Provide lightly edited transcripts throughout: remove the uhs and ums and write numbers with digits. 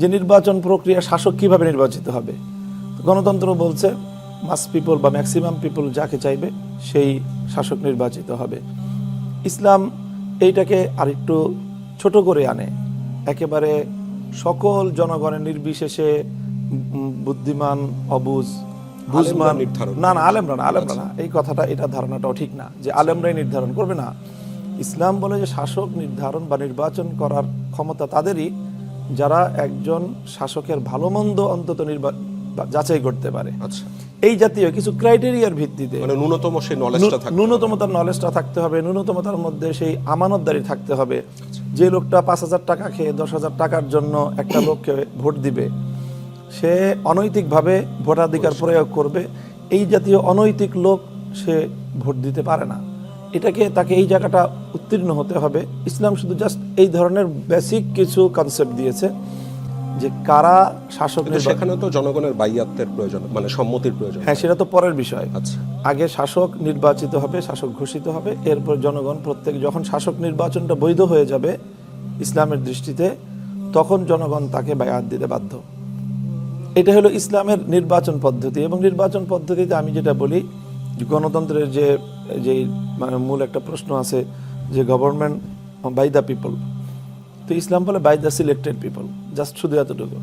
যে নির্বাচন প্রক্রিয়া শাসক কিভাবে নির্বাচিত হবে। গণতন্ত্র বলছে মাস পিপল বা ম্যাক্সিমাম পিপল যাকে চাইবে সেই শাসক নির্বাচিত হবে। ইসলাম এইটাকে আরেকটু ছোট করে আনে, একেবারে সকল জনগণের নির্বিশেষে, বুদ্ধিমান অবুঝ বুঝমান, না আলেমরা না, এই কথাটা, এটা ধারণাটাও ঠিক না যে আলেমরাই নির্ধারণ করবে। না, ইসলাম বলে যে শাসক নির্ধারণ বা নির্বাচন করার ক্ষমতা তাদেরই যারা একজন শাসকের ভালো মন্দ অন্তত যাচাই করতে পারে। আচ্ছা, এই জাতীয় কিছু ক্রাইটেরিয়ার ভিত্তিতে, মানে ন্যূনতম সেই নলেজটা থাকতে হবে, ন্যূনতম তার মধ্যে সেই আমানতদারি থাকতে হবে। যে লোকটা 5,000 টাকা খেয়ে 10,000 টাকার জন্য একটা লোককে ভোট দিবে, সে অনৈতিকভাবে ভোটাধিকার প্রয়োগ করবে, এই জাতীয় অনৈতিক লোক সে ভোট দিতে পারে না। তাকে এই জায়গাটা উত্তীর্ণ হতে হবে। ইসলাম শুধু জাস্ট এই ধরনের বেসিক কিছু কনসেপ্ট দিয়েছে যে কারা শাসক, সেখানে তো জনগণের বাইয়াতের প্রয়োজন, মানে সম্মতির প্রয়োজন। হ্যাঁ, সেটা তো পরের বিষয়। আচ্ছা, আগে শাসক নির্বাচিত হবে, শাসক ঘোষিত হবে, এরপর জনগণ যখন শাসক নির্বাচনটা বৈধ হয়ে যাবে ইসলামের দৃষ্টিতে, তখন জনগণ তাকে বায়াত দিতে বাধ্য। এটা হলো ইসলামের নির্বাচন পদ্ধতি। এবং নির্বাচন পদ্ধতিতে আমি যেটা বলি, গণতন্ত্রের যে মানে মূল একটা প্রশ্ন আছে যে গভর্নমেন্ট বাই দ্য পিপল, তো ইসলাম বলে by the selected people. Just শুধু এতটুকু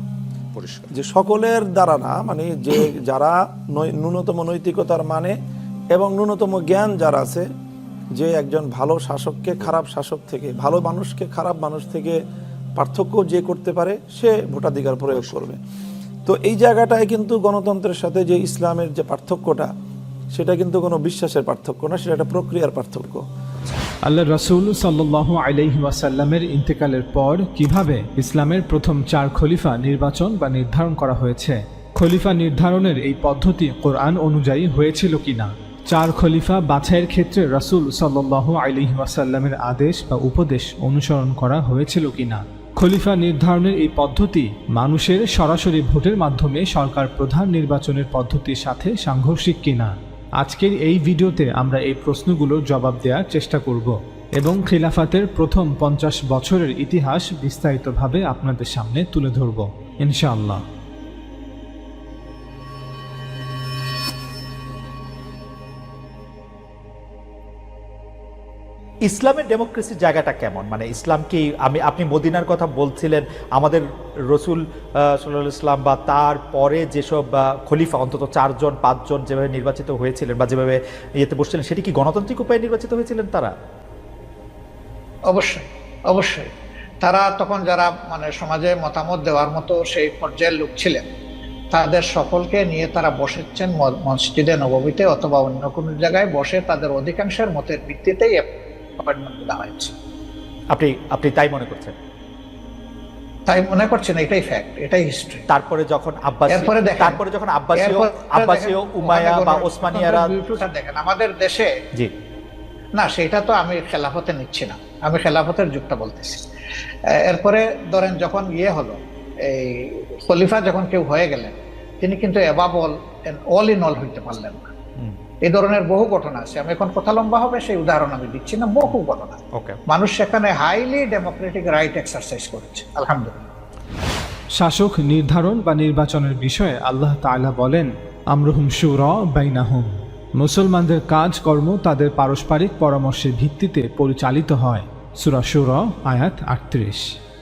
পরিষ্কার যে সকলের দ্বারা না, মানে যে যারা ন্যূনতম নৈতিকতার মানে এবং ন্যূনতম জ্ঞান যারা আছে, যে একজন ভালো শাসককে খারাপ শাসক থেকে, ভালো মানুষকে খারাপ মানুষ থেকে পার্থক্য যে করতে পারে, সে ভোটাধিকার প্রয়োগ করবে। তো এই জায়গাটায় কিন্তু গণতন্ত্রের সাথে যে ইসলামের যে পার্থক্যটা, সেটা কিন্তু কোনো বিশ্বাসের পার্থক্য না, সেটা একটা প্রক্রিয়ার পার্থক্য। আল্লাহ রাসূল সাল্লাল্লাহু আলাইহি ওয়াসাল্লামের ইন্তেকালের পর কিভাবে ইসলামের প্রথম 4 খলিফা নির্বাচন বা নির্ধারণ করা হয়েছে, খলিফা নির্ধারণের এই পদ্ধতি কোরআন অনুযায়ী হয়েছিল কিনা, 4 খলিফা বাছাইয়ের ক্ষেত্রে রাসূল সাল্লাল্লাহু আলাইহি ওয়াসাল্লামের আদেশ বা উপদেশ অনুসরণ করা হয়েছিল কিনা, খলিফা নির্ধারণের এই পদ্ধতি মানুষের সরাসরি ভোটের মাধ্যমে সরকার প্রধান নির্বাচনের পদ্ধতির সাথে সাংঘর্ষিক কিনা। আজকের এই ভিডিওতে আমরা এই প্রশ্নগুলোর জবাব দেওয়ার চেষ্টা করব এবং খিলাফাতের প্রথম 50 বছরের ইতিহাস বিস্তারিতভাবে আপনাদের সামনে তুলে ধরব ইনশাআল্লাহ। ইসলামের ডেমোক্রেসির জায়গাটা কেমন? মানে ইসলাম কি, আপনি মদিনার কথা বলছিলেন, আমাদের রসুল সাল্লাল্লাহু আলাইহি ওয়াসাল্লাম বা তার পরে যেসব খলিফা অন্তত 4 জন 5 জন যেভাবে নির্বাচিত হয়েছিলেন বা যেভাবে ইয়েতে বসছিলেন, সেটি কি গণতান্ত্রিক উপায়ে নির্বাচিত হয়েছিলেন তারা? অবশ্যই অবশ্যই। তারা তখন যারা মানে সমাজে মতামত দেওয়ার মতো সেই পর্যায়ের লোক ছিলেন, তাদের সকলকে নিয়ে তারা বসেছেন মসজিদে নববীতে অথবা অন্য কোনো জায়গায় বসে, তাদের অধিকাংশের মতের ভিত্তিতেই অ্যাপয়েন্টমেন্ট দেওয়া হয়েছে। আপনি তাই মনে করছেন? তাই মনে করছেন, এটাই ফ্যাক্ট, এটাই হিস্ট্রি। তারপরে যখন আব্বাসীয় উমাইয়া বা ওসমানিয়ারা দেখেন আমাদের দেশে, জি না সেটা তো আমি খেলাফতে নিচ্ছি না, আমি খেলাফতের যুগটা বলতেছি। এরপরে ধরেন যখন হলো, এই খলিফা যখন কেউ হয়ে গেলেন, তিনি কিন্তু অল ইন অল হইতে পারলেন না। এই ধরনের বহু ঘটনা আছে, আমি এখন কথা লম্বা হবে, সেই উদাহরণ আমি দিচ্ছি না, বহু ঘটনা। মানুষ সেখানে হাইলি ডেমোক্রেটিক রাইট এক্সারসাইজ করেছে, আলহামদুলিল্লাহ। শাসক নির্ধারণ বা নির্বাচনের বিষয়ে আল্লাহ তাআলা বলেন, আমরুহুম শুরা বাইনাহুম, মুসলমানদের কাজকর্ম তাদের পারস্পরিক পরামর্শের ভিত্তিতে পরিচালিত হয়। সূরা শুরা আয়াত 38।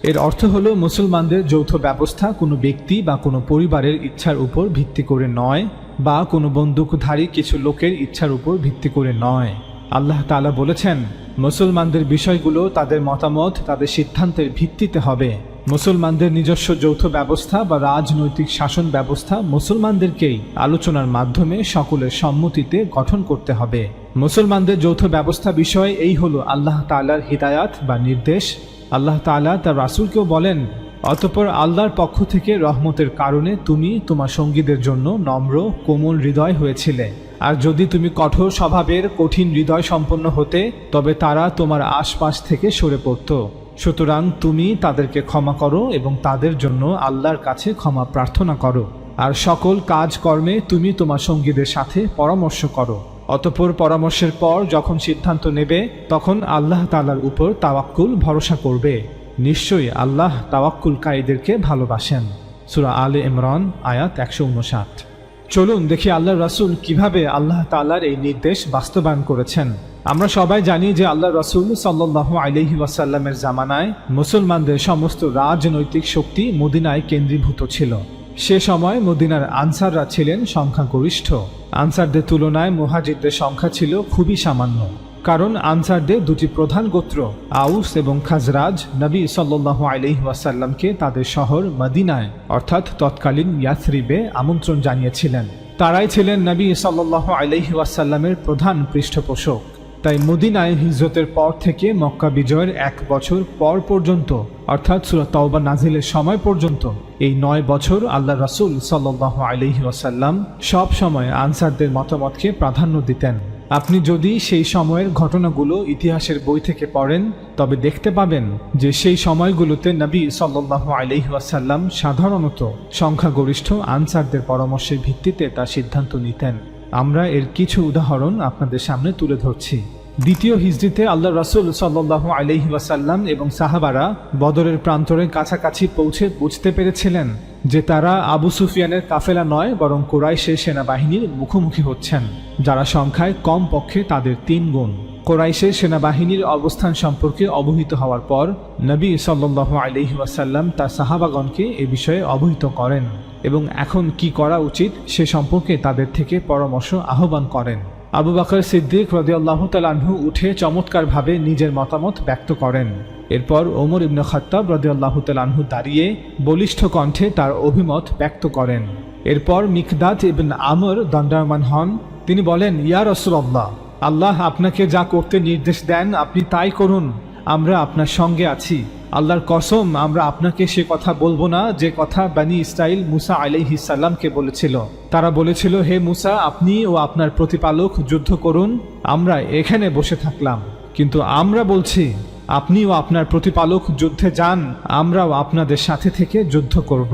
এর অর্থ হলো মুসলমানদের যৌথ ব্যবস্থা কোনো ব্যক্তি বা কোনো পরিবারের ইচ্ছার উপর ভিত্তি করে নয়, বা কোনো বন্দুকধারী কিছু লোকের ইচ্ছার উপর ভিত্তি করে নয়। আল্লাহ তাআলা বলেছেন, মুসলমানদের বিষয়গুলো তাদের মতামত, তাদের সিদ্ধান্তের ভিত্তিতে হবে। মুসলমানদের নিজস্ব যৌথ ব্যবস্থা বা রাজনৈতিক শাসন ব্যবস্থা মুসলমানদেরকেই আলোচনার মাধ্যমে সকলের সম্মতিতে গঠন করতে হবে। মুসলমানদের যৌথ ব্যবস্থা বিষয়ে এই হলো আল্লাহ তাআলার হিদায়াত বা নির্দেশ। আল্লাহ তাআলা তার রাসূলকেও বলেন, অতঃপর আল্লাহর পক্ষ থেকে রহমতের কারণে তুমি তোমার সঙ্গীদের জন্য নম্র কোমল হৃদয় হয়েছিলে, আর যদি তুমি কঠোর স্বভাবের কঠিন হৃদয় সম্পন্ন হতে, তবে তারা তোমার আশপাশ থেকে সরে পড়ত। সুতরাং তুমি তাদেরকে ক্ষমা করো এবং তাদের জন্য আল্লাহর কাছে ক্ষমা প্রার্থনা করো, আর সকল কাজকর্মে তুমি তোমার সঙ্গীদের সাথে পরামর্শ করো। অতঃপর পরামর্শের পর যখন সিদ্ধান্ত নেবে, তখন আল্লাহ তাআলার উপর তাওয়াক্কুল ভরসা করবে। নিশ্চয়ই আল্লাহ তাওয়াক্কুলকারীদেরকে ভালোবাসেন। সূরা আলে ইমরান আয়াত 159। চলুন দেখি আল্লাহ রাসূল কিভাবে আল্লাহ তাআলার এই নির্দেশ বাস্তবায়ন করেছেন। আমরা সবাই জানি যে আল্লাহ রাসূল সাল্লাল্লাহু আলাইহি ওয়াসাল্লামের জামানায় মুসলমানদের সমস্ত রাজনৈতিক শক্তি মদিনায় কেন্দ্রীভূত ছিল। সে সময় মদিনার আনসাররা ছিলেন সংখ্যাগরিষ্ঠ। আনসারদের তুলনায় মুহাজিরদের সংখ্যা ছিল খুবই সামান্য, কারণ আনসারদের দুটি প্রধান গোত্র আউস এবং খাজরাজ নবী সাল্লাল্লাহু আলাইহি ওয়াসাল্লামকে তাদের শহর মদিনায় অর্থাৎ তৎকালীন ইয়াথরিবে আমন্ত্রণ জানিয়েছিলেন। তারাই ছিলেন নবী সাল্লাল্লাহু আলাইহি ওয়াসাল্লামের প্রধান পৃষ্ঠপোষক। তাই মদিনায় হিজরতের পর থেকে মক্কা বিজয়ের 1 বছর পর পর্যন্ত অর্থাৎ সূরা তাওবা নাজিলের সময় পর্যন্ত এই 9 বছর আল্লাহ রাসূল সাল্লাল্লাহু আলাইহি ওয়াসাল্লাম সব সময় আনসারদের মতামতকে প্রাধান্য দিতেন। আপনি যদি সেই সময়ের ঘটনাগুলো ইতিহাসের বই থেকে পড়েন তবে দেখতে পাবেন যে সেই সময়গুলোতে নবী সাল্লাল্লাহু আলাইহি ওয়াসাল্লাম সাধারণত সংখ্যাগরিষ্ঠ আনসারদের পরামর্শের ভিত্তিতে তার সিদ্ধান্ত নিতেন। আমরা এর কিছু উদাহরণ আপনাদের সামনে তুলে ধরছি। দ্বিতীয় হিজরিতে আল্লাহ রাসূল সাল্লাল্লাহু আলাইহি ওয়াসাল্লাম এবং সাহাবারা বদরের প্রান্তরের কাছাকাছি পৌঁছে বুঝতে পেরেছিলেন যে তারা আবু সুফিয়ানের কাফেলা নয় বরং কুরাইশের সেনাবাহিনীর মুখোমুখি হচ্ছেন, যারা সংখ্যায় কম পক্ষে তাদের 3 গুণ। কুরাইশের সেনাবাহিনীর অবস্থান সম্পর্কে অবহিত হওয়ার পর নবী সাল্লাল্লাহু আলাইহি ওয়াসাল্লাম তার সাহাবাগণকে এ বিষয়ে অবহিত করেন এবং এখন কি করা উচিত সে সম্পর্কে তাদের থেকে পরামর্শ আহ্বান করেন। আবু বকর সিদ্দিক রাদিয়াল্লাহু তাআলা আনহু উঠে চমৎকারভাবে নিজের মতামত ব্যক্ত করেন। এরপর ওমর ইবনে খাত্তাব রাদিয়াল্লাহু তাআলা আনহু দাঁড়িয়ে বলিষ্ঠ কণ্ঠে তার অভিমত ব্যক্ত করেন। এরপর মিকদাদ ইবনে আমর দণ্ডায়মান হন। তিনি বলেন, ইয়া রাসূলুল্লাহ, আল্লাহ আপনাকে যা করতে নির্দেশ দেন আপনি তাই করুন, আমরা আপনার সঙ্গে আছি। আল্লাহর কসম, আমরা আপনাকে সে কথা বলবো না যে কথা বনী ইসরাইল মুসা আলাইহিস সালামকে বলেছিল। তারা বলেছিল, হে মুসা, আপনি ও আপনার প্রতিপালক যুদ্ধ করুন, আমরা এখানে বসে থাকলাম। কিন্তু আমরা বলছি, আপনি ও আপনার প্রতিপালক যুদ্ধে যান, আমরাও আপনাদের সাথে থেকে যুদ্ধ করব।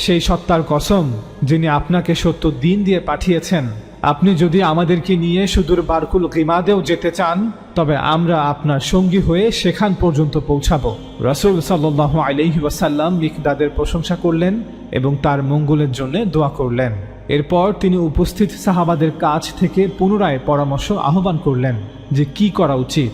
সেই সত্তার কসম যিনি আপনাকে সত্য দিন দিয়ে পাঠিয়েছেন, আপনি যদি আমাদেরকে নিয়ে সুদূর বারকুল গিমাদেও যেতে চান তবে আমরা আপনার সঙ্গী হয়ে সেখান পর্যন্ত পৌঁছাবো। রাসূল সাল্লাল্লাহু আলাইহি ওয়াসাল্লাম মিকদাদের প্রশংসা করলেন এবং তার মঙ্গলের জন্য দোয়া করলেন। এরপর তিনি উপস্থিত সাহাবাদের কাছ থেকে পুনরায় পরামর্শ আহ্বান করলেন যে কি করা উচিত।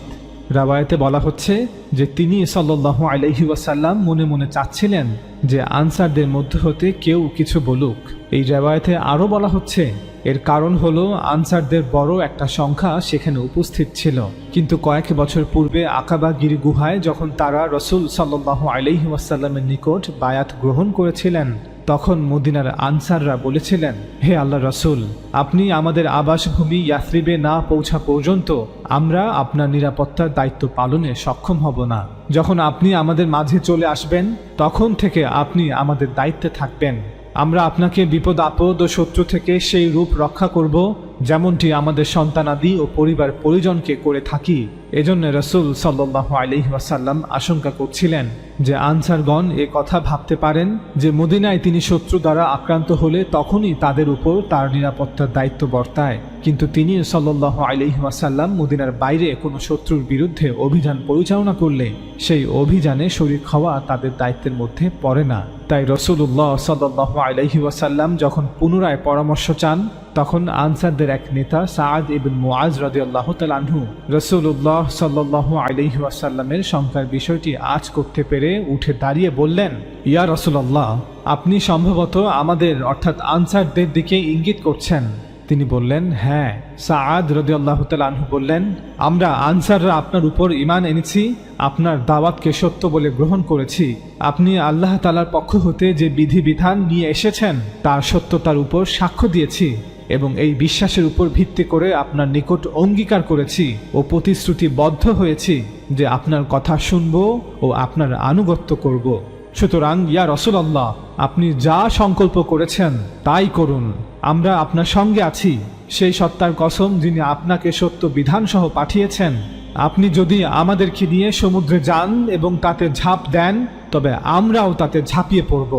রাওয়ায়াতে বলা হচ্ছে যে তিনি সাল্লাল্লাহু আলাইহি ওয়াসাল্লাম মনে মনে চাচ্ছিলেন যে আনসারদের মধ্য হতে কেউ কিছু বলুক। এই রাওয়ায়াতে আরও বলা হচ্ছে এর কারণ হলো আনসারদের বড় একটা সংখ্যা সেখানে উপস্থিত ছিল, কিন্তু কয়েক বছর পূর্বে আকাবা গিরি গুহায় যখন তারা রাসূল সাল্লাল্লাহু আলাইহি ওয়াসাল্লামের নিকট বায়াত গ্রহণ করেছিলেন তখন মদিনার আনসাররা বলেছিলেন, হে আল্লাহ রাসূল, আপনি আমাদের আবাসভূমি ইয়াথরিবে না পৌঁছা পর্যন্ত আমরা আপনার নিরাপত্তার দায়িত্ব পালনে সক্ষম হব না। যখন আপনি আমাদের মাঝে চলে আসবেন তখন থেকে আপনি আমাদের দায়িত্বে থাকবেন। আমরা আপনাকে বিপদ আপদ ও শত্রু থেকে সেই রূপ রক্ষা করব যেমনটি আমাদের সন্তানাদি ও পরিবার পরিজনকে করে থাকি। এজন্য রাসূল সাল্লাল্লাহু আলাইহি ওয়াসাল্লাম আশঙ্কা করছিলেন যে আনসারগণ এ কথা ভাবতে পারেন যে মদিনায় তিনি শত্রু দ্বারা আক্রান্ত হলে তখনই তাদের উপর তার নিরাপত্তার দায়িত্ব বর্তায়, কিন্তু তিনি সাল্লাল্লাহু আলাইহি ওয়াসাল্লাম মদিনার বাইরে কোনো শত্রুর বিরুদ্ধে অভিযান পরিচালনা করলে সেই অভিযানে শরীক হওয়া তাদের দায়িত্বের মধ্যে পড়ে না। তাই রাসূলুল্লাহ সাল্লাল্লাহু আলাইহি ওয়াসাল্লাম যখন পুনরায় পরামর্শ চান তখন আনসারদের এক নেতা সাআদ ইবনে মুআজ রাদিয়াল্লাহু তাআলা আনহু রাসূলুল্লাহ সাল্লাল্লাহু আলাইহি ওয়াসাল্লামের সংখ্যার বিষয়টি আঁচ করতে পেরে উঠে দাঁড়িয়ে বললেন, ইয়া রাসূলুল্লাহ, আপনি সম্ভবত আমাদের অর্থাৎ আনসারদের দিকে ইঙ্গিত করছেন। তিনি বললেন, হ্যাঁ। সাআদ রাদিয়াল্লাহু তাআলা আনহু বললেন, আমরা আনসাররা আপনার উপর ঈমান এনেছি, আপনার দাওয়াতকে সত্য বলে গ্রহণ করেছি। আপনি আল্লাহ তাআলার পক্ষ হতে যে বিধিবিধান নিয়ে এসেছেন তার সত্যতার উপর সাক্ষ্য দিয়েছি এবং এই বিশ্বাসের উপর ভিত্তি করে আপনার নিকট অঙ্গীকার করেছি ও প্রতিশ্রুতিবদ্ধ হয়েছি যে আপনার কথা শুনব ও আপনার আনুগত্য করব। সুতরাং ইয়া রাসূলুল্লাহ, আপনি যা সংকল্প করেছেন তাই করুন, আমরা আপনার সঙ্গে আছি। সেই সত্তার কসম যিনি আপনাকে সত্য বিধান সহ পাঠিয়েছেন, আপনি যদি আমাদেরকে নিয়ে সমুদ্রে যান এবং তাতে ঝাঁপ দেন তবে আমরাও তাতে ঝাঁপিয়ে পড়ব।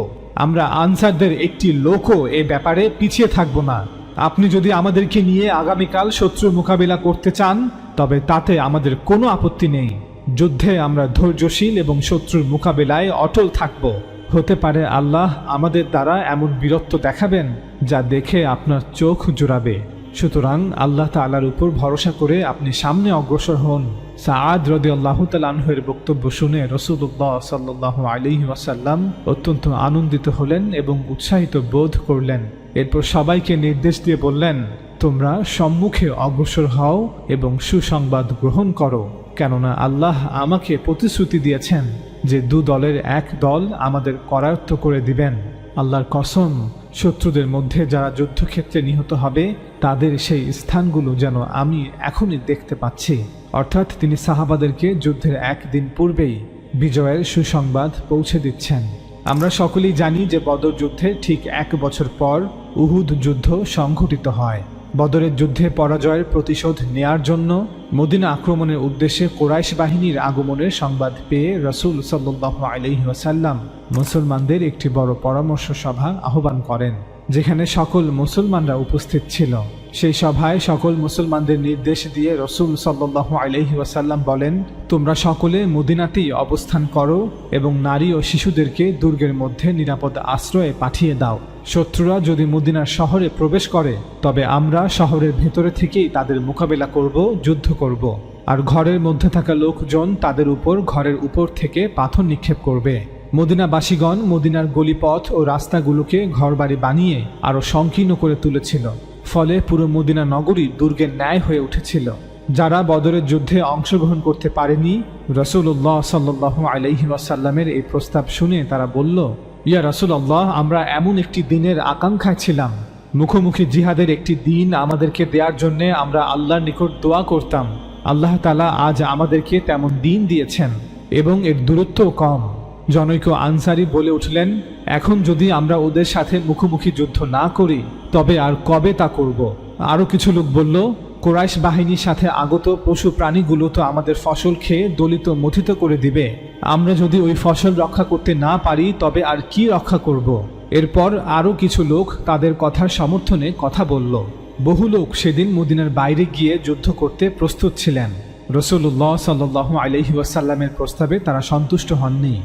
আমরা আনসারদের একটি লোকও এ ব্যাপারে পিছিয়ে থাকব না। আপনি যদি আমাদেরকে নিয়ে আগামীকাল শত্রুর মোকাবিলা করতে চান তবে তাতে আমাদের কোনো আপত্তি নেই। যুদ্ধে আমরা ধৈর্যশীল এবং শত্রুর মোকাবেলায় অটল থাকব। হতে পারে আল্লাহ আমাদের দ্বারা এমন বীরত্ব দেখাবেন যা দেখে আপনার চোখ জুড়াবে। সুতরাং আল্লাহ তাআলার উপর ভরসা করে আপনি সামনে অগ্রসর হন। সাআদ রাদিয়াল্লাহু তাআলা আনহুর বক্তব্য শুনে রাসূলুল্লাহ সাল্লাল্লাহু আলাইহি ওয়াসাল্লাম অত্যন্ত আনন্দিত হলেন এবং উৎসাহিত বোধ করলেন। এরপর সবাইকে নির্দেশ দিয়ে বললেন, তোমরা সম্মুখে অগ্রসর হও এবং সুসংবাদ গ্রহণ করো, কেননা আল্লাহ আমাকে প্রতিশ্রুতি দিয়েছেন যে দু দলের এক দল আমাদের করায়ত্ত করে দিবেন। আল্লাহর কসম, শত্রুদের মধ্যে যারা যুদ্ধক্ষেত্রে নিহত হবে তাদের সেই স্থানগুলো যেন আমি এখনই দেখতে পাচ্ছি। অর্থাৎ তিনি সাহাবাদেরকে যুদ্ধের একদিন পূর্বেই বিজয়ের সুসংবাদ পৌঁছে দিচ্ছেন। আমরা সকলেই জানি যে বদর যুদ্ধে ঠিক 1 বছর পর উহুদ যুদ্ধ সংঘটিত হয়। বদরের যুদ্ধে পরাজয়ের প্রতিশোধ নেয়ার জন্য মদিনা আক্রমণের উদ্দেশ্যে কুরাইশ বাহিনীর আগমনের সংবাদ পেয়ে রাসূল সাল্লাল্লাহু আলাইহি ওয়াসাল্লাম মুসলমানদের একটি বড় পরামর্শ সভা আহ্বান করেন, যেখানে সকল মুসলমানরা উপস্থিত ছিল। সেই সভায় সকল মুসলমানদের নির্দেশ দিয়ে রাসূল সাল্লাল্লাহু আলাইহি ওয়াসাল্লাম বলেন, তোমরা সকলে মদিনাতেই অবস্থান করো এবং নারী ও শিশুদেরকে দুর্গের মধ্যে নিরাপদ আশ্রয়ে পাঠিয়ে দাও। শত্রুরা যদি মদিনার শহরে প্রবেশ করে তবে আমরা শহরের ভেতরে থেকেই তাদের মোকাবেলা করব, যুদ্ধ করব। আর ঘরের মধ্যে থাকা লোকজন তাদের উপর ঘরের উপর থেকে পাথর নিক্ষেপ করবে। মদিনাবাসীগণ মদিনার গলিপথ ও রাস্তাগুলোকে ঘরবাড়ি বানিয়ে আরো সংকীর্ণ করে তুলেছিল, ফলে পুরো মদিনা নগরী দুর্গের ন্যায় হয়ে উঠেছিল। যারা বদরের যুদ্ধে অংশগ্রহণ করতে পারেনি, রাসূলুল্লাহ সাল্লাল্লাহু আলাইহি ওয়াসাল্লামের এই প্রস্তাব শুনে তারা বলল, ইয়া রাসূলুল্লাহ, আমরা এমন একটি দিনের আকাঙ্ক্ষায় ছিলাম, মুখোমুখি জিহাদের একটি দিন আমাদেরকে দেওয়ার জন্য আমরা আল্লাহর নিকট দোয়া করতাম। আল্লাহ তাআলা আজ আমাদেরকে তেমন দিন দিয়েছেন এবং এর দূরত্বও কম। জনৈক আনসারী বলে উঠলেন, এখন যদি আমরা ওদের সাথে মুখোমুখি যুদ্ধ না করি তবে আর কবে তা করব? আরও কিছু লোক বলল, কুরাইশ বাহিনীর সাথে আগত পশু প্রাণীগুলো তো আমাদের ফসল খেয়ে দলিত মথিত করে দিবে। আমরা যদি ওই ফসল রক্ষা করতে না পারি তবে আর কি রক্ষা করব? এরপর আরও কিছু লোক তাদের কথার সমর্থনে কথা বলল। বহু লোক সেদিন মদিনার বাইরে গিয়ে যুদ্ধ করতে প্রস্তুত ছিলেন। রাসূলুল্লাহ সাল্লাল্লাহু আলাইহি ওয়াসাল্লামের প্রস্তাবে তারা সন্তুষ্ট হননি।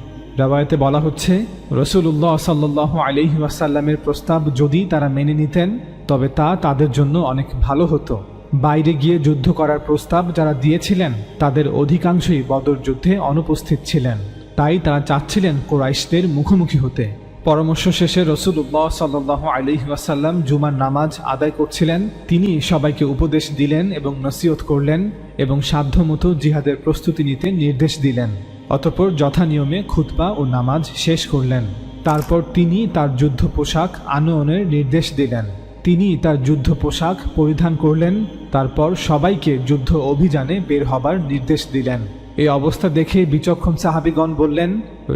রাওয়ায়াতে বলা হচ্ছে, রাসূলুল্লাহ সাল্লাল্লাহু আলাইহি ওয়াসাল্লামের প্রস্তাব যদি তারা মেনে নিতেন তবে তা তাদের জন্য অনেক ভালো হতো। বাইরে গিয়ে যুদ্ধ করার প্রস্তাব যারা দিয়েছিলেন তাদের অধিকাংশই বদর যুদ্ধে অনুপস্থিত ছিলেন, তাই তারা চাচ্ছিলেন কুরাইশদের মুখোমুখি হতে। পরামর্শ শেষে রাসূলুল্লাহ সাল্লাল্লাহু আলাইহি ওয়াসাল্লাম জুমার নামাজ আদায় করছিলেন। তিনি সবাইকে উপদেশ দিলেন এবং নসিহত করলেন এবং সাধ্যমতো জিহাদের প্রস্তুতি নিতে নির্দেশ দিলেন। অতঃপর যথানিয়মে খুতবা ও নামাজ শেষ করলেন। তারপর তিনি তার যুদ্ধ পোশাক আনয়নের নির্দেশ দিলেন। তিনি তার যুদ্ধ পোশাক পরিধান করলেন। তারপর সবাইকে যুদ্ধ অভিযানে বের হবার নির্দেশ দিলেন। এই অবস্থা দেখে বিচক্ষণ সাহাবীগণ বললেন,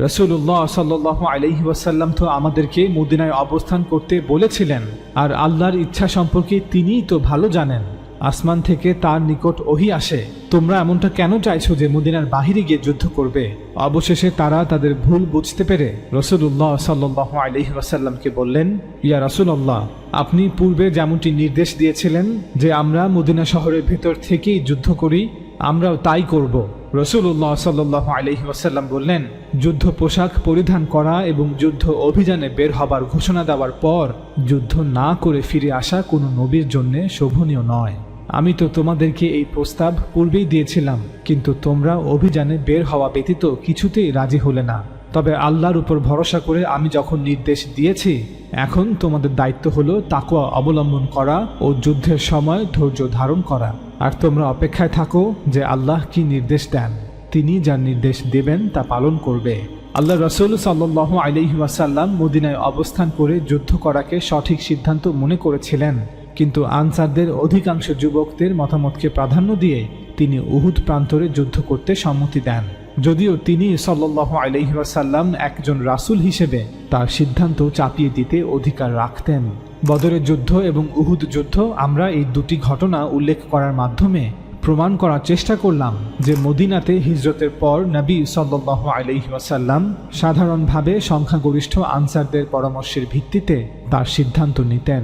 রাসূলুল্লাহ সাল্লাল্লাহু আলাইহি ওয়াসাল্লাম তো আমাদেরকে মদিনায় অবস্থান করতে বলেছিলেন, আর আল্লাহর ইচ্ছা সম্পর্কে তিনিই তো ভালো জানেন। আসমান থেকে তার নিকট ওহী আসে, তোমরা এমনটা কেন চাইছো যে মদিনার বাহিরে গিয়ে যুদ্ধ করবে? অবশেষে তারা তাদের ভুল বুঝতে পেরে রাসূলুল্লাহ সাল্লাল্লাহু আলাইহি ওয়াসাল্লামকে বললেন, ইয়া রাসূলুল্লাহ, আপনি পূর্বে যেমনটি নির্দেশ দিয়েছিলেন যে আমরা মদিনা শহরের ভেতর থেকেই যুদ্ধ করি, আমরাও তাই করব। রাসূলুল্লাহ সাল্লাল্লাহু আলাইহি ওয়াসাল্লাম বললেন, যুদ্ধ পোশাক পরিধান করা এবং যুদ্ধ অভিযানে বের হবার ঘোষণা দেওয়ার পর যুদ্ধ না করে ফিরে আসা কোনো নবীর জন্য শোভনীয় নয়। আমি তো তোমাদেরকে এই প্রস্তাব পূর্বেই দিয়েছিলাম, কিন্তু তোমরা অভিযানে বের হওয়া ব্যতীত কিছুতেই রাজি হলে না। তবে আল্লাহর উপর ভরসা করে আমি যখন নির্দেশ দিয়েছি, এখন তোমাদের দায়িত্ব হলো তাকওয়া অবলম্বন করা ও যুদ্ধের সময় ধৈর্য ধারণ করা। আর তোমরা অপেক্ষায় থাকো যে আল্লাহ কি নির্দেশ দেন। তিনি যার নির্দেশ দেবেন তা পালন করবে। আল্লাহ রাসূল সাল্লাল্লাহু আলাইহি ওয়াসাল্লাম মদিনায় অবস্থান করে যুদ্ধ করাকে সঠিক সিদ্ধান্ত মনে করেছিলেন, কিন্তু আনসারদের অধিকাংশ যুবকদের মতামতকে প্রাধান্য দিয়ে তিনি উহুদ প্রান্তরে যুদ্ধ করতে সম্মতি দেন। যদিও তিনি সাল্লাল্লাহু আলাইহি ওয়াসাল্লাম একজন রাসূল হিসেবে তার সিদ্ধান্ত চাপিয়ে দিতে অধিকার রাখতেন। বদরের যুদ্ধ এবং উহুদ যুদ্ধ আমরা এই দুটি ঘটনা উল্লেখ করার মাধ্যমে প্রমাণ করার চেষ্টা করলাম যে মদিনাতে হিজরতের পর নবী সাল্লাল্লাহু আলাইহি ওয়াসাল্লাম সাধারণভাবে সংখ্যাগরিষ্ঠ আনসারদের পরামর্শের ভিত্তিতে তার সিদ্ধান্ত নিতেন।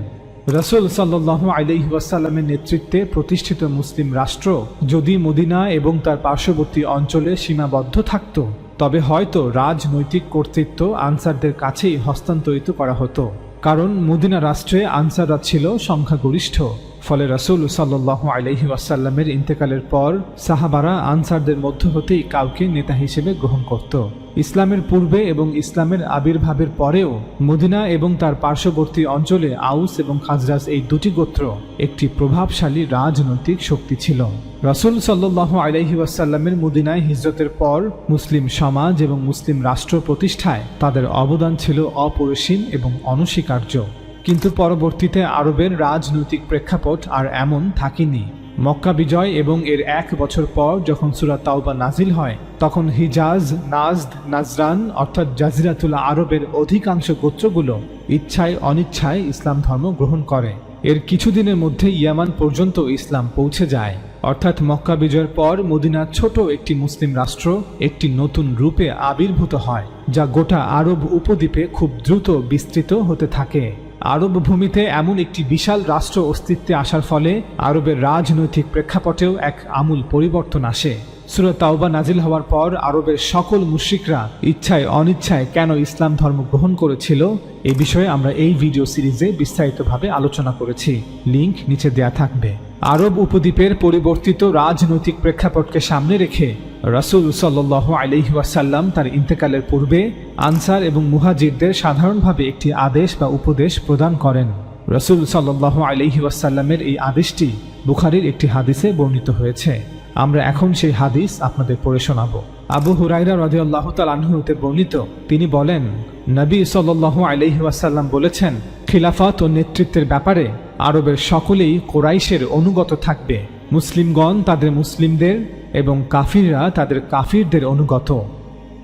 রাসূল সাল্লাল্লাহু আলাইহি ওয়াসাল্লামের নেতৃত্বে প্রতিষ্ঠিত মুসলিম রাষ্ট্র যদি মদিনা এবং তার পার্শ্ববর্তী অঞ্চলে সীমাবদ্ধ থাকত, তবে হয়তো রাজনৈতিক কর্তৃত্ব আনসারদের কাছেই হস্তান্তরিত করা হতো। কারণ মদিনা রাষ্ট্রে আনসাররা ছিল সংখ্যাগরিষ্ঠ। ফলে রাসূল সাল্লাল্লাহু আলাইহি ওয়াসাল্লামের ইন্তেকালের পর সাহাবারা আনসারদের মধ্য হতেই কাউকে নেতা হিসেবে গ্রহণ করত। ইসলামের পূর্বে এবং ইসলামের আবির্ভাবের পরেও মদিনা এবং তার পার্শ্ববর্তী অঞ্চলে আউস এবং খাজরাজ এই দুটি গোত্র একটি প্রভাবশালী রাজনৈতিক শক্তি ছিল। রাসূল সাল্লাল্লাহু আলাইহি ওয়াসাল্লামের মদিনায় হিজরতের পর মুসলিম সমাজ এবং মুসলিম রাষ্ট্র প্রতিষ্ঠায় তাদের অবদান ছিল অপরিসীম এবং অনস্বীকার্য। কিন্তু পরবর্তীতে আরবের রাজনৈতিক প্রেক্ষাপট আর এমন থাকেনি। মক্কা বিজয় এবং এর 1 বছর পর যখন সূরা তাওবা নাজিল হয়, তখন হিজাজ, নাজদ, নাজরান অর্থাৎ জাজিরাতুল আরবের অধিকাংশ গোত্রগুলো ইচ্ছায় অনিচ্ছায় ইসলাম ধর্ম গ্রহণ করে। এর কিছুদিনের মধ্যে ইয়ামান পর্যন্ত ইসলাম পৌঁছে যায়। অর্থাৎ মক্কা বিজয়ের পর মদিনার ছোট একটি মুসলিম রাষ্ট্র একটি নতুন রূপে আবির্ভূত হয়, যা গোটা আরব উপদ্বীপে খুব দ্রুত বিস্তৃত হতে থাকে। আরব ভূমিতে এমন একটি বিশাল রাষ্ট্র অস্তিত্বে আসার ফলে আরবের রাজনৈতিক প্রেক্ষাপটেও এক আমূল পরিবর্তন আসে। সূরা তাওবা নাজিল হওয়ার পর আরবের সকল মুশরিকরা ইচ্ছায় অনিচ্ছায় কেন ইসলাম ধর্ম গ্রহণ করেছিল এ বিষয়ে আমরা এই ভিডিও সিরিজে বিস্তারিতভাবে আলোচনা করেছি। লিংক নিচে দেয়া থাকবে। আরব উপদ্বীপের পরিবর্তিত রাজনৈতিক প্রেক্ষাপটকে সামনে রেখে রাসূল সাল্লাল্লাহু আলাইহি ওয়াসাল্লাম তার ইন্তেকালের পূর্বে আনসার এবং মুহাজিরদের সাধারণভাবে একটি আদেশ বা উপদেশ প্রদান করেন। রাসূল সাল্লাল্লাহু আলাইহি ওয়াসাল্লামের এই আদেশটি বুখারীর একটি হাদিসে বর্ণিত হয়েছে। আমরা এখন সেই হাদিস আপনাদের পড়ে শোনাবো। আবু হুরায়রা রাদিয়াল্লাহু তাআলা আনহু হতে বর্ণিত, তিনি বলেন, নবী সাল্লাল্লাহু আলাইহি ওয়াসাল্লাম বলেছেন, খিলাফত ও নেতৃত্বের ব্যাপারে আরবের সকলেই কুরাইশের অনুগত থাকবে। মুসলিমগণ তাদের মুসলিমদের এবং কাফিররা তাদের কাফিরদের অনুগত।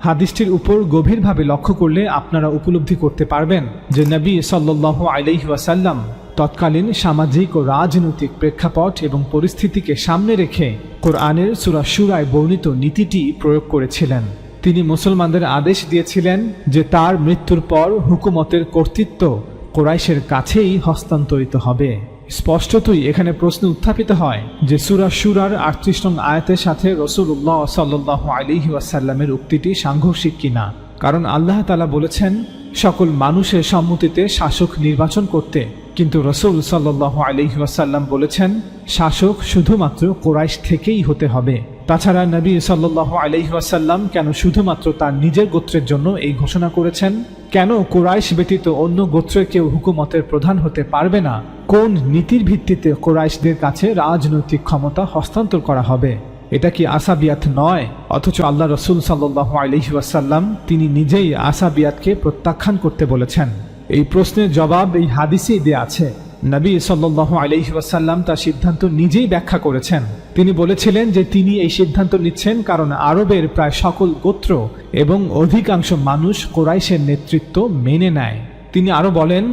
হাদিসটির উপর গভীরভাবে লক্ষ্য করলে আপনারা উপলব্ধি করতে পারবেন যে নবী সাল্লাল্লাহু আলাইহি ওয়াসাল্লাম তৎকালীন সামাজিক ও রাজনৈতিক প্রেক্ষাপট এবং পরিস্থিতিকে সামনে রেখে কোরআনের সূরা শুরায় বর্ণিত নীতিটি প্রয়োগ করেছিলেন। তিনি মুসলমানদের আদেশ দিয়েছিলেন যে তার মৃত্যুর পর হুকুমতের কর্তৃত্ব কুরাইশের কাছেই হস্তান্তরিত হবে। স্পষ্টতই এখানে প্রশ্ন উত্থাপিত হয় যে সূরা শুরার 38 নং আয়াতের সাথে রাসূলুল্লাহ সাল্লাল্লাহু আলাইহি ওয়াসাল্লামের উক্তিটি সাংঘর্ষিক কিনা। কারণ আল্লাহ তাআলা বলেছেন সকল মানুষের সম্মতিতে শাসক নির্বাচন করতে, কিন্তু রাসূল সাল্লাল্লাহু আলাইহি ওয়াসাল্লাম বলেছেন শাসক শুধুমাত্র কুরাইশ থেকেই হতে হবে। তাছাড়া নবী সাল্লাল্লাহু আলাইহি ওয়াসাল্লাম কেন শুধুমাত্র তার নিজের গোত্রের জন্য এই ঘোষণা করেছেন? কেন কুরাইশ ব্যতীত অন্য গোত্রের কেউ হুকুমতের প্রধান হতে পারবে না? কোন নীতির ভিত্তিতে কুরাইশদের কাছে রাজনৈতিক ক্ষমতা হস্তান্তর করা হবে? এটা কি আসাবিয়াত নয়? অথচ আল্লাহ রাসূল সাল্লাল্লাহু আলাইহি ওয়াসাল্লাম তিনি নিজেই আসাবিয়াতকে প্রত্যাখ্যান করতে বলেছেন। এই প্রশ্নের জবাব এই হাদিসেই দেয়া আছে। নবী সাল্লাল্লাহু আলাইহি ওয়াসাল্লাম তার সিদ্ধান্ত নিজেই ব্যাখ্যা করেছেন। তিনি বলেছিলেন যে তিনি এই সিদ্ধান্ত নিচ্ছেন কারণ আরবের প্রায় সকল গোত্র এবং অধিকাংশ মানুষ কুরাইশের নেতৃত্ব মেনে নেয়। তিনি আরো বলেন,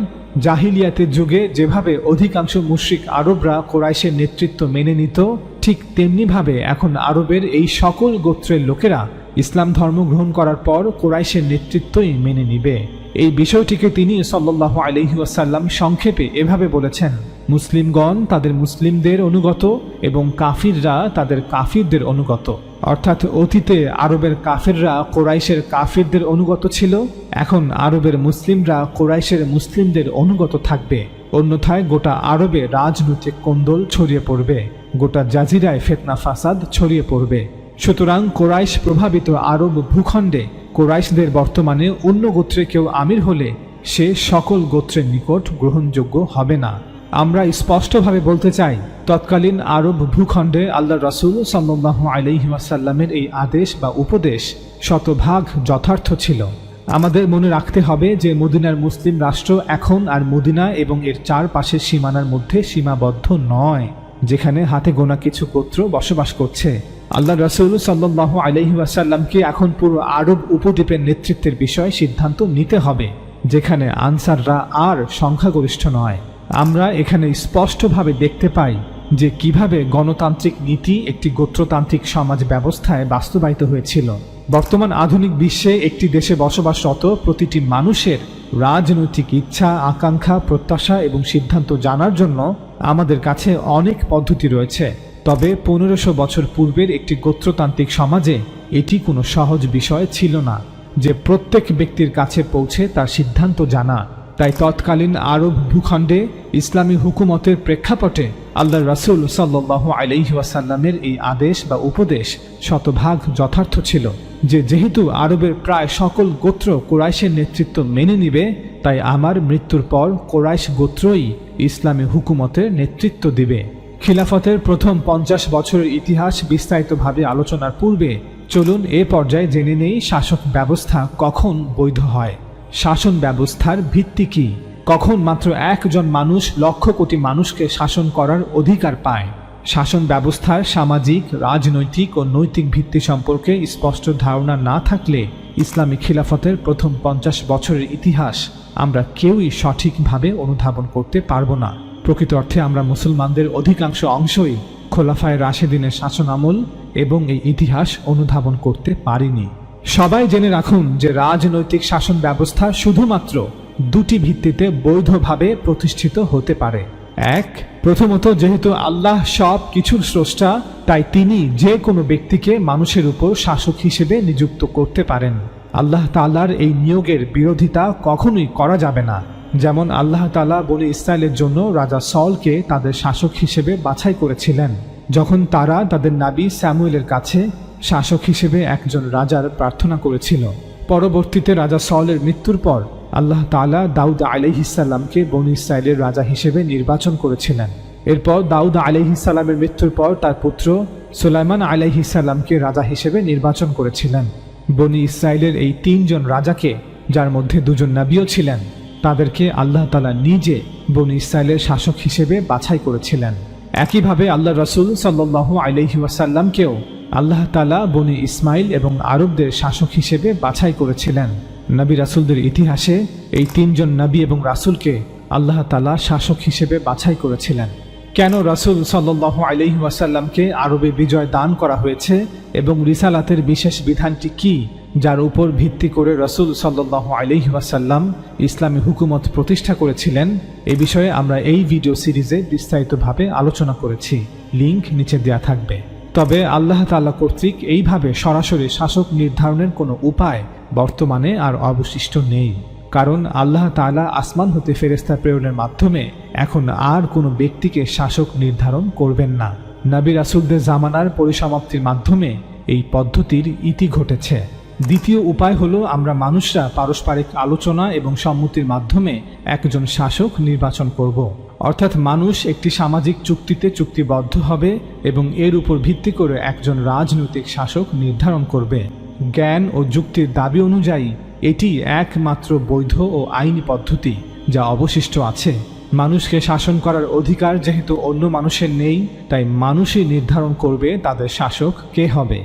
জাহিলিয়াতের যুগে যেভাবে অধিকাংশ মুশরিক আরবরা কুরাইশের নেতৃত্ব মেনে নিত, ঠিক তেমনিভাবে এখন আরবের এই সকল গোত্রের লোকেরা ইসলাম ধর্ম গ্রহণ করার পর কুরাইশের নেতৃত্বই মেনে নিবে। এই বিষয়টিকে তিনি সাল্লাল্লাহু আলাইহি ওয়াসাল্লাম সংক্ষেপে এভাবে বলেছেন, মুসলিমগণ তাদের মুসলিমদের অনুগত এবং কাফিররা তাদের কাফিরদের অনুগত। অর্থাৎ অতীতে আরবের কাফিররা কুরাইশের কাফিরদের অনুগত ছিল, এখন আরবের মুসলিমরা কুরাইশের মুসলিমদের অনুগত থাকবে। অন্যথায় গোটা আরবে রাজনৈতিক কোন্দল ছড়িয়ে পড়বে, গোটা জাজিরায় ফিতনা ফাসাদ ছড়িয়ে পড়বে। সুতরাং কুরাইশ প্রভাবিত আরব ভূখণ্ডে কুরাইশদের বর্তমানে অন্য গোত্রে কেউ আমির হলে সে সকল গোত্রের নিকট গ্রহণযোগ্য হবে না। আমরা স্পষ্টভাবে বলতে চাই, তৎকালীন আরব ভূখণ্ডে আল্লাহ রাসূল সাল্লাল্লাহু আলাইহি ওয়াসাল্লামের এই আদেশ বা উপদেশ শতভাগ যথার্থ ছিল। আমাদের মনে রাখতে হবে যে মদিনার মুসলিম রাষ্ট্র এখন আর মদিনা এবং এর চারপাশের সীমানার মধ্যে সীমাবদ্ধ নয়, যেখানে হাতে গোনা কিছু গোত্র বসবাস করছে। আল্লাহ রাসূল সাল্লাল্লাহু আলাইহি ওয়াসাল্লামকে এখন পুরো আরব উপদ্বীপের নেতৃত্বের বিষয়ে সিদ্ধান্ত নিতে হবে, যেখানে আনসাররা আর সংখ্যাগরিষ্ঠ নয়। আমরা এখানে স্পষ্টভাবে দেখতে পাই যে কিভাবে গণতান্ত্রিক নীতি একটি গোত্রতান্ত্রিক সমাজ ব্যবস্থায় বাস্তবায়িত হয়েছিল, বর্তমান আধুনিক বিশ্বে একটি দেশে বসবাসরত প্রতিটি মানুষের রাজনৈতিক ইচ্ছা, আকাঙ্ক্ষা, প্রত্যাশা এবং সিদ্ধান্ত জানার জন্য আমাদের কাছে অনেক পদ্ধতি রয়েছে। তবে 1500 বছর পূর্বের একটি গোত্রতান্ত্রিক সমাজে এটি কোনো সহজ বিষয় ছিল না যে প্রত্যেক ব্যক্তির কাছে পৌঁছে তার সিদ্ধান্ত জানা। তাই তৎকালীন আরব ভূখণ্ডে ইসলামী হুকুমতের প্রেক্ষাপটে আল্লাহ রাসূল সাল্লাল্লাহু আলাইহি ওয়াসাল্লামের এই আদেশ বা উপদেশ শতভাগ যথার্থ ছিল যে যেহেতু আরবের প্রায় সকল গোত্র কুরাইশের নেতৃত্ব মেনে নিবে, তাই আমার মৃত্যুর পর কুরাইশ গোত্রই ইসলামী হুকুমতের নেতৃত্ব দিবে। খিলাফতের প্রথম 50 বছরের ইতিহাস বিস্তারিতভাবে আলোচনার পূর্বে চলুন এ পর্যায়ে জেনে নেই শাসক ব্যবস্থা কখন বৈধ হয়, শাসন ব্যবস্থার ভিত্তি কি, কখন মাত্র একজন মানুষ লক্ষ কোটি মানুষকে শাসন করার অধিকার পায়। শাসন ব্যবস্থার সামাজিক, রাজনৈতিক ও নৈতিক ভিত্তি সম্পর্কে স্পষ্ট ধারণা না থাকলে ইসলামী খিলাফতের প্রথম 50 বছরের ইতিহাস আমরা কেউই সঠিকভাবে অনুধাবন করতে পারব না। প্রকৃত অর্থে আমরা মুসলমানদের অধিকাংশ অংশই খোলাফায়ে রাশেদিনের শাসনামল এবং এই ইতিহাস অনুধাবন করতে পারিনি। সবাই জেনে রাখুন যে রাজনৈতিক শাসন ব্যবস্থা শুধুমাত্র দুটি ভিত্তিতে বৈধভাবে প্রতিষ্ঠিত হতে পারে। এক, প্রথমত যেহেতু আল্লাহ সব কিছুর স্রষ্টা, তাই তিনি যে কোনো ব্যক্তিকে মানুষের উপর শাসক হিসেবে নিযুক্ত করতে পারেন। আল্লাহ তাআলার এই নিয়োগের বিরোধিতা কখনোই করা যাবে না। যেমন আল্লাহ তাআলা বনী ইসরায়েলের জন্য রাজা সলকে তাদের শাসক হিসেবে বাছাই করেছিলেন, যখন তারা তাদের নবী স্যামুয়েলের কাছে শাসক হিসেবে একজন রাজার প্রার্থনা করেছিল। পরবর্তীতে রাজা সলের মৃত্যুর পর আল্লাহ তাআলা দাউদ আলাইহিস সালামকে বনী ইসরায়েলের রাজা হিসেবে নির্বাচন করেছিলেন। এরপর দাউদ আলাইহিস সালামের মৃত্যুর পর তার পুত্র সুলাইমান আলাইহিস সালামকে রাজা হিসেবে নির্বাচন করেছিলেন। বনী ইসরায়েলের এই 3 জন রাজাকে, যার মধ্যে 2 জন নবীও ছিলেন, তাদেরকে আল্লাহ তাআলা নিজে বনী ইসরায়েলের শাসক হিসেবে বাছাই করেছিলেন। একইভাবে আল্লাহ রাসূল সাল্লাল্লাহু আলাইহি ওয়াসাল্লামকেও আল্লাহ তাআলা বনী ইসমাইল এবং আরবদের শাসক হিসেবে বাছাই করেছিলেন। নবী রাসূলদের ইতিহাসে এই 3 জন নবী এবং রাসূলকে আল্লাহ তাআলা শাসক হিসেবে বাছাই করেছিলেন। কেন রাসূল সাল্লাল্লাহু আলাইহি ওয়াসাল্লামকে আরবে বিজয় দান করা হয়েছে এবং রিসালাতের বিশেষ বিধানটি কি, যার উপর ভিত্তি করে রাসূল সাল্লাল্লাহু আলাইহি ওয়াসাল্লাম ইসলামী হুকুমত প্রতিষ্ঠা করেছিলেন, এ বিষয়ে আমরা এই ভিডিও সিরিজে বিস্তারিতভাবে আলোচনা করেছি। লিংক নিচে দেওয়া থাকবে। তবে আল্লাহ তাআলা কর্তৃক এইভাবে সরাসরি শাসক নির্ধারণের কোনো উপায় বর্তমানে আর অবশিষ্ট নেই, কারণ আল্লাহ তাআলা আসমান হতে ফেরেশতা প্রেরণের মাধ্যমে এখন আর কোনো ব্যক্তিকে শাসক নির্ধারণ করবেন না। নবী রাসূলদের জামানার পরিসমাপ্তির মাধ্যমে এই পদ্ধতির ইতি ঘটেছে। দ্বিতীয় উপায় হলো আমরা মানুষরা পারস্পরিক আলোচনা এবং সম্মতির মাধ্যমে একজন শাসক নির্বাচন করব। অর্থাৎ মানুষ একটি সামাজিক চুক্তিতে চুক্তিবদ্ধ হবে এবং এর উপর ভিত্তি করে একজন রাজনৈতিক শাসক নির্ধারণ করবে। জ্ঞান ও যুক্তির দাবি অনুযায়ী এটি একমাত্র বৈধ ও আইনি পদ্ধতি যা অবশিষ্ট আছে। মানুষকে শাসন করার অধিকার যেহেতু অন্য মানুষের নেই, তাই মানুষই নির্ধারণ করবে তাদের শাসক কে হবে।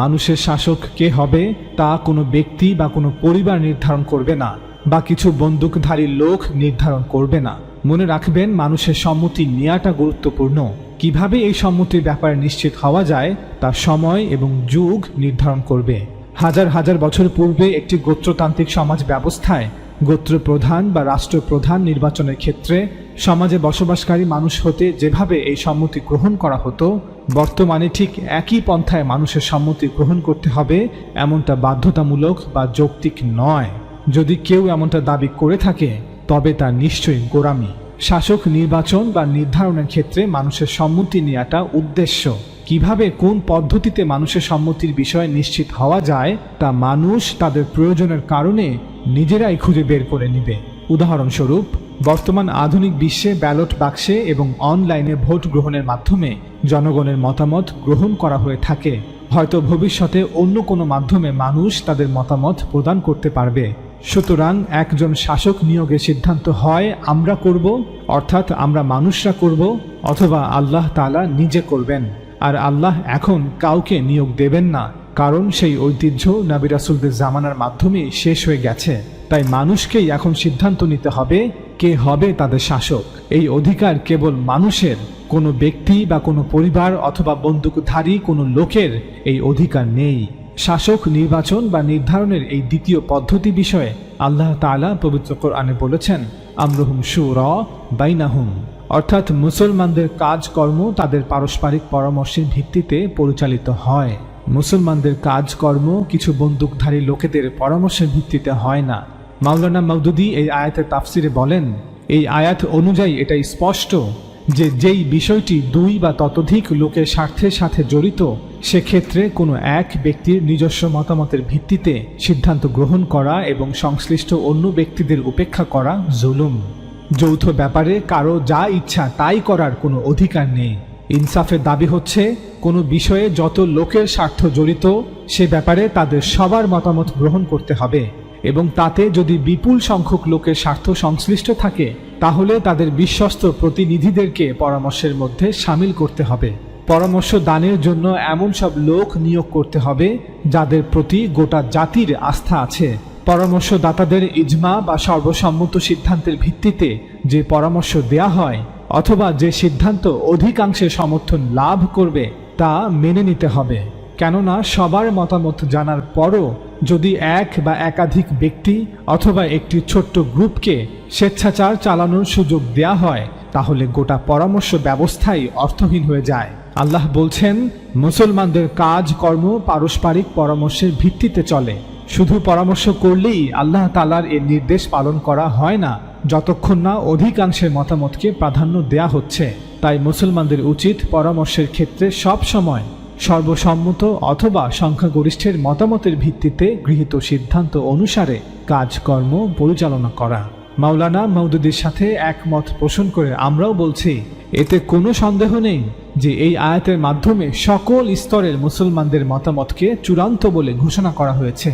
মানুষের শাসক কে হবে তা কোনো ব্যক্তি বা কোনো পরিবার নির্ধারণ করবে না, বা কিছু বন্দুকধারী লোক নির্ধারণ করবে না। মনে রাখবেন, মানুষের সম্মতি নেওয়াটা গুরুত্বপূর্ণ। কিভাবে এই সম্মতির ব্যাপারে নিশ্চিত হওয়া যায় তা সময় এবং যুগ নির্ধারণ করবে। হাজার হাজার বছর পূর্বে একটি গোত্রতান্ত্রিক সমাজ ব্যবস্থায় গোত্রপ্রধান বা রাষ্ট্রপ্রধান নির্বাচনের ক্ষেত্রে সমাজে বসবাসকারী মানুষ হতে যেভাবে এই সম্মতি গ্রহণ করা হতো, বর্তমানে ঠিক একই পন্থায় মানুষের সম্মতি গ্রহণ করতে হবে এমনটা বাধ্যতামূলক বা যৌক্তিক নয়। যদি কেউ এমনটা দাবি করে থাকে তবে তা নিশ্চয়ই গোঁড়ামি। শাসক নির্বাচন বা নির্ধারণের ক্ষেত্রে মানুষের সম্মতি নেওয়াটা উদ্দেশ্য। কিভাবে কোন পদ্ধতিতে মানুষের সম্মতির বিষয়ে নিশ্চিত হওয়া যায় তা মানুষ তাদের প্রয়োজনের কারণে নিজেরাই খুঁজে বের করে নেবে। উদাহরণস্বরূপ, বর্তমান আধুনিক বিশ্বে ব্যালট বাক্সে এবং অনলাইনে ভোট গ্রহণের মাধ্যমে জনগণের মতামত গ্রহণ করা হয়ে থাকে। হয়তো ভবিষ্যতে অন্য কোনো মাধ্যমে মানুষ তাদের মতামত প্রদান করতে পারবে। সুতরাং একজন শাসক নিয়োগের সিদ্ধান্ত হয় আমরা করব, অর্থাৎ আমরা মানুষরা করব, অথবা আল্লাহ তাআলা নিজে করবেন। আর আল্লাহ এখন কাউকে নিয়োগ দেবেন না, কারণ সেই ঐতিহ্য নবী রাসূলদের জামানার মাধ্যমে শেষ হয়ে গেছে। তাই মানুষকেই এখন সিদ্ধান্ত নিতে হবে কে হবে তাদের শাসক। এই অধিকার কেবল মানুষের, কোনো ব্যক্তি বা কোনো পরিবার অথবা বন্দুকধারী কোনো লোকের এই অধিকার নেই। শাসক নির্বাচন বা নির্ধারণের এই দ্বিতীয় পদ্ধতি বিষয়ে আল্লাহ তাআলা পবিত্র কোরআনে বলেছেন, আমরুহুম শুরা বাইনাহুম, অর্থাৎ মুসলমানদের কাজকর্ম তাদের পারস্পরিক পরামর্শের ভিত্তিতে পরিচালিত হয়। মুসলমানদের কাজকর্ম কিছু বন্দুকধারী লোকেদের পরামর্শের ভিত্তিতে হয় না। মাওলানা মওদুদী এই আয়াতের তাফসিরে বলেন, এই আয়াত অনুযায়ী এটা স্পষ্ট যে যেই বিষয়টি দুই বা ততোধিক লোকের স্বার্থের সাথে জড়িত, সেক্ষেত্রে কোনো এক ব্যক্তির নিজস্ব মতামতের ভিত্তিতে সিদ্ধান্ত গ্রহণ করা এবং সংশ্লিষ্ট অন্য ব্যক্তিদের উপেক্ষা করা জুলুম। যৌথ ব্যাপারে কারো যা ইচ্ছা তাই করার কোনো অধিকার নেই। ইনসাফের দাবি হচ্ছে কোনো বিষয়ে যত লোকের স্বার্থ জড়িত সে ব্যাপারে তাদের সবার মতামত গ্রহণ করতে হবে, এবং তাতে যদি বিপুল সংখ্যক লোকের স্বার্থ সংশ্লিষ্ট থাকে তাহলে তাদের বিশ্বস্ত প্রতিনিধিদেরকে পরামর্শের মধ্যে সামিল করতে হবে। পরামর্শ দানের জন্য এমন সব লোক নিয়োগ করতে হবে যাদের প্রতি গোটা জাতির আস্থা আছে। পরামর্শদাতাদের ইজমা বা সর্বসম্মত সিদ্ধান্তের ভিত্তিতে যে পরামর্শ দেয়া হয় অথবা যে সিদ্ধান্ত অধিকাংশের সমর্থন লাভ করবে তা মেনে নিতে হবে। কেননা সবার মতামত জানার পরও যদি এক বা একাধিক ব্যক্তি অথবা একটি ছোট্ট গ্রুপকে স্বেচ্ছাচার চালানোর সুযোগ দেয়া হয় তাহলে গোটা পরামর্শ ব্যবস্থাই অর্থহীন হয়ে যায়। আল্লাহ বলছেন, মুসলমানদের কাজকর্ম পারস্পরিক পরামর্শের ভিত্তিতে চলে। শুধু পরামর্শ করলেই আল্লাহ তাআলার এর নির্দেশ পালন করা হয় না যতক্ষণ না অধিকাংশের মতামতকে প্রাধান্য দেয়া হচ্ছে। তাই মুসলমানদের উচিত পরামর্শের ক্ষেত্রে সব সময় সর্বসম্মত অথবা সংখ্যাগরিষ্ঠের মতামতের ভিত্তিতে গৃহীত সিদ্ধান্ত অনুসারে কাজকর্ম পরিচালনা করা। মাওলানা মওদুদীর সাথে একমত পোষণ করে আমরাও বলছি, এতে কোনো সন্দেহ নেই যে এই আয়াতের মাধ্যমে সকল স্তরের মুসলমানদের মতামতকে চূড়ান্ত বলে ঘোষণা করা হয়েছে।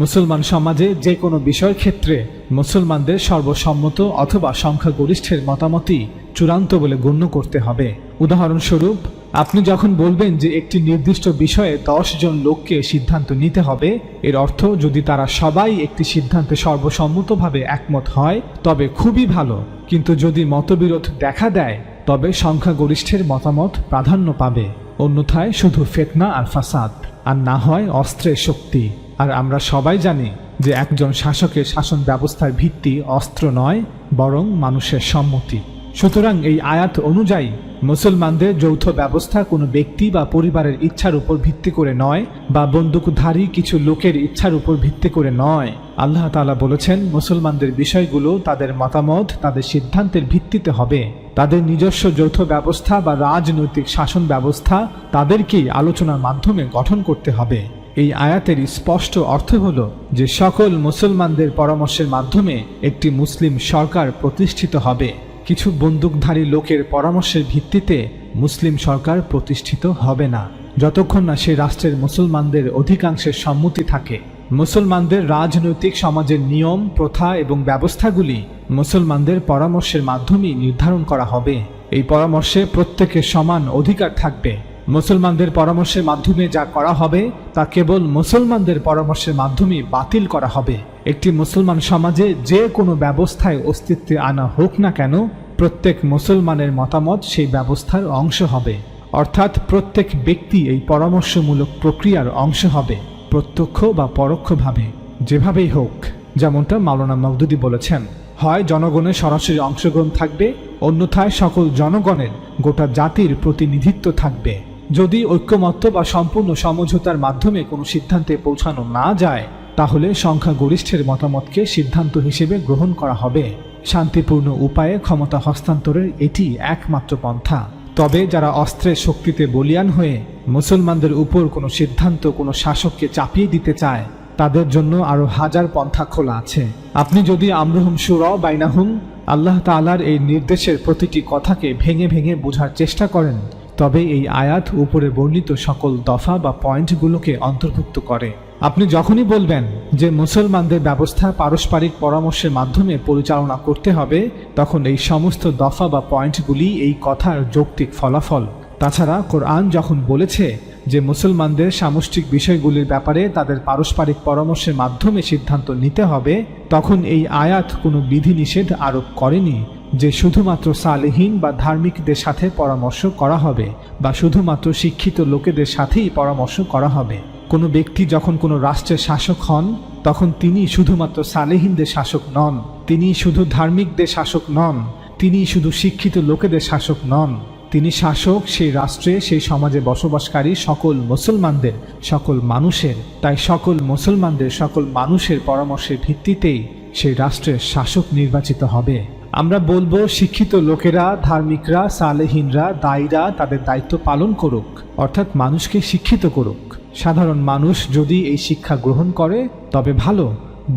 মুসলমান সমাজে যে কোনো বিষয়ের ক্ষেত্রে মুসলমানদের সর্বসম্মত অথবা সংখ্যাগরিষ্ঠের মতামতই চূড়ান্ত বলে গণ্য করতে হবে। উদাহরণস্বরূপ, আপনি যখন বলবেন যে একটি নির্দিষ্ট বিষয়ে 10 জন লোককে সিদ্ধান্ত নিতে হবে, এর অর্থ যদি তারা সবাই একটি সিদ্ধান্তে সর্বসম্মতভাবে একমত হয় তবে খুবই ভালো, কিন্তু যদি মতবিরোধ দেখা দেয় তবে সংখ্যাগরিষ্ঠের মতামত প্রাধান্য পাবে। অন্যথায় শুধু ফিতনা আর ফাসাদ, আর না হয় অস্ত্রের শক্তি। আর আমরা সবাই জানি যে একজন শাসকের শাসন ব্যবস্থার ভিত্তি অস্ত্র নয়, বরং মানুষের সম্মতি। সুতরাং এই আয়াত অনুযায়ী মুসলমানদের যৌথ ব্যবস্থা কোনো ব্যক্তি বা পরিবারের ইচ্ছার উপর ভিত্তি করে নয়, বা বন্দুকধারী কিছু লোকের ইচ্ছার উপর ভিত্তি করে নয়। আল্লাহ তাআলা বলেছেন, মুসলমানদের বিষয়গুলো তাদের মতামত, তাদের সিদ্ধান্তের ভিত্তিতে হবে। তাদের নিজস্ব যৌথ ব্যবস্থা বা রাজনৈতিক শাসন ব্যবস্থা তাদেরকেই আলোচনার মাধ্যমে গঠন করতে হবে। এই আয়াতের স্পষ্ট অর্থ হল যে সকল মুসলমানদের পরামর্শের মাধ্যমে একটি মুসলিম সরকার প্রতিষ্ঠিত হবে। কিছু বন্দুকধারী লোকের পরামর্শের ভিত্তিতে মুসলিম সরকার প্রতিষ্ঠিত হবে না যতক্ষণ না সে রাষ্ট্রের মুসলমানদের অধিকাংশের সম্মতি থাকে। মুসলমানদের রাজনৈতিক সমাজের নিয়ম, প্রথা এবং ব্যবস্থাগুলি মুসলমানদের পরামর্শের মাধ্যমেই নির্ধারণ করা হবে। এই পরামর্শে প্রত্যেকের সমান অধিকার থাকবে। মুসলমানদের পরামর্শের মাধ্যমে যা করা হবে তা কেবল মুসলমানদের পরামর্শের মাধ্যমে বাতিল করা হবে। একটি মুসলমান সমাজে যে কোনো ব্যবস্থায় অস্তিত্বে আনা হোক না কেন, প্রত্যেক মুসলমানের মতামত সেই ব্যবস্থার অংশ হবে। অর্থাৎ প্রত্যেক ব্যক্তি এই পরামর্শমূলক প্রক্রিয়ার অংশ হবে, প্রত্যক্ষ বা পরোক্ষভাবে, যেভাবেই হোক। যেমনটা মাওলানা মওদুদী বলেছেন, হয় জনগণের সরাসরি অংশগ্রহণ থাকবে, অন্যথায় সকল জনগণের, গোটা জাতির প্রতিনিধিত্ব থাকবে। যদি ঐক্যমত্য বা সম্পূর্ণ সমঝোতার মাধ্যমে কোনো সিদ্ধান্তে পৌঁছানো না যায় তাহলে সংখ্যাগরিষ্ঠের মতামতকে সিদ্ধান্ত হিসেবে গ্রহণ করা হবে। শান্তিপূর্ণ উপায়ে ক্ষমতা হস্তান্তরের এটি একমাত্র পন্থা। তবে যারা অস্ত্রের শক্তিতে বলীয়ান হয়ে মুসলমানদের উপর কোনো সিদ্ধান্ত কোনো শাসককে চাপিয়ে দিতে চায় তাদের জন্য আরো হাজার পন্থা খোলা আছে। আপনি যদি আমরুহুম শুরা বাইনাহুম, আল্লাহ তাআলার এই নির্দেশের প্রতিটি কথাকে ভেঙে ভেঙে বোঝার চেষ্টা করেন তবে এই আয়াত উপরে বর্ণিত সকল দফা বা পয়েন্টগুলোকে অন্তর্ভুক্ত করে। আপনি যখনই বলবেন যে মুসলমানদের ব্যবস্থা পারস্পরিক পরামর্শের মাধ্যমে পরিচালনা করতে হবে, তখন এই সমস্ত দফা বা পয়েন্টগুলি এই কথার যৌক্তিক ফলাফল। তাছাড়া কোরআন যখন বলেছে যে মুসলমানদের সামষ্টিক বিষয়গুলির ব্যাপারে তাদের পারস্পরিক পরামর্শের মাধ্যমে সিদ্ধান্ত নিতে হবে, তখন এই আয়াত কোনো বিধিনিষেধ আরোপ করেনি যে শুধুমাত্র সালেহীন বা ধার্মিকদের সাথে পরামর্শ করা হবে বা শুধুমাত্র শিক্ষিত লোকেদের সাথেই পরামর্শ করা হবে। কোনো ব্যক্তি যখন কোনো রাষ্ট্রের শাসক হন তখন তিনি শুধুমাত্র সালেহিনদের শাসক নন, তিনি শুধু ধার্মিকদের শাসক নন, তিনি শুধু শিক্ষিত লোকেদের শাসক নন, তিনি শাসক সেই রাষ্ট্রে সেই সমাজে বসবাসকারী সকল মুসলমানদের, সকল মানুষের। তাই সকল মুসলমানদের, সকল মানুষের পরামর্শের ভিত্তিতেই সেই রাষ্ট্রের শাসক নির্বাচিত হবে। আমরা বলবো শিক্ষিত লোকেরা, ধার্মিকরা, সালেহিনরা, দায়ীরা তাদের দায়িত্ব পালন করুক, অর্থাৎ মানুষকে শিক্ষিত করুক। সাধারণ মানুষ যদি এই শিক্ষা গ্রহণ করে তবে ভালো,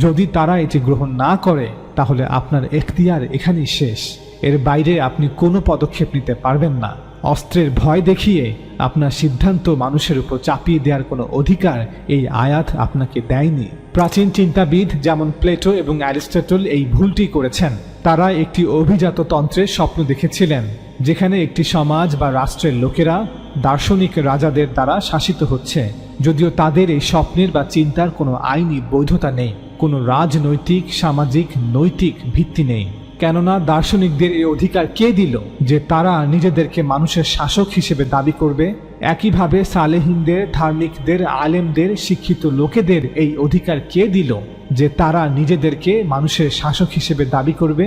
যদি তারা এটি গ্রহণ না করে তাহলে আপনার এখতিয়ার এখানেই শেষ। এর বাইরে আপনি কোনো পদক্ষেপ নিতে পারবেন না। অস্ত্রের ভয় দেখিয়ে আপনার সিদ্ধান্ত মানুষের উপর চাপিয়ে দেওয়ার কোনো অধিকার এই আয়াত আপনাকে দেয়নি। প্রাচীন চিন্তাবিদ যেমন প্লেটো এবং অ্যারিস্টটল এই ভুলটি করেছেন। তারা একটি অভিজাত তন্ত্রের স্বপ্ন দেখেছিলেন, যেখানে একটি সমাজ বা রাষ্ট্রের লোকেরা দার্শনিক রাজাদের দ্বারা শাসিত হচ্ছে, যদিও তাদের এই স্বপ্নের বা চিন্তার কোনো আইনি বৈধতা নেই, কোনো রাজনৈতিক, সামাজিক, নৈতিক ভিত্তি নেই। কেননা দার্শনিকদের এই অধিকার কে দিল যে তারা নিজেদেরকে মানুষের শাসক হিসেবে দাবি করবে? একইভাবে সালেহিনদের, ধার্মিকদের, আলেমদের, শিক্ষিত লোকেদের এই অধিকার কে দিল যে তারা নিজেদেরকে মানুষের শাসক হিসেবে দাবি করবে?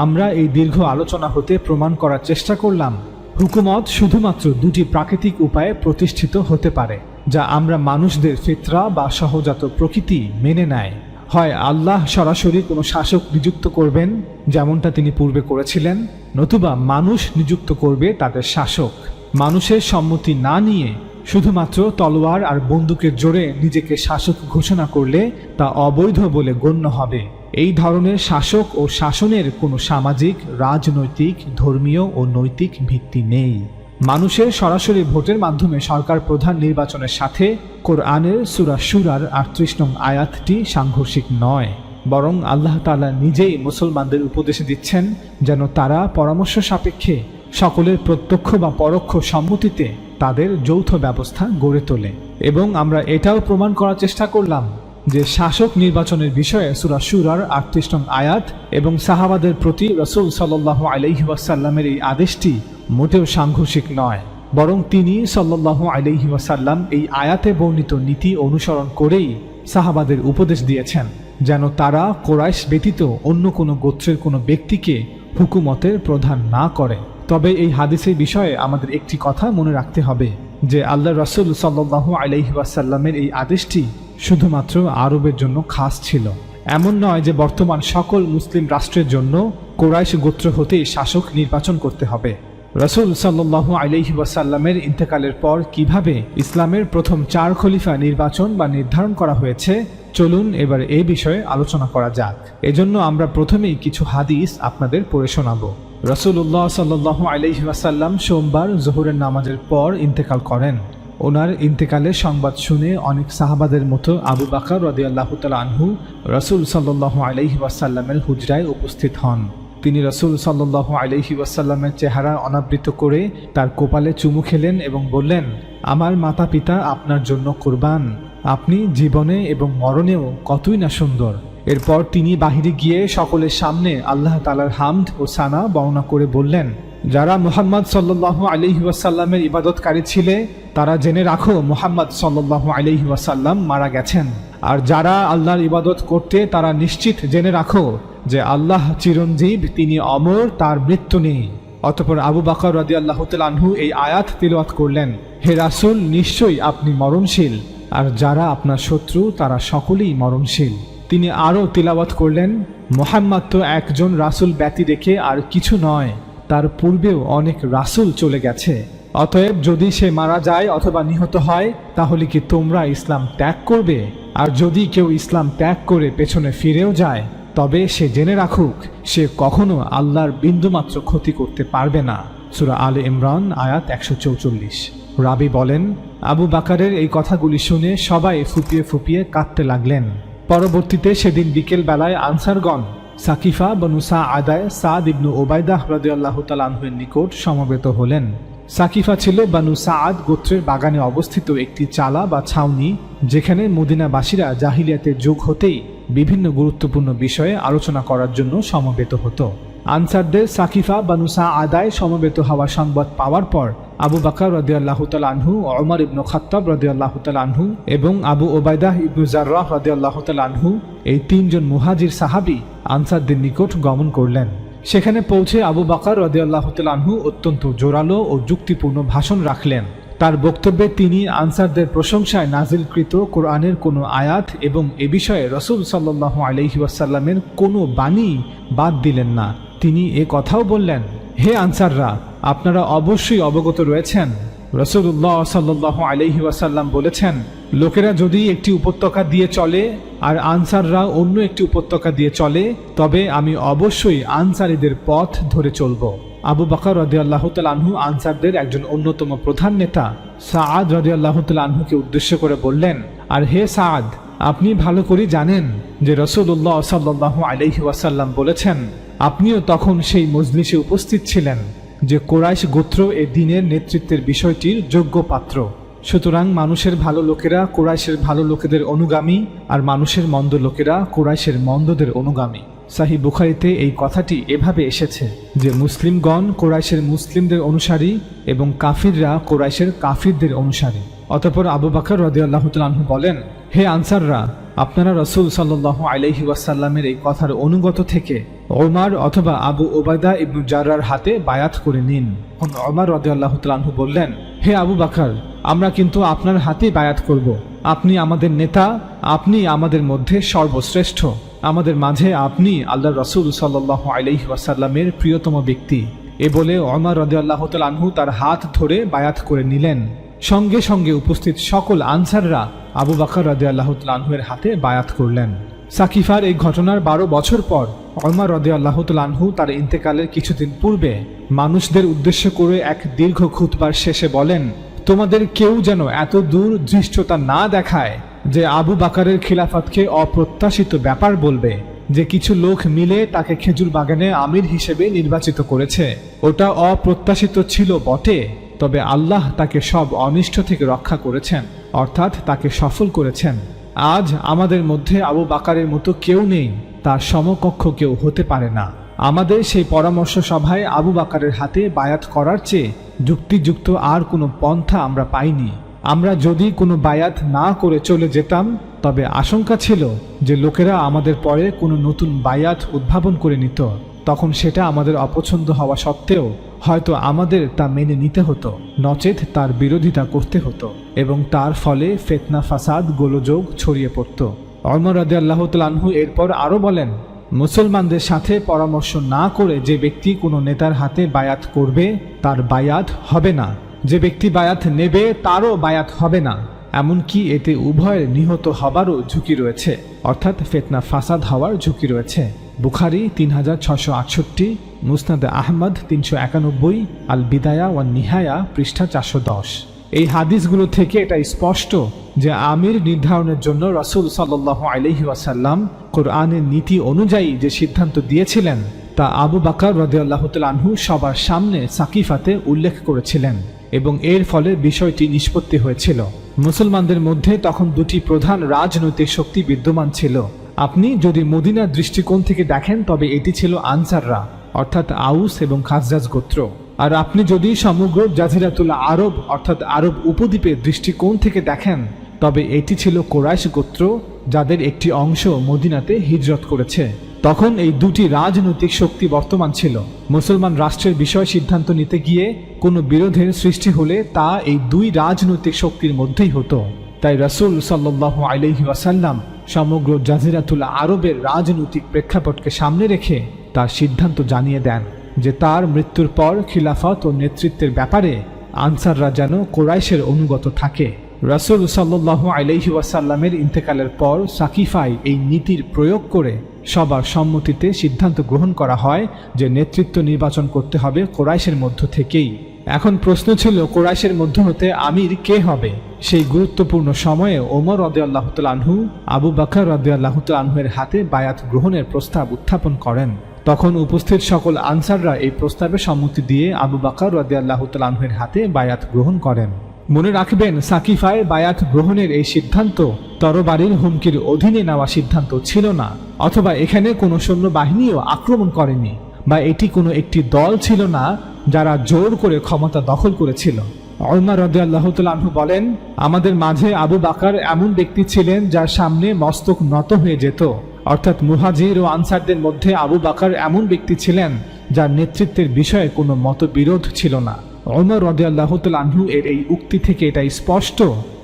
আমরা এই দীর্ঘ আলোচনা হতে প্রমাণ করার চেষ্টা করলাম হুকুমত শুধুমাত্র দুটি প্রাকৃতিক উপায়ে প্রতিষ্ঠিত হতে পারে, যা আমরা মানুষদের ফিতরা বা সহজাত প্রকৃতি মেনে নেয়। হয় আল্লাহ সরাসরি কোনো শাসক নিযুক্ত করবেন, যেমনটা তিনি পূর্বে করেছিলেন, নতুবা মানুষ নিযুক্ত করবে তাদের শাসক। মানুষের সম্মতি না নিয়ে শুধুমাত্র তলোয়ার আর বন্দুকের জোরে নিজেকে শাসক ঘোষণা করলে তা অবৈধ বলে গণ্য হবে। এই ধরনের শাসক ও শাসনের কোনো সামাজিক, রাজনৈতিক, ধর্মীয় ও নৈতিক ভিত্তি নেই। মানুষের সরাসরি ভোটের মাধ্যমে সরকার প্রধান নির্বাচনের সাথে কোরআনের সূরা শুরার ৩৮ নং আয়াতটি সাংঘর্ষিক নয়, বরং আল্লাহ তাআলা নিজেই মুসলমানদের উপদেশ দিচ্ছেন যেন তারা পরামর্শ সাপেক্ষে সকলের প্রত্যক্ষ বা পরোক্ষ সম্মতিতে তাদের যৌথ ব্যবস্থা গড়ে তোলে। এবং আমরা এটাও প্রমাণ করার চেষ্টা করলাম যে শাসক নির্বাচনের বিষয়ে সূরা শুরার ৩৮ নং আয়াত এবং সাহাবাদের প্রতি রাসূল সাল্লাল্লাহু আলাইহি ওয়াসাল্লামের এই আদেশটি মোটেও সাংঘর্ষিক নয়, বরং তিনি সাল্লাল্লাহু আলাইহি ওয়াসাল্লাম এই আয়াতে বর্ণিত নীতি অনুসরণ করেই সাহাবাদের উপদেশ দিয়েছেন যেন তারা কুরাইশ ব্যতীত অন্য কোনো গোত্রের কোনো ব্যক্তিকে হুকুমতের প্রধান না করে। তবে এই হাদিসের বিষয়ে আমাদের একটি কথা মনে রাখতে হবে যে আল্লাহ রাসূল সাল্লাল্লাহু আলাইহি ওয়াসাল্লামের এই আদেশটি শুধুমাত্র আরবের জন্য খাস ছিল। এমন নয় যে বর্তমান সকল মুসলিম রাষ্ট্রের জন্য কুরাইশ গোত্র হতেই শাসক নির্বাচন করতে হবে। রাসূল সাল্লাল্লাহু আলাইহি ওয়াসাল্লামের ইন্তেকালের পর কিভাবে ইসলামের প্রথম 4 খলিফা নির্বাচন বা নির্ধারণ করা হয়েছে, চলুন এবার এই বিষয়ে আলোচনা করা যাক। এজন্য আমরা প্রথমেই কিছু হাদিস আপনাদের পড়ে শোনাবো। রাসূলুল্লাহ সাল্লাল্লাহু আলাইহি ওয়াসাল্লাম সোমবার যোহরের নামাজের পর ইন্তেকাল করেন। ওনার ইন্তেকালের সংবাদ শুনে অনেক সাহাবাদের মতো আবু বকর রাদিয়াল্লাহু তাআলা আনহু রাসূল সাল্লাল্লাহু আলাইহি ওয়াসাল্লামের হুজরায় উপস্থিত হন। তিনি রাসূল সাল্লাল্লাহু আলাইহি ওয়াসাল্লামের চেহারা অনাবৃত করে তার কপালে চুমু খেলেন এবং বললেন, আমার মাতা পিতা আপনার জন্য কুরবান, আপনি জীবনে এবং মরণেও কতই না সুন্দর। এরপর তিনি বাহিরে গিয়ে সকলের সামনে আল্লাহ তাআলার হামদ ও সানা বর্ণনা করে বললেন, যারা মুহাম্মদ সাল্লাল্লাহু আলাইহি ওয়াসাল্লামের ইবাদতকারী ছিলে তারা জেনে রাখো মুহাম্মদ সাল্লাল্লাহু আলাইহি ওয়াসাল্লাম মারা গেছেন। আর যারা আল্লাহর ইবাদত করতে তারা নিশ্চিত জেনে রাখো যে আল্লাহ চিরঞ্জীব, তিনি অমর, তার মৃত্যু নেই। অতঃপর আবু বকর রাদিয়াল্লাহু তাআলা আনহু এই আয়াত তিলাওয়াত করলেন, হে রাসূল, নিশ্চয়ই আপনি মরণশীল, আর যারা আপনার শত্রু তারা সকলেই মরণশীল। তিনি আরও তিলাওয়াত করলেন, মুহাম্মদ তো একজন রাসূল ব্যতি রেখে আর কিছু নয়, তার পূর্বেও অনেক রাসূল চলে গেছে। অতএব যদি সে মারা যায় অথবা নিহত হয় তাহলে কি তোমরা ইসলাম ত্যাগ করবে? আর যদি কেউ ইসলাম ত্যাগ করে পেছনে ফিরেও যায় তবে সে জেনে রাখুক সে কখনো আল্লাহর বিন্দুমাত্র ক্ষতি করতে পারবে না। সূরা আলে ইমরান আয়াত 144। রাবি বলেন, আবু বকরের এই কথাগুলি শুনে সবাই ফুপিয়ে ফুপিয়ে কাঁদতে লাগলেন। পরবর্তীতে সেদিন বিকেল বেলায় আনসারগণ সাকিফা বনু সাআদায় সাদ ইবনু ওবায়দাহ রাদিয়াল্লাহু তাআলা আনহুর নিকট সমবেত হলেন। সাকিফা ছিল বানু সাআদ গোত্রের বাগানে অবস্থিত একটি চালা বা ছাউনি, যেখানে মদিনাবাসীরা জাহিলিয়াতের যুগ হতেই বিভিন্ন গুরুত্বপূর্ণ বিষয়ে আলোচনা করার জন্য সমবেত হতো। আনসারদের সাকিফা বানু সাআদায় সমবেত হওয়ার সংবাদ পাওয়ার পর আবু বকর রাদিয়াল্লাহু তাআলা আনহু, ওমর ইবনে খাত্তাব রাদিয়াল্লাহু তাআলা আনহু এবং আবু ওবায়দা ইবনে জাররাহ রাদিয়াল্লাহু তাআলা আনহু, এই তিনজন মুহাজির সাহাবী আনসারদের নিকট গমন করলেন। সেখানে পৌঁছে আবু বকর রাদিয়াল্লাহু তাআলা আনহু অত্যন্ত জোরালো ও যুক্তিপূর্ণ ভাষণ রাখলেন। তার বক্তব্যে তিনি আনসারদের প্রশংসায় নাজিলকৃত কোরআনের কোনো আয়াত এবং এ বিষয়ে রাসূল সাল্লাল্লাহু আলাইহি ওয়াসাল্লামের কোনো বাণী বাদ দিলেন না। তিনি এ কথাও বললেন, হে আনসাররা, আপনারা অবশ্যই অবগত রয়েছেন রাসূলুল্লাহ সাল্লাল্লাহু আলাইহি ওয়াসাল্লাম বলেছেন, লোকেরা যদি একটি উপত্যকা দিয়ে চলে আর আনসাররা অন্য একটি উপত্যকা দিয়ে চলে, তবে আমি অবশ্যই আনসারীদের পথ ধরে চলব। আবু বকর রাদিয়াল্লাহু তাআলা আনহু আনসারদের একজন অন্যতম প্রধান নেতা সাআদ রাদিয়াল্লাহু তাআলা আনহুকে উদ্দেশ্য করে বললেন, আর হে সাআদ, আপনি ভালো করে জানেন যে রাসূলুল্লাহ সাল্লাল্লাহু আলাইহি ওয়াসাল্লাম বলেছেন, আপনিও তখন সেই মজলিসে উপস্থিত ছিলেন, যে কুরাইশ গোত্র এ দ্বীনের নেতৃত্বের বিষয়টির যোগ্য পাত্র। সুতরাং মানুষের ভালো লোকেরা কুরাইশের ভালো লোকেদের অনুগামী, আর মানুষের মন্দ লোকেরা কুরাইশের মন্দদের অনুগামী। সাহিহ বুখারীতে এই কথাটি এভাবে এসেছে যে মুসলিমগণ কুরাইশের মুসলিমদের অনুসারী এবং কাফিররা কুরাইশের কাফিরদের অনুসারী। অতঃপর আবু বকর রাদিয়াল্লাহু তাআলা আনহু বলেন, হে আনসাররা, আপনারা রাসূল সাল্লাল্লাহু আলাইহি ওয়াসাল্লামের এই কথার অনুগত থেকে ওমর অথবা আবু ওবায়দা ইবনে জাররার হাতে বায়াত করে নিন। ওমর রাদিয়াল্লাহু তাআলা আনহু বললেন, হে আবু বকর, আমরা কিন্তু আপনার হাতেই বায়াত করব। আপনি আমাদের নেতা, আপনি আমাদের মধ্যে সর্বশ্রেষ্ঠ, আমাদের মাঝে আপনি আল্লাহর রাসূল সাল্লাল্লাহু আলাইহি ওয়াসাল্লামের প্রিয়তম ব্যক্তি। এ বলে ওমর রাদিয়াল্লাহু তাআলা আনহু তার হাত ধরে বায়াত করে নিলেন। সঙ্গে সঙ্গে উপস্থিত সকল আনসাররা আবু বকর রাদিয়াল্লাহু তাআলা আনহুর হাতে বায়াত করলেন। সাকিফার এই ঘটনার 12 বছর পর ওমর রাদিয়াল্লাহু তাআলা আনহু তার ইন্তেকালের কিছুদিন পূর্বে মানুষদের উদ্দেশ্য করে এক দীর্ঘ খুতবার শেষে বলেন, তোমাদের কেউ যেন এত দূর ধৃষ্টতা না দেখায় যে আবু বকরের খিলাফতকে অপ্রত্যাশিত ব্যাপার বলবে, যে কিছু লোক মিলে তাকে খেজুর বাগানে আমির হিসেবে নির্বাচিত করেছে। ওটা অপ্রত্যাশিত ছিল বটে, তবে আল্লাহ তাকে সব অনিষ্ট থেকে রক্ষা করেছেন, অর্থাৎ তাকে সফল করেছেন। আজ আমাদের মধ্যে আবু বকরের মতো কেউ নেই, তার সমকক্ষ কেউ হতে পারে না। আমাদের সেই পরামর্শ সভায় আবু বকরের হাতে বায়াত করার চেয়ে যুক্তিযুক্ত আর কোনো পন্থা আমরা পাইনি। আমরা যদি কোনো বায়াত না করে চলে যেতাম, তবে আশঙ্কা ছিল যে লোকেরা আমাদের পরে কোনো নতুন বায়াত উদ্ভাবন করে নিত। তখন সেটা আমাদের অপছন্দ হওয়া সত্ত্বেও হয়তো আমাদের তা মেনে নিতে হতো, নচেত তার বিরোধিতা করতে হতো এবং তার ফলে ফিতনা ফাসাদ গোলযোগ ছড়িয়ে পড়ত। ওমর রাদিয়াল্লাহু তাআলা আনহু এরপর আরও বলেন, মুসলমানদের সাথে পরামর্শ না করে যে ব্যক্তি কোনো নেতার হাতে বায়াত করবে তার বায়াত হবে না, যে ব্যক্তি বায়াত নেবে তারও বায়াত হবে না, এমনকি এতে উভয়ের নিহত হবারও ঝুঁকি রয়েছে, অর্থাৎ ফিতনা ফাসাদ হওয়ার ঝুঁকি রয়েছে। বুখারী 3668, মুসনাদে আহমদ 391, আল বিদায়া ওয়ান নিহায়া পৃষ্ঠা 410। এই হাদিসগুলো থেকে এটা স্পষ্ট যে আমির নির্ধারণের জন্য রাসূল সাল্লাল্লাহু আলাইহি ওয়াসাল্লাম কোরআনের নীতি অনুযায়ী যে সিদ্ধান্ত দিয়েছিলেন তা আবু বকর রাদিয়াল্লাহু তাআলা আনহু সবার সামনে সাকিফাতে উল্লেখ করেছিলেন এবং এর ফলে বিষয়টি নিষ্পত্তি হয়েছিল। মুসলমানদের মধ্যে তখন দুটি প্রধান রাজনৈতিক শক্তি বিদ্যমান ছিল। আপনি যদি মদিনার দৃষ্টিকোণ থেকে দেখেন তবে এটি ছিল আনসাররা, অর্থাৎ আউস এবং খাজরাজ গোত্র। আর আপনি যদি সমগ্র জাজিরাতুল আরব অর্থাৎ আরব উপদ্বীপের দৃষ্টিকোণ থেকে দেখেন তবে এটি ছিল কুরাইশ গোত্র, যাদের একটি অংশ মদিনাতে হিজরত করেছে। তখন এই দুটি রাজনৈতিক শক্তি বর্তমান ছিল। মুসলমান রাষ্ট্রের বিষয় সিদ্ধান্ত নিতে গিয়ে কোনো বিরোধের সৃষ্টি হলে তা এই দুই রাজনৈতিক শক্তির মধ্যেই হতো। তাই রাসূল সাল্লাল্লাহু আলাইহি ওয়াসাল্লাম সমগ্র জাজিরাতুল আরবের রাজনৈতিক প্রেক্ষাপটকে সামনে রেখে তার সিদ্ধান্ত জানিয়ে দেন যে তার মৃত্যুর পর খিলাফত ও নেতৃত্বের ব্যাপারে আনসাররা যেন কুরাইশের অনুগত থাকে। রাসূল সাল্লাল্লাহু আলাইহি ওয়াসাল্লামের ইন্তেকালের পর সাকিফায় এই নীতির প্রয়োগ করে সবার সম্মতিতে সিদ্ধান্ত গ্রহণ করা হয় যে নেতৃত্ব নির্বাচন করতে হবে কুরাইশের মধ্য থেকেই। এখন প্রশ্ন ছিল কুরাইশের মধ্য হতে আমির কে হবে। সেই গুরুত্বপূর্ণ সময়ে ওমর রাদিয়াল্লাহু তাআলা আনহু আবু বকর রাদিয়াল্লাহু তাআলা আনহুর হাতে বায়াত গ্রহণের প্রস্তাব উত্থাপন করেন। তখন উপস্থিত সকল আনসাররা এই প্রস্তাবে সম্মতি দিয়ে আবু বকর রাদিয়াল্লাহু তাআলা আনহুর হাতে বায়াত গ্রহণ করেন। মনে রাখবেন, সাকিফায় বায়াত গ্রহণের এই সিদ্ধান্ত তরবারির হুমকির অধীনে নেওয়া সিদ্ধান্ত ছিল না, অথবা এখানে কোনো সৈন্যবাহিনীও আক্রমণ করেনি, বা এটি কোনো একটি দল ছিল না যারা জোর করে ক্ষমতা দখল করেছিল। ওমর রাদিয়াল্লাহু তাআলা আনহু বলেন, আমাদের মাঝে আবু বকর এমন ব্যক্তি ছিলেন যার সামনে মস্তক নত হয়ে যেত। অর্থাৎ মুহাজির ও আনসারদের মধ্যে আবু বকর এমন ব্যক্তি ছিলেন যার নেতৃত্বের বিষয়ে কোনো মতবিরোধ ছিল না। ওমর রাদিয়াল্লাহু তাআলা আনহু এর এই উক্তি থেকে এটা স্পষ্ট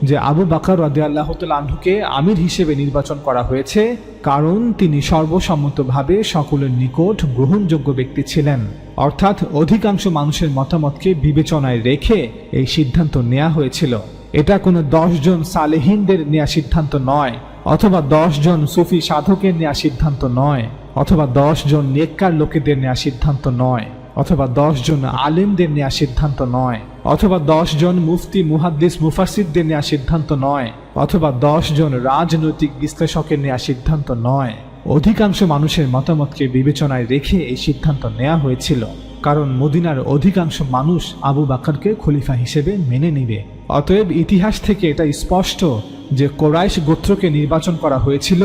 যে আবু বকর রাদিয়াল্লাহু তাআলা আনহুকে আমির হিসেবে নির্বাচন করা হয়েছে, কারণ তিনি সর্বসম্মতভাবে সকলের নিকট গ্রহণযোগ্য ব্যক্তি ছিলেন। অর্থাৎ অধিকাংশ মানুষের মতামতকে বিবেচনায় রেখে এই সিদ্ধান্ত নেওয়া হয়েছিল। এটা কোনো 10 জন সালেহিনদের নেওয়া সিদ্ধান্ত নয়, অথবা 10 জন সুফি সাধকের নেওয়া সিদ্ধান্ত নয়, অথবা 10 জন নেককার লোকেদের নেওয়া সিদ্ধান্ত নয়, অথবা 10 জন আলেমদের নেওয়া সিদ্ধান্ত নয়, অথবা 10 জন মুফতি মুহাদ্দিস মুফাসসিরদের নেওয়া সিদ্ধান্ত নয়, অথবা 10 জন রাজনৈতিক বিশ্লেষকের নেওয়া সিদ্ধান্ত নয়। অধিকাংশ মানুষের মতামতকে বিবেচনায় রেখে এই সিদ্ধান্ত নেওয়া হয়েছিল, কারণ মদিনার অধিকাংশ মানুষ আবু বকরকে খলিফা হিসেবে মেনে নেবে। অতএব ইতিহাস থেকে এটা স্পষ্ট যে কোরাইশ গোত্রকে নির্বাচন করা হয়েছিল,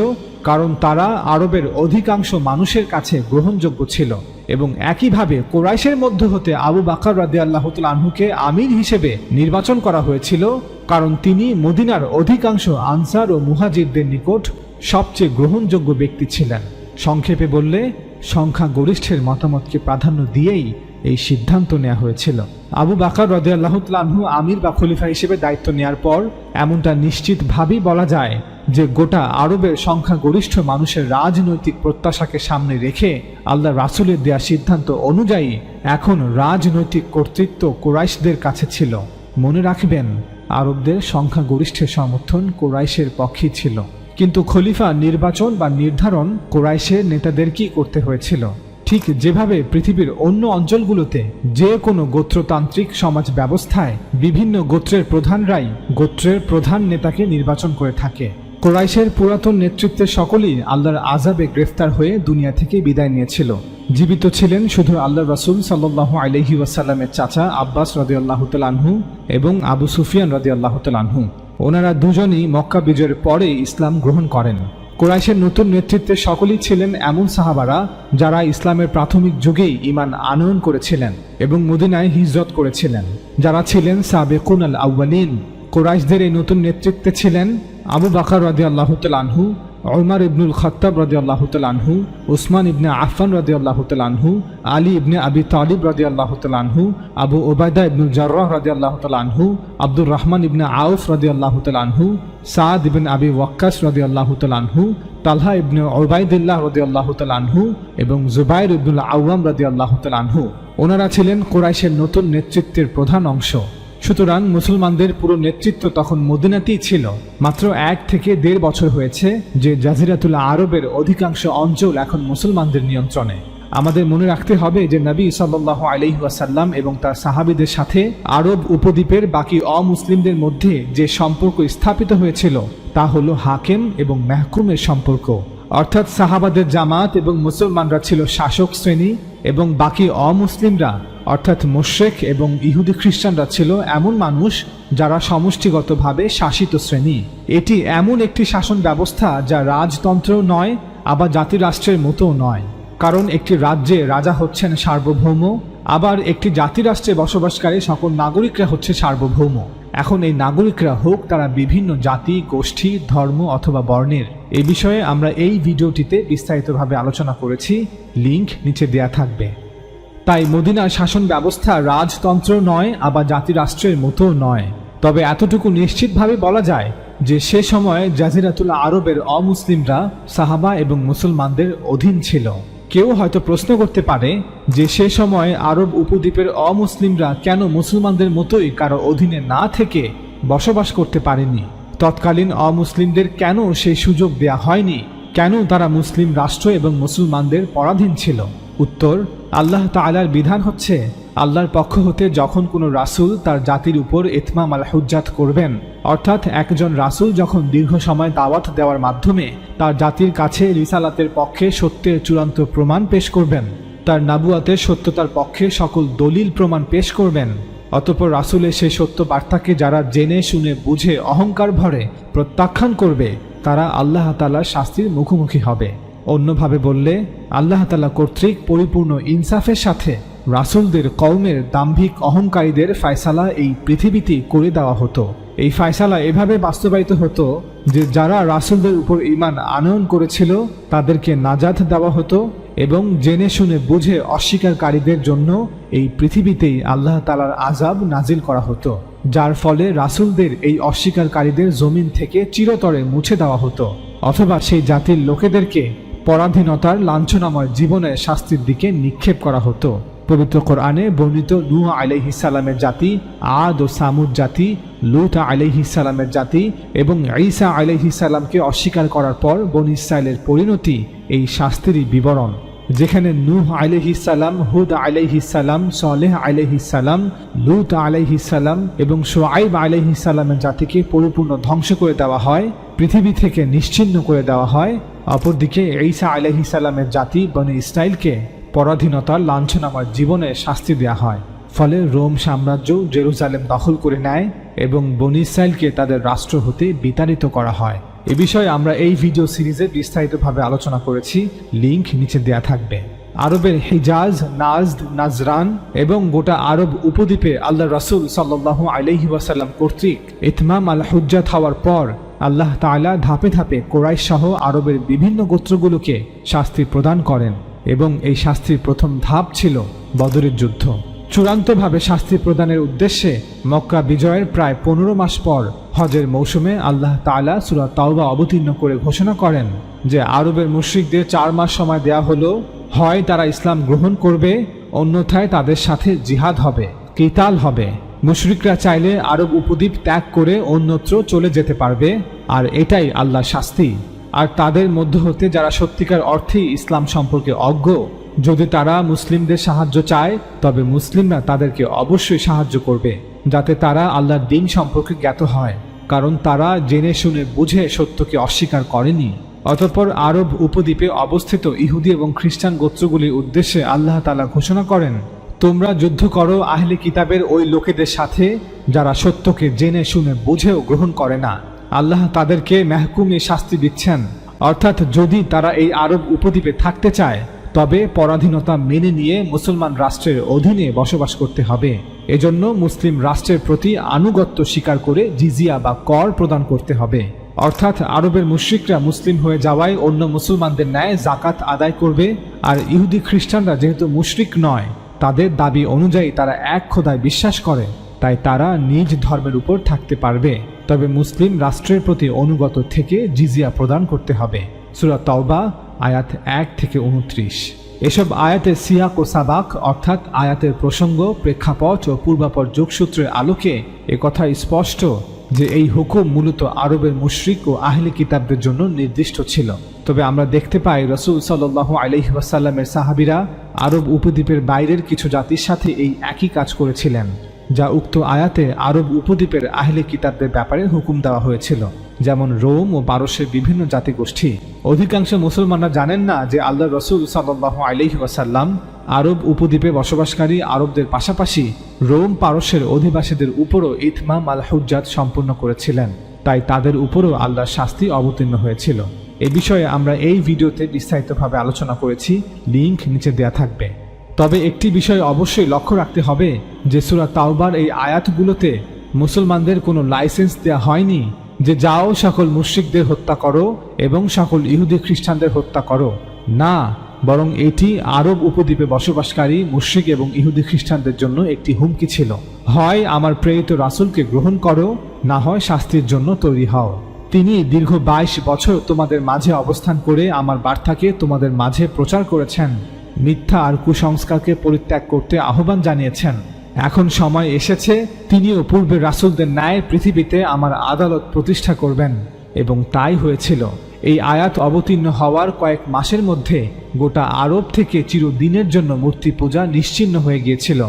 কারণ তারা আরবের অধিকাংশ মানুষের কাছে গ্রহণযোগ্য ছিল, এবং একইভাবে কোরাইশের মধ্য হতে আবু বকর রাদিয়াল্লাহু তাআলা আনহুকে আমির হিসেবে নির্বাচন করা হয়েছিল, কারণ তিনি মদিনার অধিকাংশ আনসার ও মুহাজিরদের নিকট সবচেয়ে গ্রহণযোগ্য ব্যক্তি ছিলেন। সংক্ষেপে বললে, সংখ্যাগরিষ্ঠের মতামতকে প্রাধান্য দিয়েই এই সিদ্ধান্ত নেওয়া হয়েছিল। আবু বকর রাদিয়াল্লাহু তাআলা আনহু আমির বা খলিফা হিসেবে দায়িত্ব নেওয়ার পর এমনটা নিশ্চিতভাবেই বলা যায় যে গোটা আরবের সংখ্যাগরিষ্ঠ মানুষের রাজনৈতিক প্রত্যাশাকে সামনে রেখে আল্লাহ রাসূলের দেয়া সিদ্ধান্ত অনুযায়ী এখন রাজনৈতিক কর্তৃত্ব কুরাইশদের কাছে ছিল। মনে রাখবেন, আরবদের সংখ্যাগরিষ্ঠের সমর্থন কুরাইশের পক্ষেই ছিল, কিন্তু খলিফা নির্বাচন বা নির্ধারণ কুরাইশের নেতাদেরকেই করতে হয়েছিল। ঠিক যেভাবে পৃথিবীর অন্য অঞ্চলগুলোতে যে কোনো গোত্রতান্ত্রিক সমাজ ব্যবস্থায় বিভিন্ন গোত্রের প্রধানরাই গোত্রের প্রধান নেতাকে নির্বাচন করে থাকে। কুরাইশের পুরাতন নেতৃত্বের সকলেই আল্লাহর আযাবে গ্রেফতার হয়ে দুনিয়া থেকে বিদায় নিয়েছিল। জীবিত ছিলেন শুধু আল্লাহর রাসূল সাল্লাল্লাহু আলাইহি ওয়াসাল্লামের চাচা আব্বাস রাদিয়াল্লাহু তাআলা আনহু এবং আবু সুফিয়ান রাদিয়াল্লাহু তাআলা আনহু। ওনারা দুজনই মক্কা বিজয়ের পরে ইসলাম গ্রহণ করেন। কুরাইশের নতুন নেতৃত্বে সকলেই ছিলেন এমন সাহাবারা যারা ইসলামের প্রাথমিক যুগেই ঈমান আনয়ন করেছিলেন এবং মদিনায় হিজরত করেছিলেন, যারা ছিলেন সাবিকুন আল আউয়ালিন। কুরাইশদের এই নতুন নেতৃত্বে ছিলেন আবু বকর রাদিয়াল্লাহু তাআলা আনহু, ওমর ইবনুল খাত্তাব রাদিয়াল্লাহু তাআলা আনহু, উসমান ইবনে আফফান রাদিয়াল্লাহু তাআলা আনহু, আলী ইবনে আবি তালিব রাদিয়াল্লাহু তাআলা আনহু, আবু উবাইদা ইবনুল জাররাহ রাদিয়াল্লাহু তাআলা আনহু, আব্দুর রহমান ইবনে আউফ রাদিয়াল্লাহু তাআলা আনহু, সাদ ইবনে আবি ওয়াক্কাস রাদিয়াল্লাহু তাআলা আনহু, তালহা ইবনে উবাইদুল্লাহ রাদিয়াল্লাহু তাআলা আনহু এবং জুবাইর ইবনুল আওয়াম রাদিয়াল্লাহু তাআলা আনহু। ওনারা ছিলেন কুরাইশের নতুন নেতৃত্বের প্রধান অংশ। সুতরাং মুসলমানদের পুরো নেতৃত্ব তখন মদিনাতেই ছিল। মাত্র 1 থেকে 1.5 বছর হয়েছে যে জাজিরাতুল আরবের অধিকাংশ অঞ্চল এখন মুসলমানদের নিয়ন্ত্রণে। আমাদের মনে রাখতে হবে যে নবী সাল্লাল্লাহু আলাইহি ওয়াসাল্লাম এবং তার সাহাবীদের সাথে আরব উপদ্বীপের বাকি অমুসলিমদের মধ্যে যে সম্পর্ক স্থাপিত হয়েছিল তা হলো হাকেম এবং মাহকুমের সম্পর্ক। অর্থাৎ সাহাবাদের জামাত এবং মুসলমানরা ছিল শাসক শ্রেণী এবং বাকি অমুসলিমরা অর্থাৎ মুশরিক এবং ইহুদি খ্রিস্টানরা ছিল এমন মানুষ যারা সমষ্টিগতভাবে শাসিত শ্রেণী। এটি এমন একটি শাসন ব্যবস্থা যা রাজতন্ত্রও নয়, আবার জাতিরাষ্ট্রের মতোও নয়। কারণ একটি রাজ্যে রাজা হচ্ছেন সার্বভৌম, আবার একটি জাতিরাষ্ট্রে বসবাসকারী সকল নাগরিকরা হচ্ছে সার্বভৌম। এখন এই নাগরিকরা হোক তারা বিভিন্ন জাতি, গোষ্ঠী, ধর্ম অথবা বর্ণের। এই বিষয়ে আমরা এই ভিডিওটিতে বিস্তারিতভাবে আলোচনা করেছি, লিংক নিচে দেয়া থাকবে। তাই মদিনার শাসন ব্যবস্থা রাজতন্ত্র নয়, আবার জাতিরাষ্ট্রের মতোও নয়। তবে এতটুকু নিশ্চিতভাবে বলা যায় যে সে সময় জাজিরাতুল আরবের অমুসলিমরা সাহাবা এবং মুসলমানদের অধীন ছিল। কেউ হয়তো প্রশ্ন করতে পারে যে সে সময় আরব উপদ্বীপের অমুসলিমরা কেন মুসলমানদের মতোই কারো অধীনে না থেকে বসবাস করতে পারেনি? তৎকালীন অমুসলিমদের কেন সেই সুযোগ দেয়া হয়নি? কেন তারা মুসলিম রাষ্ট্র এবং মুসলমানদের পরাধীন ছিল? উত্তর, আল্লাহ তাআলার বিধান হচ্ছে, আল্লাহর পক্ষ হতে যখন কোনো রাসূল তার জাতির উপর ইতমাম আল হুজ্জাত করবেন, অর্থাৎ একজন রাসূল যখন দীর্ঘ সময় দাওয়াত দেওয়ার মাধ্যমে তার জাতির কাছে রিসালাতের পক্ষে সত্যের চূড়ান্ত প্রমাণ পেশ করবেন, তার নাবুয়াতের সত্যতার পক্ষে সকল দলিল প্রমাণ পেশ করবেন, অতঃপর রাসূলের সেই সত্য বার্তাকে যারা জেনে শুনে বুঝে অহংকার ভরে প্রত্যাখ্যান করবে, তারা আল্লাহ তাআলার শাস্তির মুখোমুখি হবে। অন্যভাবে বললে আল্লাহ তাআলা কর্তৃক পরিপূর্ণ ইনসাফের সাথে রাসূলদের কওমের দাম্ভিক অহংকারীদের ফায়সালা এই পৃথিবীতে করে দেওয়া হতো। এই ফায়সালা এভাবে বাস্তবায়িত হতো যে যারা রাসূলদের উপর ঈমান আনয়ন করেছিল তাদেরকে নাজাত দেওয়া হতো এবং জেনে শুনে বুঝে অস্বীকারীদের জন্য এই পৃথিবীতেই আল্লাহ তাআলার আযাব নাজিল করা হতো, যার ফলে রাসূলদের এই অস্বীকারীদের জমিন থেকে চিরতরে মুছে দেওয়া হতো, অথবা সেই জাতির লোকেদেরকে পরাধীনতার লাঞ্ছনাময় জীবনের শাস্তির দিকে নিক্ষেপ করা হতো। পবিত্র কোরআনে বর্ণিত নূহ আলাইহিস সালামের জাতি, আদ ও সামুদ জাতি, লূত আলাইহিস সালামের জাতি এবং ঈসা আলাইহিস সালামকে অস্বীকার করার পর বনী ইসরাইলের পরিণতি এই শাস্তিরই বিবরণ, যেখানে নূহ আলাইহিস সালাম, হুদ আলাইহিস সালাম, সালেহ আলাইহিস সালাম, লূত আলাইহিস সালাম এবং শুআইব আলাইহিস সালামের জাতিকে পরিপূর্ণ ধ্বংস করে দেওয়া হয়, পৃথিবী থেকে নিশ্চিহ্ন করে দেওয়া হয়। অপরদিকে ঈসা আলাইহিস সালামের জাতি বনী ইসরাইলকে পরাধীনতার লাঞ্ছনাময় জীবনে শাস্তি দেওয়া হয়। ফলে রোম সাম্রাজ্য জেরুজালেম দখল করে নেয় এবং বনী ইসরাইলকে তাদের রাষ্ট্র হতে বিতাড়িত করা হয়। এ বিষয়ে আমরা এই ভিডিও সিরিজে বিস্তারিতভাবে আলোচনা করেছি, লিংক নিচে দেয়া থাকবে। আরবের হিজাজ, নাজদ, নাজরান এবং গোটা আরব উপদ্বীপে আল্লাহ রাসূল সাল্লাল্লাহু আলাইহি ওয়াসাল্লাম কর্তৃক ইতমাম আল হুজ্জাত হওয়ার পর আল্লাহ তাআলা ধাপে ধাপে কুরাইশ সহ আরবের বিভিন্ন গোত্রগুলোকে শাস্তি প্রদান করেন এবং এই শাস্তির প্রথম ধাপ ছিল বদরের যুদ্ধ। চূড়ান্তভাবে শাস্তি প্রদানের উদ্দেশ্যে মক্কা বিজয়ের প্রায় 15 মাস পর হজের মৌসুমে আল্লাহ তাআলা সূরা তাওবা অবতীর্ণ করে ঘোষণা করেন যে আরবের মুশরিকদের 4 মাস সময় দেয়া হলো, হয় তারা ইসলাম গ্রহণ করবে, অন্যথায় তাদের সাথে জিহাদ হবে, কিতাল হবে। মুশরিকরা চাইলে আরব উপদ্বীপ ত্যাগ করে অন্যত্র চলে যেতে পারবে, আর এটাই আল্লাহর শাস্তি। আর তাদের মধ্য হতে যারা সত্যিকার অর্থেই ইসলাম সম্পর্কে অজ্ঞ, যদি তারা মুসলিমদের সাহায্য চায় তবে মুসলিমরা তাদেরকে অবশ্যই সাহায্য করবে, যাতে তারা আল্লাহর দ্বীন সম্পর্কে জ্ঞাত হয়, কারণ তারা জেনে শুনে বুঝে সত্যকে অস্বীকার করেনি। অতঃপর আরব উপদ্বীপে অবস্থিত ইহুদি এবং খ্রিস্টান গোত্রগুলির উদ্দেশ্যে আল্লাহ তাআলা ঘোষণা করেন, তোমরা যুদ্ধ করো আহলে কিতাবের ওই লোকেদের সাথে যারা সত্যকে জেনে শুনে বুঝেও গ্রহণ করে না। আল্লাহ তাদেরকে মেহকুমে শাস্তি দিচ্ছেন, অর্থাৎ যদি তারা এই আরব উপদ্বীপে থাকতে চায় তবে পরাধীনতা মেনে নিয়ে মুসলমান রাষ্ট্রের অধীনে বসবাস করতে হবে। এজন্য মুসলিম রাষ্ট্রের প্রতি আনুগত্য স্বীকার করে জিজিয়া বা কর প্রদান করতে হবে, অর্থাৎ আরবের মুশরিকরা মুসলিম হয়ে যাওয়ায় অন্য মুসলমানদের ন্যায় জাকাত আদায় করবে। আর ইহুদি খ্রিস্টানরা যেহেতু মুশরিক নয়, তাদের দাবি অনুযায়ী তারা এক খোদায় বিশ্বাস করে, তাই তারা নিজ ধর্মের উপর থাকতে পারবে, তবে মুসলিম রাষ্ট্রের প্রতি অনুগত থেকে জিজিয়া প্রদান করতে হবে। সূরা তাওবা আয়াত 1 থেকে 29। এসব আয়াতের সিয়াক ও সাবাক অর্থাৎ আয়াতের প্রসঙ্গ, প্রেক্ষাপট ও পূর্বাপর যোগসূত্রের আলোকে একথা স্পষ্ট যে এই হুকুম মূলত আরবের মুশরিক ও আহলে কিতাবদের জন্য নির্দিষ্ট ছিল। তবে আমরা দেখতে পাই রাসূল সাল্লাল্লাহু আলাইহি ওয়াসাল্লামের সাহাবীরা আরব উপদ্বীপের বাইরের কিছু জাতির সাথে এই একই কাজ করেছিলেন, যা উক্ত আয়াতে আরব উপদ্বীপের আহলে কিতাবদের ব্যাপারে হুকুম দেওয়া হয়েছিল, যেমন রোম ও পারস্যের বিভিন্ন জাতিগোষ্ঠী। অধিকাংশ মুসলমানরা জানেন না যে আল্লাহ রাসূল সাল্লাল্লাহু আলাইহি ওয়াসাল্লাম আরব উপদ্বীপে বসবাসকারী আরবদের পাশাপাশি রোম পারস্যের অধিবাসীদের উপরও ইতমাম আল হুজ্জাত সম্পূর্ণ করেছিলেন, তাই তাদের উপরও আল্লাহর শাস্তি অবতীর্ণ হয়েছিল। এ বিষয়ে আমরা এই ভিডিওতে বিস্তারিতভাবে আলোচনা করেছি, লিংক নিচে দেয়া থাকবে। তবে একটি বিষয় অবশ্যই লক্ষ্য রাখতে হবে যে সূরা তাওবার এই আয়াতগুলোতে মুসলমানদের কোনো লাইসেন্স দেয়া হয়নি যে যাও সকল মুশরিকদের হত্যা করো এবং সকল ইহুদি খ্রিস্টানদের হত্যা করো। না, বরং এটি আরব উপদ্বীপে বসবাসকারী মুশরিক এবং ইহুদি খ্রিস্টানদের জন্য একটি হুমকি ছিল, হয় আমার প্রেরিত রাসূলকে গ্রহণ করো, না হয় শাস্তির জন্য তৈরি হও। তিনি দীর্ঘ 22 বছর তোমাদের মাঝে অবস্থান করে আমার বার্তাকে তোমাদের মাঝে প্রচার করেছেন, মিথ্যা আর কুসংস্কারকে পরিত্যাগ করতে আহ্বান জানিয়েছেন। এখন সময় এসেছে তিনিও পূর্বের রাসূলদের ন্যায় পৃথিবীতে আমার আদালত প্রতিষ্ঠা করবেন, এবং তাই হয়েছিল। এই আয়াত অবতীর্ণ হওয়ার কয়েক মাসের মধ্যে গোটা আরব থেকে চিরদিনের জন্য মূর্তি পূজা নিশ্চিহ্ন হয়ে গিয়েছিল।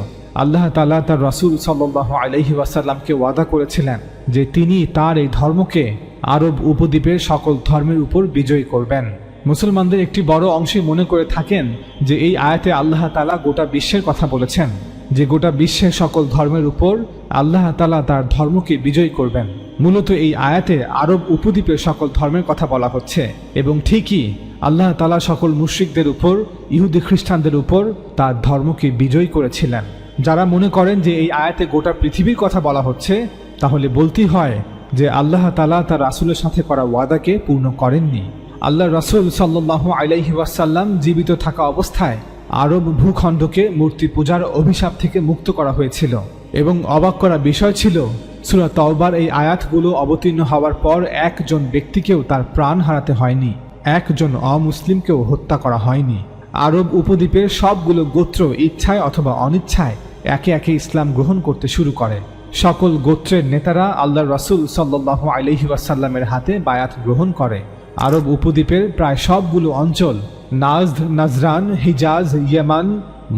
আল্লাহ তাআলা তার রাসূল সাল্লাল্লাহু আলাইহি ওয়াসাল্লামকে ওয়াদা করেছিলেন যে তিনি তার এই ধর্মকে আরব উপদ্বীপের সকল ধর্মের উপর বিজয়ী করবেন। মুসলমানদের একটি বড় অংশই মনে করে থাকেন যে এই আয়াতে আল্লাহ তাআলা গোটা বিশ্বের কথা বলেছেন, যে গোটা বিশ্বের সকল ধর্মের উপর আল্লাহ তাআলা তার ধর্মকে বিজয়ী করবেন। মূলত এই আয়াতে আরব উপদ্বীপের সকল ধর্মের কথা বলা হচ্ছে, এবং ঠিকই আল্লাহ তাআলা সকল মুশরিকদের উপর, ইহুদি খ্রিস্টানদের উপর তার ধর্মকে বিজয়ী করেছিলেন। যারা মনে করেন যে এই আয়াতে গোটা পৃথিবীর কথা বলা হচ্ছে, তাহলে বলতেই হয় যে আল্লাহ তাআলা তার রাসূলের সাথে করা ওয়াদাকে পূর্ণ করেননি। আল্লাহ রাসূল সাল্লাল্লাহু আলাইহি ওয়াসাল্লাম জীবিত থাকা অবস্থায় আরব ভূখণ্ডকে মূর্তি পূজার অভিশাপ থেকে মুক্ত করা হয়েছিল। এবং অবাক করা বিষয় ছিল, সূরা তাওবার এই আয়াতগুলো অবতীর্ণ হওয়ার পর একজন ব্যক্তিকেও তার প্রাণ হারাতে হয়নি, একজন অমুসলিমকেও হত্যা করা হয়নি। আরব উপদ্বীপের সবগুলো গোত্র ইচ্ছায় অথবা অনিচ্ছায় একে একে ইসলাম গ্রহণ করতে শুরু করে। সকল গোত্রের নেতারা আল্লাহ রাসূল সাল্লাল্লাহু আলাইহি ওয়াসাল্লামের হাতে বায়াত গ্রহণ করে। আরব উপদ্বীপের প্রায় সবগুলো অঞ্চল নাজদ, নাজরান, হিজাজ, ইয়েমান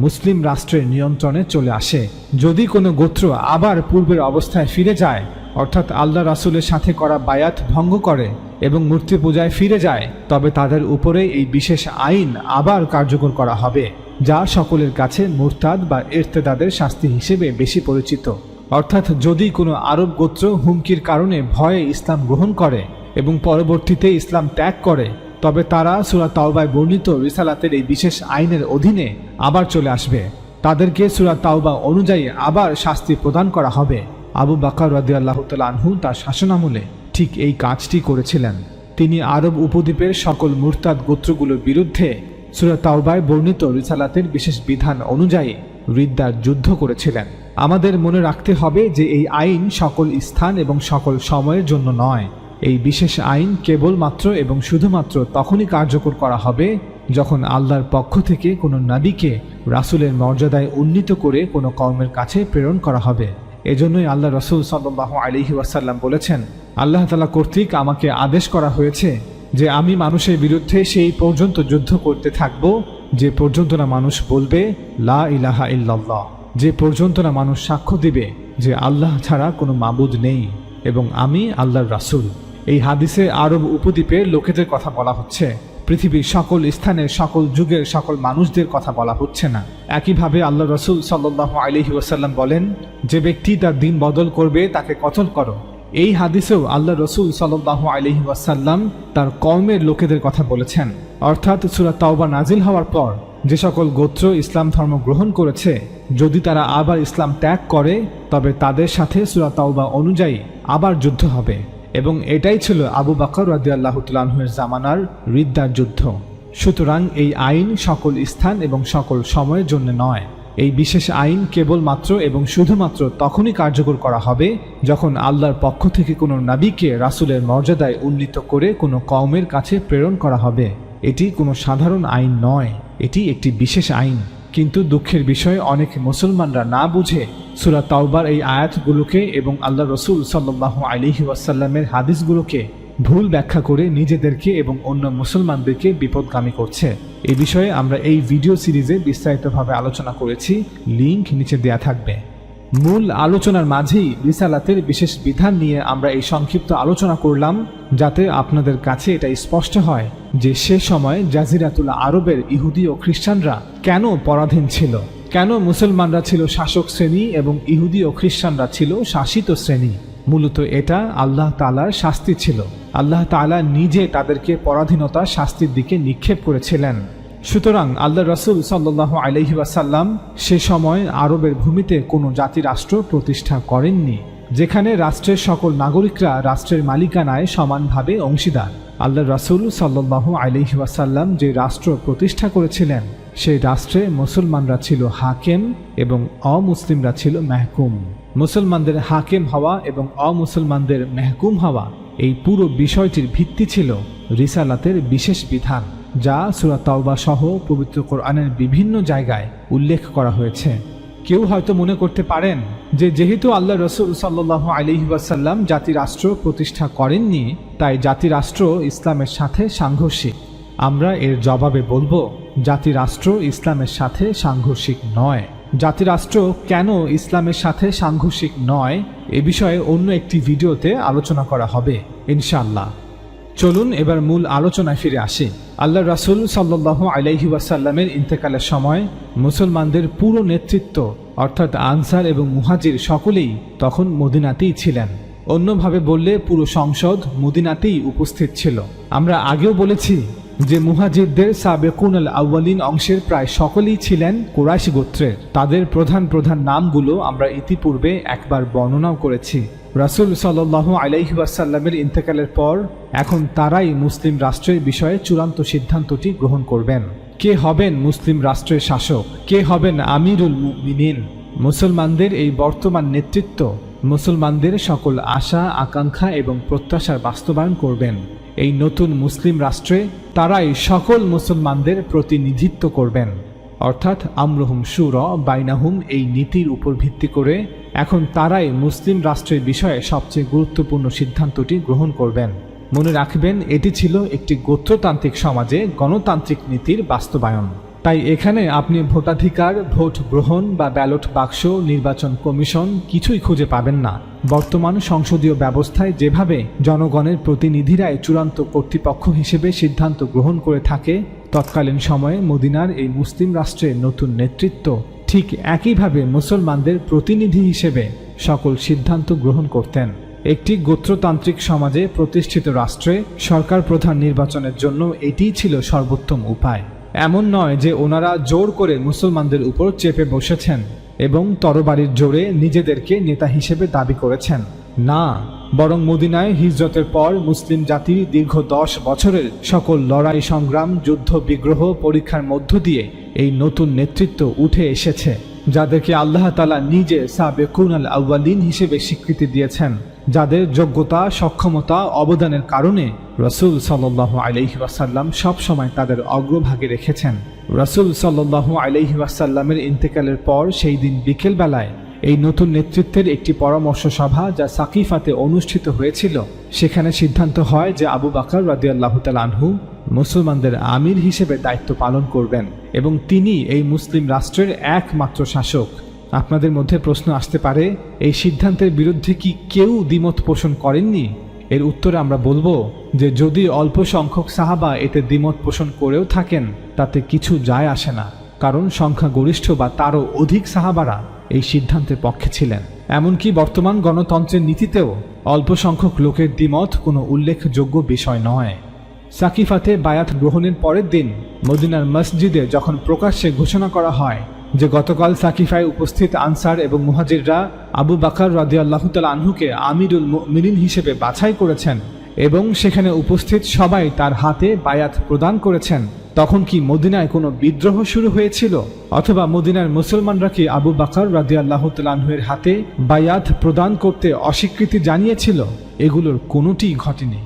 মুসলিম রাষ্ট্রের নিয়ন্ত্রণে চলে আসে। যদি কোনো গোত্র আবার পূর্বের অবস্থায় ফিরে যায়, অর্থাৎ আল্লাহ রাসূলের সাথে করা বায়াত ভঙ্গ করে এবং মূর্তি পূজায় ফিরে যায়, তবে তাদের উপরে এই বিশেষ আইন আবার কার্যকর করা হবে, যা সকলের কাছে মুরতাদ বা ইরতেদাদের শাস্তি হিসেবে বেশি পরিচিত। অর্থাৎ যদি কোনো আরব গোত্র হুমকির কারণে ভয়ে ইসলাম গ্রহণ করে এবং পরবর্তীতে ইসলাম ত্যাগ করে, তবে তারা সূরা তাওবায় বর্ণিত রিসালাতের এই বিশেষ আইনের অধীনে আবার চলে আসবে। তাদেরকে সূরা তাওবা অনুযায়ী আবার শাস্তি প্রদান করা হবে। আবু বকর রাদিয়াল্লাহু তাআলা আনহু তার শাসনামলে ঠিক এই কাজটি করেছিলেন। তিনি আরব উপদ্বীপের সকল মুরতাদ গোত্রগুলোর বিরুদ্ধে সূরা তাওবায় বর্ণিত রিসালাতের বিশেষ বিধান অনুযায়ী রিদ্দার যুদ্ধ করেছিলেন। আমাদের মনে রাখতে হবে যে এই আইন সকল স্থান এবং সকল সময়ের জন্য নয়। এই বিশেষ আইন কেবলমাত্র এবং শুধুমাত্র তখনই কার্যকর করা হবে যখন আল্লাহর পক্ষ থেকে কোনো নবীকে রাসূলের মর্যাদায় উন্নীত করে কোনো কওমের কাছে প্রেরণ করা হবে। এজন্যই আল্লাহ রাসূল সাল্লাল্লাহু আলাইহি ওয়াসাল্লাম বলেছেন, আল্লাহ তাআলা কর্তৃক আমাকে আদেশ করা হয়েছে যে আমি মানুষের বিরুদ্ধে সেই পর্যন্ত যুদ্ধ করতে থাকব যে পর্যন্ত না মানুষ বলবে লা ইলাহা ইল্লাল্লাহ, যে পর্যন্ত না মানুষ সাক্ষ্য দিবে যে আল্লাহ ছাড়া কোনো মাবুদ নেই এবং আমি আল্লাহর রাসূল। এই হাদিসে আরব উপদ্বীপের লোকেদের কথা বলা হচ্ছে, পৃথিবীর সকল স্থানের সকল যুগের সকল মানুষদের কথা বলা হচ্ছে না। একইভাবে আল্লাহ রাসূল সাল্লাল্লাহু আলাইহি ওয়াসাল্লাম বলেন, যে ব্যক্তি তার দিন বদল করবে তাকে কতল করো। এই হাদিসেও আল্লাহ রাসূল সাল্লাল্লাহু আলাইহি ওয়াসাল্লাম তার কওমের লোকেদের কথা বলেছেন। অর্থাৎ সূরা তাওবা নাজিল হওয়ার পর যে সকল গোত্র ইসলাম ধর্ম গ্রহণ করেছে, যদি তারা আবার ইসলাম ত্যাগ করে, তবে তাদের সাথে সূরা তাওবা অনুযায়ী আবার যুদ্ধ হবে। এবং এটাই ছিল আবু বকর রাদিয়াল্লাহু তাআলা আনহুর জামানার রিদ্দার যুদ্ধ। সুতরাং এই আইন সকল স্থান এবং সকল সময়ের জন্য নয়। এই বিশেষ আইন কেবলমাত্র এবং শুধুমাত্র তখনই কার্যকর করা হবে যখন আল্লাহর পক্ষ থেকে কোনো নবীকে রাসূলের মর্যাদায় উন্নীত করে কোনো কওমের কাছে প্রেরণ করা হবে। এটি কোনো সাধারণ আইন নয়, এটি একটি বিশেষ আইন। কিন্তু দুঃখের বিষয়, অনেক মুসলমানরা না বুঝে সূরা তাওবার এই আয়াতগুলোকে এবং আল্লাহ রাসূল সাল্লাল্লাহু আলাইহি ওয়াসাল্লামের হাদিসগুলোকে ভুল ব্যাখ্যা করে নিজেদেরকে এবং অন্য মুসলমানদেরকে বিপদগামী করছে। এই বিষয়ে আমরা এই ভিডিও সিরিজে বিস্তারিতভাবে আলোচনা করেছি, লিংক নিচে দেয়া থাকবে। মূল আলোচনার মাঝেই রিসালাতের বিশেষ বিধান নিয়ে আমরা এই সংক্ষিপ্ত আলোচনা করলাম, যাতে আপনাদের কাছে এটা স্পষ্ট হয় যে সে সময় জাজিরাতুল আরবের ইহুদি ও খ্রিস্টানরা কেন পরাধীন ছিল, কেন মুসলমানরা ছিল শাসক শ্রেণী এবং ইহুদি ও খ্রিস্টানরা ছিল শাসিত শ্রেণী। মূলত এটা আল্লাহ তাআলার শাস্তি ছিল। আল্লাহ তাআলা নিজে তাদেরকে পরাধীনতা শাস্তির দিকে নিক্ষেপ করেছিলেন। সুতরাং আল্লাহ রাসূল সাল্লাল্লাহু আলাইহি ওয়াসাল্লাম সে সময় আরবের ভূমিতে কোনো জাতি রাষ্ট্র প্রতিষ্ঠা করেননি, যেখানে রাষ্ট্রের সকল নাগরিকরা রাষ্ট্রের মালিকানায় সমানভাবে অংশীদার। আল্লাহ রাসূল সাল্লাল্লাহু আলাইহি ওয়াসাল্লাম যে রাষ্ট্র প্রতিষ্ঠা করেছিলেন, সেই রাষ্ট্রে মুসলমানরা ছিল হাকেম এবং অমুসলিমরা ছিল মেহকুম। মুসলমানদের হাকেম হওয়া এবং অমুসলমানদের মেহকুম হওয়া, এই পুরো বিষয়টির ভিত্তি ছিল রিসালাতের বিশেষ বিধান, যা সূরা তাওবা সহ পবিত্র কোরআনের বিভিন্ন জায়গায় উল্লেখ করা হয়েছে। কেউ হয়তো মনে করতে পারেন যে যেহেতু আল্লাহ রাসূল সাল্লাল্লাহু আলাইহি ওয়াসাল্লাম জাতি রাষ্ট্র প্রতিষ্ঠা করেননি, তাই জাতি রাষ্ট্র ইসলামের সাথে সাংঘর্ষিক। আমরা এর জবাবে বলবো, জাতি রাষ্ট্র ইসলামের সাথে সাংঘর্ষিক নয়। জাতি রাষ্ট্র কেন ইসলামের সাথে সাংঘর্ষিক নয়, এ বিষয়ে অন্য একটি ভিডিওতে আলোচনা করা হবে ইনশাআল্লাহ। চলুন এবার মূল আলোচনায় ফিরে আসি। আল্লাহ রাসূল সাল্লাল্লাহু আলাইহি ওয়াসাল্লামের ইন্তেকালের সময় মুসলমানদের পুরো নেতৃত্ব অর্থাৎ আনসার এবং মুহাজির সকলেই তখন মদিনাতেই ছিলেন। অন্যভাবে বললে পুরো সংসদ মদিনাতেই উপস্থিত ছিল। আমরা আগেও বলেছি যে মুহাজিরদের সাবেকুন আল আউয়ালিন অংশের প্রায় সকলেই ছিলেন কুরাইশ গোত্রের। তাদের প্রধান প্রধান নামগুলো আমরা ইতিপূর্বে একবার বর্ণনাও করেছি। রাসূল সাল্লাল্লাহু আলাইহি ওয়াসাল্লামের ইন্তেকালের পর এখন তারাই মুসলিম রাষ্ট্রের বিষয়ে চূড়ান্ত সিদ্ধান্তটি গ্রহণ করবেন। কে হবেন মুসলিম রাষ্ট্রের শাসক, কে হবেন আমিরুল মুমিনিন। মুসলমানদের এই বর্তমান নেতৃত্ব মুসলমানদের সকল আশা আকাঙ্ক্ষা এবং প্রত্যাশার বাস্তবায়ন করবেন। এই নতুন মুসলিম রাষ্ট্রে তারাই সকল মুসলমানদের প্রতিনিধিত্ব করবেন, অর্থাৎ আমরুহুম শুরা বাইনাহুম এই নীতির উপর ভিত্তি করে এখন তারাই মুসলিম রাষ্ট্রের বিষয়ে সবচেয়ে গুরুত্বপূর্ণ সিদ্ধান্তটি গ্রহণ করবেন। মনে রাখবেন, এটি ছিল একটি গোত্রতান্ত্রিক সমাজে গণতান্ত্রিক নীতির বাস্তবায়ন। তাই এখানে আপনি ভোটাধিকার, ভোট গ্রহণ বা ব্যালট বাক্স, নির্বাচন কমিশন কিছুই খুঁজে পাবেন না। বর্তমান সংসদীয় ব্যবস্থায় যেভাবে জনগণের প্রতিনিধিরাই চূড়ান্ত কর্তৃপক্ষ হিসেবে সিদ্ধান্ত গ্রহণ করে থাকে, তৎকালীন সময়ে মদিনার এই মুসলিম রাষ্ট্রের নতুন নেতৃত্ব ঠিক একইভাবে মুসলমানদের প্রতিনিধি হিসেবে সকল সিদ্ধান্ত গ্রহণ করতেন। একটি গোত্রতান্ত্রিক সমাজে প্রতিষ্ঠিত রাষ্ট্রে সরকার প্রধান নির্বাচনের জন্য এটিই ছিল সর্বোত্তম উপায়। এমন নয় যে ওনারা জোর করে মুসলমানদের উপর চেপে বসেছেন এবং তরবারির জোরে নিজেদেরকে নেতা হিসেবে দাবি করেছেন। না, বরং মদিনায় হিজরতের পর মুসলিম জাতির দীর্ঘ 10 বছরের সকল লড়াই সংগ্রাম, যুদ্ধ বিগ্রহ, পরীক্ষার মধ্য দিয়ে এই নতুন নেতৃত্ব উঠে এসেছে, যাদেরকে আল্লাহ তাআলা নিজে সাবেকুন আল আউয়ালিন হিসেবে স্বীকৃতি দিয়েছেন, যাদের যোগ্যতা, সক্ষমতা, অবদানের কারণে রাসূল সাল্লাল্লাহু আলাইহি ওয়াসাল্লাম সব সময় তাদের অগ্রভাগে রেখেছেন। রাসূল সাল্লাল্লাহু আলাইহি ওয়াসাল্লামের ইন্তেকালের পর সেই দিন বিকেল বেলায় এই নতুন নেতৃত্বের একটি পরামর্শ সভা যা সাকিফাতে অনুষ্ঠিত হয়েছিল, সেখানে সিদ্ধান্ত হয় যে আবু বকর রাদিয়াল্লাহু তাআলা আনহু মুসলমানদের আমির হিসেবে দায়িত্ব পালন করবেন এবং তিনি এই মুসলিম রাষ্ট্রের একমাত্র শাসক। আপনাদের মধ্যে প্রশ্ন আসতে পারে, এই সিদ্ধান্তের বিরুদ্ধে কি কেউ দ্বিমত পোষণ করেননি? এর উত্তরে আমরা বলবো যে যদি অল্প সংখ্যক সাহাবা এতে দ্বিমত পোষণ করেও থাকেন তাতে কিছু যায় আসে না, কারণ সংখ্যাগরিষ্ঠ বা তারও অধিক সাহাবারা এই সিদ্ধান্তের পক্ষে ছিলেন। এমনকি বর্তমান গণতন্ত্রের নীতিতেও অল্প সংখ্যক লোকের দ্বিমত কোনো উল্লেখযোগ্য বিষয় নয়। সাকিফাতে বায়াত গ্রহণের পরের দিন মদিনার মসজিদে যখন প্রকাশ্যে ঘোষণা করা হয় যে গতকাল সাকিফায় উপস্থিত আনসার এবং মুহাজিররা আবু বকর রাদিয়াল্লাহু তাআলা আনহুকে আমিরুল মুমিনিন হিসেবে বাছাই করেছেন এবং সেখানে উপস্থিত সবাই তার হাতে বায়াত প্রদান করেছেন, তখন কি মদিনায় কোনো বিদ্রোহ শুরু হয়েছিল? অথবা মদিনার মুসলমানরা কি আবু বকর রাদিয়াল্লাহু তাআলা আনহুর হাতে বায়াত প্রদান করতে অস্বীকৃতি জানিয়েছিল? এগুলোর কোনোটিই ঘটেনি।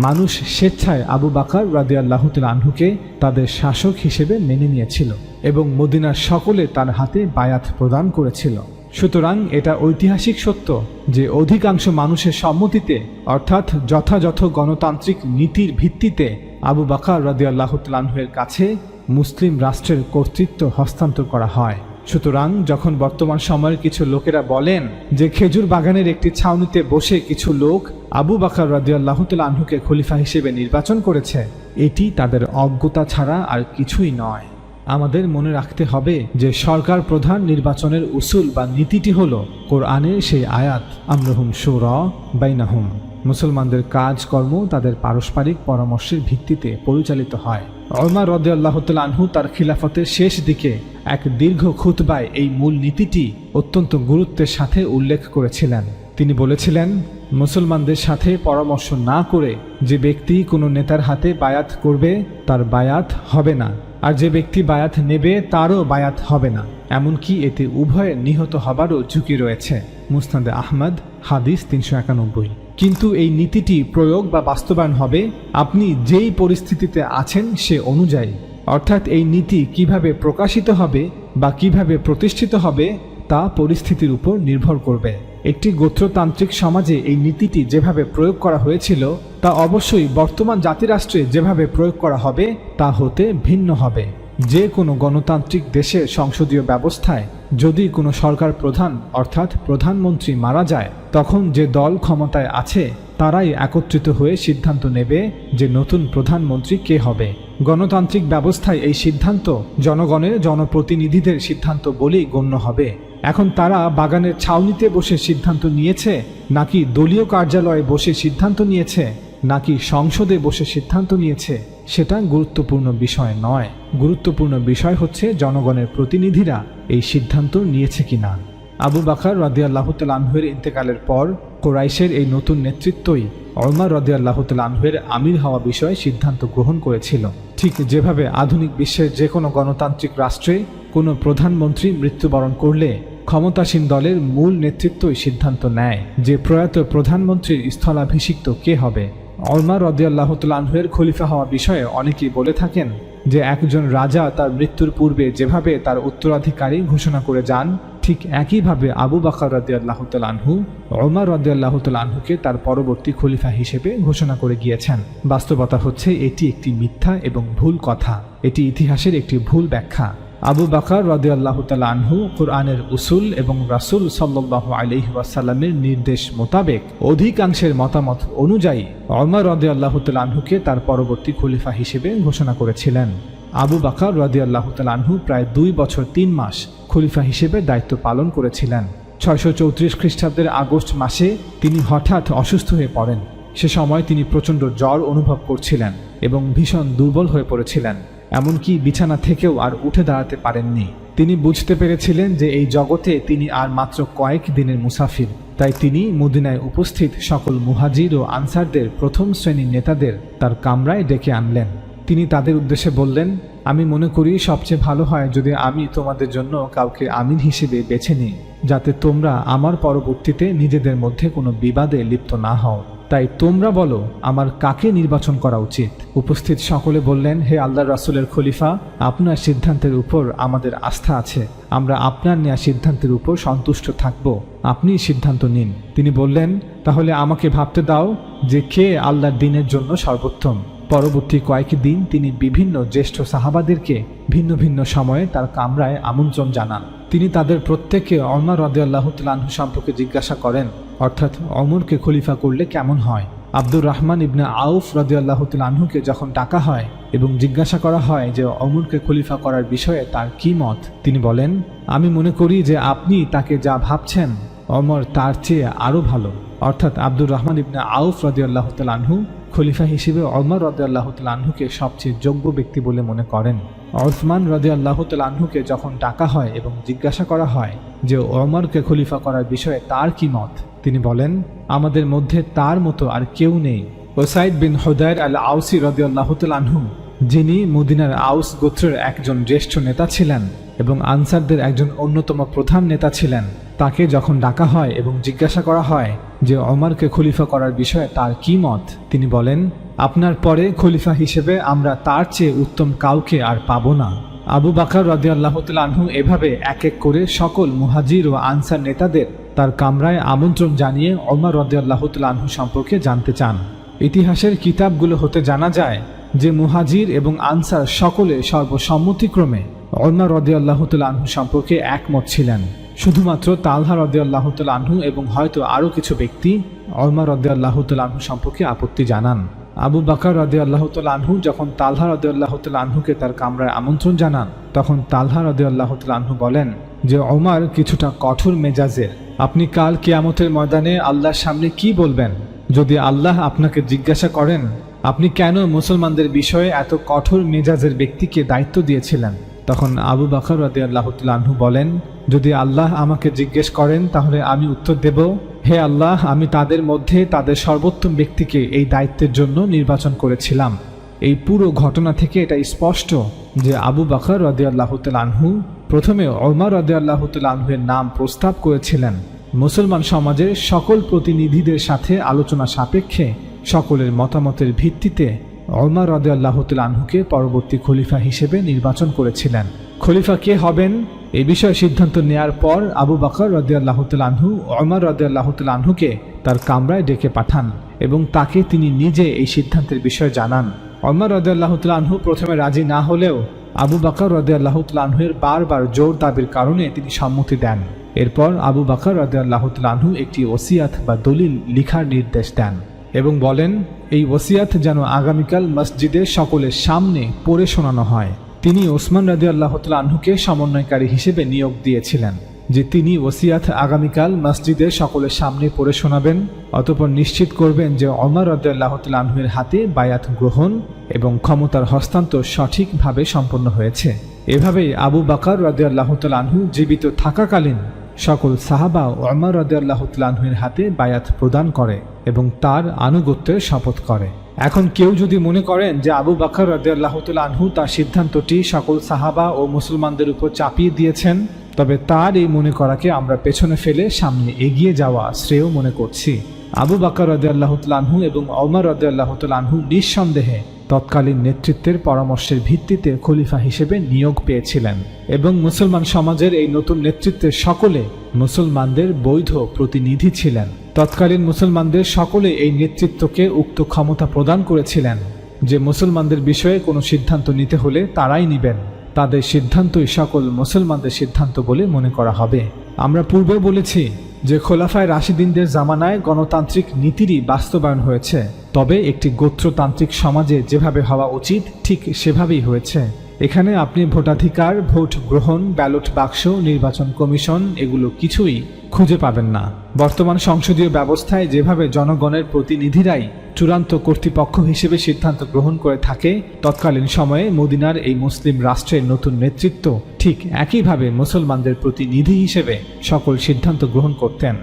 মানুষ স্বেচ্ছায় আবু বকর রাদিয়াল্লাহু তাআলা আনহুকে তাদের শাসক হিসেবে মেনে নিয়েছিল এবং মদিনার সকলে তার হাতে বায়াত প্রদান করেছিল। সুতরাং এটা ঐতিহাসিক সত্য যে অধিকাংশ মানুষের সম্মতিতে, অর্থাৎ যথাযথ গণতান্ত্রিক নীতির ভিত্তিতে আবু বকর রাদিয়াল্লাহু তাআলা আনহুর কাছে মুসলিম রাষ্ট্রের কর্তৃত্ব হস্তান্তর করা হয়। সুতরাং যখন বর্তমান সময়ের কিছু লোকেরা বলেন যে খেজুর বাগানের একটি ছাউনিতে বসে কিছু লোক আবু বকর রাদিয়াল্লাহু তাআলা আনহুকে খলিফা হিসেবে নির্বাচন করেছে, এটি তাদের অজ্ঞতা ছাড়া আর কিছুই নয়। আমাদের মনে রাখতে হবে যে সরকার প্রধান নির্বাচনের উসুল বা নীতিটি হল কোরআনের সেই আয়াত আমরুহুম শুরা বাইনাহুম। মুসলমানদের কাজকর্ম তাদের পারস্পরিক পরামর্শের ভিত্তিতে পরিচালিত হয়। ওমর রাদিয়াল্লাহু তাআলা আনহু তার খিলাফতের শেষ দিকে এক দীর্ঘ খুতবায় এই মূল নীতিটি অত্যন্ত গুরুত্বের সাথে উল্লেখ করেছিলেন। তিনি বলেছিলেন, মুসলমানদের সাথে পরামর্শ না করে যে ব্যক্তি কোনো নেতার হাতে বায়াত করবে তার বায়াত হবে না, আর যে ব্যক্তি বায়াত নেবে তারও বায়াত হবে না, এমনকি এতে উভয়ের নিহত হবারও ঝুঁকি রয়েছে। মুসনাদে আহমদ, হাদিস 391। কিন্তু এই নীতিটি প্রয়োগ বা বাস্তবায়ন হবে আপনি যেই পরিস্থিতিতে আছেন সে অনুযায়ী, অর্থাৎ এই নীতি কিভাবে প্রকাশিত হবে বা কিভাবে প্রতিষ্ঠিত হবে তা পরিস্থিতির উপর নির্ভর করবে। একটি গোত্রতান্ত্রিক সমাজে এই নীতিটি যেভাবে প্রয়োগ করা হয়েছিল তা অবশ্যই বর্তমান জাতিরাষ্ট্রে যেভাবে প্রয়োগ করা হবে তা হতে ভিন্ন হবে। যে কোনো গণতান্ত্রিক দেশের সংসদীয় ব্যবস্থায় যদি কোনো সরকার প্রধান অর্থাৎ প্রধানমন্ত্রী মারা যায়, তখন যে দল ক্ষমতায় আছে তারাই একত্রিত হয়ে সিদ্ধান্ত নেবে যে নতুন প্রধানমন্ত্রী কে হবে। গণতান্ত্রিক ব্যবস্থায় এই সিদ্ধান্ত জনগণের জনপ্রতিনিধিদের সিদ্ধান্ত বলেই গণ্য হবে। এখন তারা বাগানের ছাউনিতে বসে সিদ্ধান্ত নিয়েছে নাকি দলীয় কার্যালয়ে বসে সিদ্ধান্ত নিয়েছে, নাকি সংসদে বসে সিদ্ধান্ত নিয়েছে সেটা গুরুত্বপূর্ণ বিষয় নয়। গুরুত্বপূর্ণ বিষয় হচ্ছে জনগণের প্রতিনিধিরা এই সিদ্ধান্ত নিয়েছে কিনা। আবু বকর রাদিয়াল্লাহু তাআলা আনহুর ইন্তেকালের পর কুরাইশের এই নতুন নেতৃত্বই ওমর রাদিয়াল্লাহু তাআলা আনহুর আমির হওয়া বিষয়ে সিদ্ধান্ত গ্রহণ করেছিল। ঠিক যেভাবে আধুনিক বিশ্বের যে কোনো গণতান্ত্রিক রাষ্ট্রে কোনো প্রধানমন্ত্রী মৃত্যুবরণ করলে ক্ষমতাসীন দলের মূল নেতৃত্বই সিদ্ধান্ত নেয় যে প্রয়াত প্রধানমন্ত্রীর স্থলাভিষিক্ত কে হবে। ওমর রাদিয়াল্লাহু তাআলা আনহুর খলিফা হওয়া বিষয়ে অনেকেই বলে থাকেন যে একজন রাজা তার মৃত্যুর পূর্বে যেভাবে তার উত্তরাধিকারী ঘোষণা করে যান, ঠিক একইভাবে আবু বকর রাদিয়াল্লাহু তাআলা আনহু ওমর রাদিয়াল্লাহু তাআলা আনহুকে তার পরবর্তী খলিফা হিসেবে ঘোষণা করে গিয়েছেন। বাস্তবতা হচ্ছে এটি একটি মিথ্যা এবং ভুল কথা, এটি ইতিহাসের একটি ভুল ব্যাখ্যা। আবু বকর রাদিয়াল্লাহু তাআলা আনহু কুরআনের উসুল এবং রাসূল সাল্লাল্লাহু আলাইহি ওয়াসাল্লামের নির্দেশ মোতাবেক অধিকাংশের মতামত অনুযায়ী ওমর রাদিয়াল্লাহু তাআলা আনহুকে তার পরবর্তী খলিফা হিসেবে ঘোষণা করেছিলেন। আবু বকর রাদিয়াল্লাহু তাআলা আনহু প্রায় 2 বছর 3 মাস খলিফা হিসেবে দায়িত্ব পালন করেছিলেন। 634 খ্রিস্টাব্দের আগস্ট মাসে তিনি হঠাৎ অসুস্থ হয়ে পড়েন। সে সময় তিনি প্রচণ্ড জ্বর অনুভব করছিলেন এবং ভীষণ দুর্বল হয়ে পড়েছিলেন, এমনকি বিছানা থেকেও আর উঠে দাঁড়াতে পারেননি। তিনি বুঝতে পেরেছিলেন যে এই জগতে তিনি আর মাত্র কয়েক দিনের মুসাফির। তাই তিনি মদিনায় উপস্থিত সকল মুহাজির ও আনসারদের প্রথম শ্রেণীর নেতাদের তার কামরায় ডেকে আনলেন। তিনি তাদের উদ্দেশ্যে বললেন, আমি মনে করি সবচেয়ে ভালো হয় যদি আমি তোমাদের জন্য কাউকে আমির হিসেবে বেছে নিই, যাতে তোমরা আমার পরবর্তীতে নিজেদের মধ্যে কোনো বিবাদে লিপ্ত না হও। তাই তোমরা বলো আমার কাকে নির্বাচন করা উচিত। উপস্থিত সকলে বললেন, হে আল্লাহর রাসূলের খলিফা, আপনার সিদ্ধান্তের উপর আমাদের আস্থা আছে, আমরা আপনার নেওয়া সিদ্ধান্তের উপর সন্তুষ্ট থাকব, আপনি সিদ্ধান্ত নিন। তিনি বললেন, তাহলে আমাকে ভাবতে দাও যে কে আল্লাহর দ্বীনের জন্য সর্বোত্তম। পরবর্তী কয়েকদিন তিনি বিভিন্ন জ্যেষ্ঠ সাহাবাদেরকে ভিন্ন ভিন্ন সময়ে তার কামরায় আমন্ত্রণ জানান। তিনি তাদের প্রত্যেককে ওমর রাদিয়াল্লাহু তাআলা আনহু সম্পর্কে জিজ্ঞাসা করেন, অর্থাৎ ওমরকে খলিফা করলে কেমন হয়। আব্দুর রহমান ইবনে আউফ রাদিয়াল্লাহু তাআলা আনহুকে যখন ডাকা হয় এবং জিজ্ঞাসা করা হয় যে ওমরকে খলিফা করার বিষয়ে তার কি মত, তিনি বলেন, আমি মনে করি যে আপনি তাকে যা ভাবছেন ওমর তার চেয়ে আরও ভালো। অর্থাৎ আব্দুর রহমান ইবনে আউফ রাদিয়াল্লাহু তাআলা আনহু খলিফা হিসেবে ওমর রাদিয়াল্লাহু তাআলা আনহুকে সবচেয়ে যোগ্য ব্যক্তি বলে মনে করেন। উসমান রাদিয়াল্লাহু তাআলা আনহুকে যখন ডাকা হয় এবং জিজ্ঞাসা করা হয় যে ওমরকে খলিফা করার বিষয়ে তার কি মত, তিনি বলেন, আমাদের মধ্যে তার মতো আর কেউ নেই। ওসাইদ বিন হুদায়র আল আউসি রাদিয়াল্লাহু তাআলা আনহু, যিনি মদিনার আউস গোত্রের একজন জ্যেষ্ঠ নেতা ছিলেন এবং আনসারদের একজন অন্যতম প্রধান নেতা ছিলেন, তাকে যখন ডাকা হয় এবং জিজ্ঞাসা করা হয় যে ওমরকে খলিফা করার বিষয়ে তার কি মত, তিনি বলেন, আপনার পরে খলিফা হিসেবে আমরা তার চেয়ে উত্তম কাউকে আর পাব না। আবু বকর রাদিয়াল্লাহু তাআলা আনহু এভাবে এক এক করে সকল মুহাজির ও আনসার নেতাদের তার কামরায় আমন্ত্রণ জানিয়ে ওমর রাদিয়াল্লাহু তাআলা আনহু সম্পর্কে জানতে চান। ইতিহাসের কিতাবগুলো হতে জানা যায় যে মুহাজির এবং আনসার সকলে সর্বসম্মতিক্রমে ওমর রাদিয়াল্লাহু তাআলা আনহু সম্পর্কে একমত ছিলেন। শুধুমাত্র তালহা রাদিয়াল্লাহু তাআলা আনহু এবং হয়তো আরও কিছু ব্যক্তি ওমর রাদিয়াল্লাহু তাআলা আনহু সম্পর্কে আপত্তি জানান। আবু বকর রাদিয়াল্লাহু তাআলা আনহু যখন তালহা রাদিয়াল্লাহু তাআলা আনহুকে তার কামরায় আমন্ত্রণ জানান, তখন তালহা রাদিয়াল্লাহু তাআলা আনহু বলেন যে ওমর কিছুটা কঠোর মেজাজের। আপনি কাল কিয়ামতের ময়দানে আল্লাহর সামনে কি বলবেন? যদি আল্লাহ আপনাকে জিজ্ঞাসা করেন আপনি কেন মুসলমানদের বিষয়ে এত কঠোর মেজাজের ব্যক্তিকে দায়িত্ব দিয়েছিলেন, তখন আবু বকর রাদিয়াল্লাহু তাআলা আনহু বলেন, যদি আল্লাহ আমাকে জিজ্ঞেস করেন তাহলে আমি উত্তর দেব, হে আল্লাহ, আমি তাদের মধ্যে তাদের সর্বোত্তম ব্যক্তিকে এই দায়িত্বের জন্য নির্বাচন করেছিলাম। এই পুরো ঘটনা থেকে এটা স্পষ্ট যে আবু বকর রাদিয়াল্লাহু তাআলা আনহু প্রথমে ওমর রাদিয়াল্লাহু তাআলা আনহুর নাম প্রস্তাব করেছিলেন। মুসলমান সমাজের সকল প্রতিনিধিদের সাথে আলোচনা সাপেক্ষে সকলের মতামতের ভিত্তিতে ওমর রাদিয়াল্লাহু তাআলা আনহুকে পরবর্তী খলিফা হিসেবে নির্বাচন করেছিলেন। খলিফা কে হবেন এই বিষয়ে সিদ্ধান্ত নেয়ার পর আবু বকর রাদিয়াল্লাহু তাআলা আনহু ওমর রাদিয়াল্লাহু তাআলা আনহুকে তার কামরায় ডেকে পাঠান এবং তাকে তিনি নিজে এই সিদ্ধান্তের বিষয়ে জানান। ওমর রাদিয়াল্লাহু তাআলা আনহু প্রথমে রাজি না হলেও আবু বকর রাদিয়াল্লাহু তাআলা আনহুর বারবার জোর দাবির কারণে তিনি সম্মতি দেন। এরপর আবু বকর রাদিয়াল্লাহু তাআলা আনহু একটি ওসিয়াত বা দলিল লিখার নির্দেশ দেন এবং বলেন, এই ওসিয়াত যেন আগামীকাল মসজিদে সকলের সামনে পড়ে শোনানো হয়। তিনি ওসমান রাদিয়াল্লাহু তাআলা আনহুকে সমন্বয়কারী হিসেবে নিয়োগ দিয়েছিলেন। যে তিনি ওসিয়াত আগামীকাল মসজিদের সকলের সামনে পড়ে শোনাবেন। অতঃপর নিশ্চিত করবেন যে ওমর রাদিয়াল্লাহু তাআলা আনহুর হাতে বায়াত গ্রহণ এবং ক্ষমতার হস্তান্তর সঠিকভাবে সম্পন্ন হয়েছে। এভাবেই আবু বকর রাদিয়াল্লাহু তাআলা আনহু জীবিত থাকাকালীন সকল সাহাবা ওমর রাদিয়াল্লাহু তাআলা আনহুর হাতে বায়াত প্রদান করে এবং তার আনুগত্যের শপথ করে। এখন কেউ যদি মনে করেন যে আবু বকর রাদিয়াল্লাহু তাআলা আনহু তার সিদ্ধান্তটি সকল সাহাবা ও মুসলমানদের উপর চাপিয়ে দিয়েছেন, তবে তার এই মনে করাকে আমরা পেছনে ফেলে সামনে এগিয়ে যাওয়া শ্রেয় মনে করছি। আবু বকর রাদিয়াল্লাহু তাআলা আনহু এবং ওমর রাদিয়াল্লাহু তাআলা আনহু নিঃসন্দেহে তৎকালীন নেতৃত্বের পরামর্শের ভিত্তিতে খলিফা হিসেবে নিয়োগ পেয়েছিলেন এবং মুসলমান সমাজের এই নতুন নেতৃত্বের সকলে মুসলমানদের বৈধ প্রতিনিধি ছিলেন। তৎকালীন মুসলমানদের সকলে এই নেতৃত্বকে উক্ত ক্ষমতা প্রদান করেছিলেন যে মুসলমানদের বিষয়ে কোনো সিদ্ধান্ত নিতে হলে তারাই নিবেন, তাদের সিদ্ধান্তই সকল মুসলমানদের সিদ্ধান্ত বলে মনে করা হবে। আমরা পূর্বে বলেছি যে খোলাফায়ে রাশিদিনদের জামানায় গণতান্ত্রিক নীতিরই বাস্তবায়ন হয়েছে, তবে একটি গোত্রতান্ত্রিক সমাজে যেভাবে হওয়া উচিত ঠিক সেভাবেই হয়েছে। এখানে আপনি ভোটাধিকার, ভোট গ্রহণ, ব্যালট বাক্স, নির্বাচন কমিশন এগুলো কিছুই খুঁজে পাবেন না। বর্তমান সংসদীয় ব্যবস্থায় যেভাবে জনগণের প্রতিনিধিরাই চূড়ান্ত কর্তৃপক্ষ হিসেবে সিদ্ধান্ত গ্রহণ করে থাকে, তৎকালীন সময়ে মদিনার এই মুসলিম রাষ্ট্রের নতুন নেতৃত্ব ঠিক একইভাবে মুসলমানদের প্রতিনিধি হিসেবে সকল সিদ্ধান্ত গ্রহণ করতেন।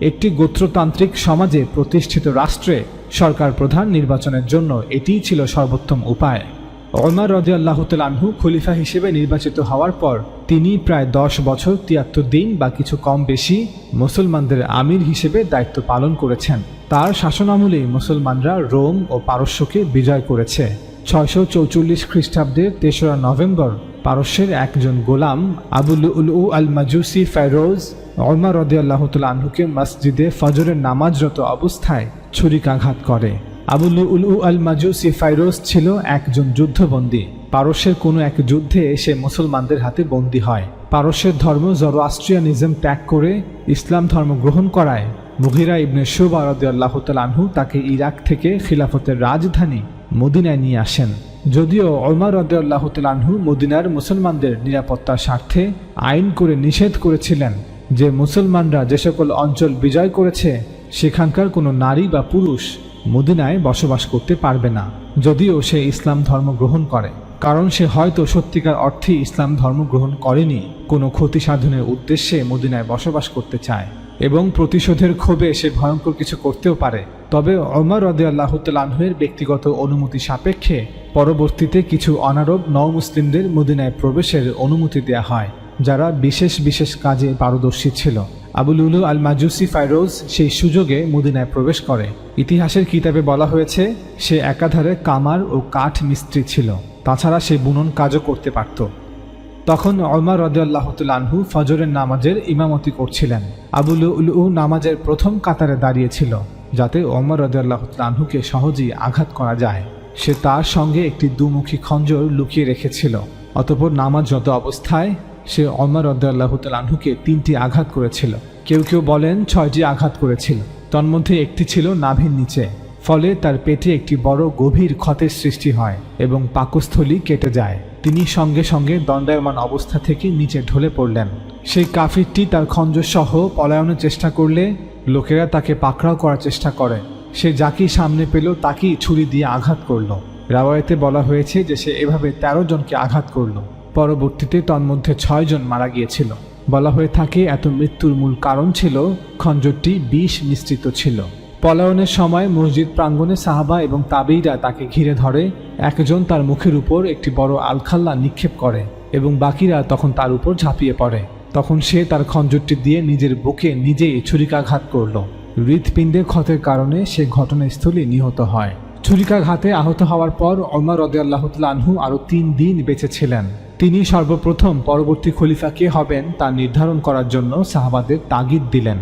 একটি গোত্রতান্ত্রিক সমাজে প্রতিষ্ঠিত রাষ্ট্রে সরকার প্রধান নির্বাচনের জন্য এটিই ছিল সর্বোত্তম উপায়। ওমর রাদিয়াল্লাহু তাআলা আনহু খলিফা হিসেবে নির্বাচিত হওয়ার পর তিনি প্রায় 10 বছর 73 দিন বা কিছু কম বেশি মুসলমানদের আমির হিসেবে দায়িত্ব পালন করেছেন। তার শাসনামলে মুসলমানরা রোম ও পারস্যকে বিজয় করেছে। 644 খ্রিস্টাব্দের 3রা নভেম্বর পারস্যের একজন গোলাম আবু লুলু আল মাজুসি ফেরোজ ওমর রাদিয়াল্লাহু তাআলা আনহুকে মসজিদে ফজরের নামাজরত অবস্থায় ছুরিকাঘাত করে। আবু লুলু আল মাজুসি ফাইরোজ ছিল একজন যুদ্ধবন্দী। পারস্যের কোনো এক যুদ্ধে সে মুসলমানদের হাতে বন্দী হয়। পারস্যের ধর্ম জরোআস্ট্রিয়ানিজম ত্যাগ করে ইসলাম ধর্ম গ্রহণ করায় মুগিরা ইবনে শুবা রাদিয়াল্লাহু তাআলা আনহু তাকে ইরাক থেকে খিলাফতের রাজধানী মদিনায় নিয়ে আসেন। যদিও ওমর রাদিয়াল্লাহু তাআলা আনহু মদিনার মুসলমানদের নিরাপত্তার স্বার্থে আইন করে নিষেধ করেছিলেন যে মুসলমানরা যে সকল অঞ্চল বিজয় করেছে সেখানকার কোনো নারী বা পুরুষ মদিনায় বসবাস করতে পারবে না, যদিও সে ইসলাম ধর্ম গ্রহণ করে, কারণ সে হয়তো সত্যিকার অর্থে ইসলাম ধর্ম গ্রহণ করেনি, কোনো ক্ষতি সাধনের উদ্দেশ্যে মদিনায় বসবাস করতে চায় এবং প্রতিশোধের ক্ষোভে সে ভয়ঙ্কর কিছু করতেও পারে। তবে ওমর রাদিয়াল্লাহু তাআলা আনহুর ব্যক্তিগত অনুমতি সাপেক্ষে পরবর্তীতে কিছু অনারব নও-মুসলিমদের মদিনায় প্রবেশের অনুমতি দেয়া হয়, যারা বিশেষ বিশেষ কাজে পারদর্শী ছিল। আবু লুলু আল মাজুসি ফাইরোজ সেই সুযোগে মদিনায় প্রবেশ করে। ইতিহাসের কিতাবে বলা হয়েছে সে একাধারে কামার ও কাঠ মিস্ত্রি ছিল, তাছাড়া সে বুনন কাজও করতে পারত। তখন ওমর রাদিয়াল্লাহু তাআলা আনহু ফজরের নামাজের ইমামতি করছিলেন। আবু লুলু নামাজের প্রথম কাতারে দাঁড়িয়েছিল যাতে ওমর রাদিয়াল্লাহু তাআলা আনহুকে সহজেই আঘাত করা যায়। সে তার সঙ্গে একটি দুমুখী খঞ্জর লুকিয়ে রেখেছিল। অতঃপর নামাজরত অবস্থায় সে ওমর রাদিয়াল্লাহু তাআলা আনহুকে 3টি আঘাত করেছিল। কেউ কেউ বলেন 6টি আঘাত করেছিল। তন্মধ্যে একটি ছিল নাভির নিচে, ফলে তার পেটে একটি বড় গভীর ক্ষতের সৃষ্টি হয় এবং পাকস্থলী কেটে যায়। তিনি সঙ্গে সঙ্গে দণ্ডায়মান অবস্থা থেকে নিচে ঢলে পড়লেন। সেই কাফিরটি তার খঞ্জর সহ পলায়নের চেষ্টা করলে লোকেরা তাকে পাকড়াও করার চেষ্টা করে। সে যাকেই সামনে পেল তাকেই ছুরি দিয়ে আঘাত করল। রাওয়ায়াতে বলা হয়েছে যে সে এভাবে 13 জনকে আঘাত করল। পরবর্তীতে তন্মধ্যে 6 জন মারা গিয়েছিল। বলা হয়ে থাকে এত মৃত্যুর মূল কারণ ছিল খঞ্জরটি বিষ মিশ্রিত ছিল। পলায়নের সময় মসজিদ প্রাঙ্গণে সাহাবা এবং তাবেঈরা তাকে ঘিরে ধরে। একজন তার মুখের উপর একটি বড় আলখাল্লা নিক্ষেপ করে এবং বাকিরা তখন তার উপর ঝাঁপিয়ে পড়ে। তখন সে তার খঞ্জরটি দিয়ে নিজের বুকে নিজেই ছুরিকাঘাত করল। হৃৎপিণ্ডে ক্ষতের কারণে সে ঘটনাস্থলে নিহত হয়। ছুরিকাঘাতে আহত হওয়ার পর ওমর রাদিয়াল্লাহু তাআলা আনহু আরও 3 দিন বেঁচে ছিলেন। তিনি সর্বপ্রথম পরবর্তী খলিফা কে হবেন তা নির্ধারণ করার জন্য সাহাবাদের তাগিদ দিলেন।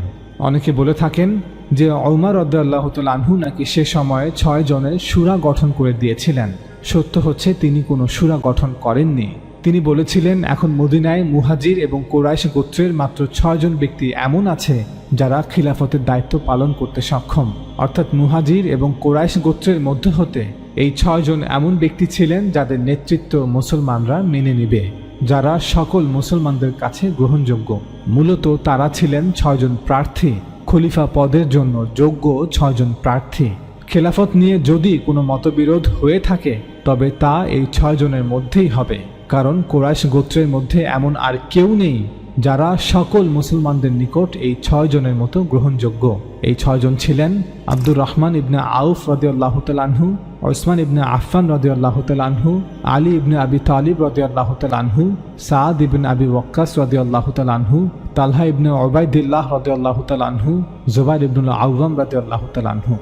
অনেকে বলে থাকেন যে ওমর রাদিয়াল্লাহু তাআলা আনহু নাকি সে সময়ে 6 জনের শুরা গঠন করে দিয়েছিলেন। সত্য হচ্ছে তিনি কোনো শুরা গঠন করেননি। তিনি বলেছিলেন এখন মদিনায় মুহাজির এবং কুরাইশ গোত্রের মাত্র 6 জন ব্যক্তি এমন আছে যারা খিলাফতের দায়িত্ব পালন করতে সক্ষম, অর্থাৎ মুহাজির এবং কুরাইশ গোত্রের মধ্যে হতে এই 6 জন এমন ব্যক্তি ছিলেন যাদের নেতৃত্ব মুসলমানরা মেনে নিবে। যারা সকল মুসলমানদের কাছে গ্রহণযোগ্য। মূলত তারা ছিলেন 6 জন প্রার্থী, খলিফা পদের জন্য যোগ্য 6 জন প্রার্থী। খেলাফত নিয়ে যদি কোনো মতবিরোধ হয়ে থাকে তবে তা এই 6 জনের মধ্যেই হবে, কারণ কুরাইশ গোত্রের মধ্যে এমন আর কেউ নেই যারা সকল মুসলমানদের নিকট এই 6 জনের মতো গ্রহণযোগ্য। এই 6 জন ছিলেন আব্দুর রহমান ইবনে আউফ রাদিয়াল্লাহু তাআলা আনহু, ওসমান ইবনে আফফান রাদিয়াল্লাহু তাআলা আনহু, আলী ইবনে আবি তালিব রাদিয়াল্লাহু তাআলা আনহু, সাদ ইবনে আবি ওয়াক্কাস রাদিয়াল্লাহু তাআলা আনহু, তালহা ইবনে উবাইদিল্লাহ রাদিয়াল্লাহু তাআলা আনহু, জুবাইর ইবনুল আওয়াম রাদিয়াল্লাহু তাআলা আনহু।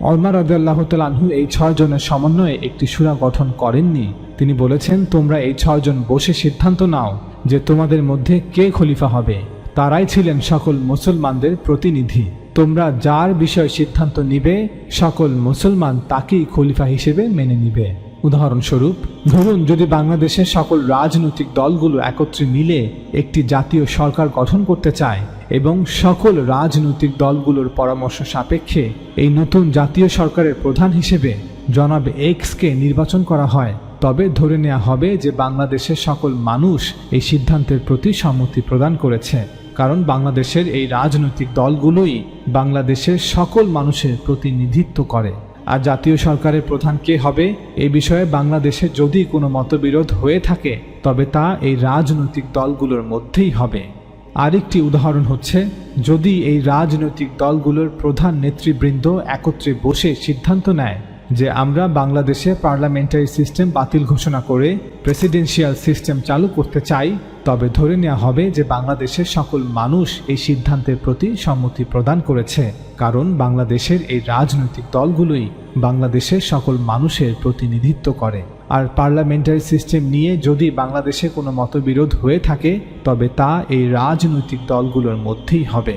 ওমর রাদিয়াল্লাহু তাআলা আনহু এই 6 জনের সমন্বয়ে একটি সূরা গঠন করেননি। তিনি বলেছেন, তোমরা এই 6 জন বসে সিদ্ধান্ত নাও যে তোমাদের মধ্যে কে খলিফা হবে। তারাই ছিলেন সকল মুসলমানদের প্রতিনিধি। তোমরা যার বিষয়ে সিদ্ধান্ত নিবে সকল মুসলমান তাকেই খলিফা হিসেবে মেনে নিবে। উদাহরণস্বরূপ, ধরুন যদি বাংলাদেশের সকল রাজনৈতিক দলগুলো একত্রে মিলে একটি জাতীয় সরকার গঠন করতে চায় এবং সকল রাজনৈতিক দলগুলোর পরামর্শ সাপেক্ষে এই নতুন জাতীয় সরকারের প্রধান হিসেবে জনাব এক্সকে নির্বাচন করা হয়, তবে ধরে নেওয়া হবে যে বাংলাদেশের সকল মানুষ এই সিদ্ধান্তের প্রতি সম্মতি প্রদান করেছে, কারণ বাংলাদেশের এই রাজনৈতিক দলগুলোই বাংলাদেশের সকল মানুষের প্রতিনিধিত্ব করে। আর জাতীয় সরকারের প্রধান কে হবে এই বিষয়ে বাংলাদেশে যদি কোনো মতবিরোধ হয়ে থাকে তবে তা এই রাজনৈতিক দলগুলোর মধ্যেই হবে। আরেকটি উদাহরণ হচ্ছে, যদি এই রাজনৈতিক দলগুলোর প্রধান নেতৃবৃন্দ একত্রে বসে সিদ্ধান্ত নেয় যে আমরা বাংলাদেশে পার্লামেন্টারি সিস্টেম বাতিল ঘোষণা করে প্রেসিডেন্সিয়াল সিস্টেম চালু করতে চাই, তবে ধরে নেওয়া হবে যে বাংলাদেশের সকল মানুষ এই সিদ্ধান্তের প্রতি সম্মতি প্রদান করেছে, কারণ বাংলাদেশের এই রাজনৈতিক দলগুলোই বাংলাদেশের সকল মানুষের প্রতিনিধিত্ব করে। আর পার্লামেন্টারি সিস্টেম নিয়ে যদি বাংলাদেশে কোনো মতবিরোধ হয়ে থাকে তবে তা এই রাজনৈতিক দলগুলোর মধ্যেই হবে।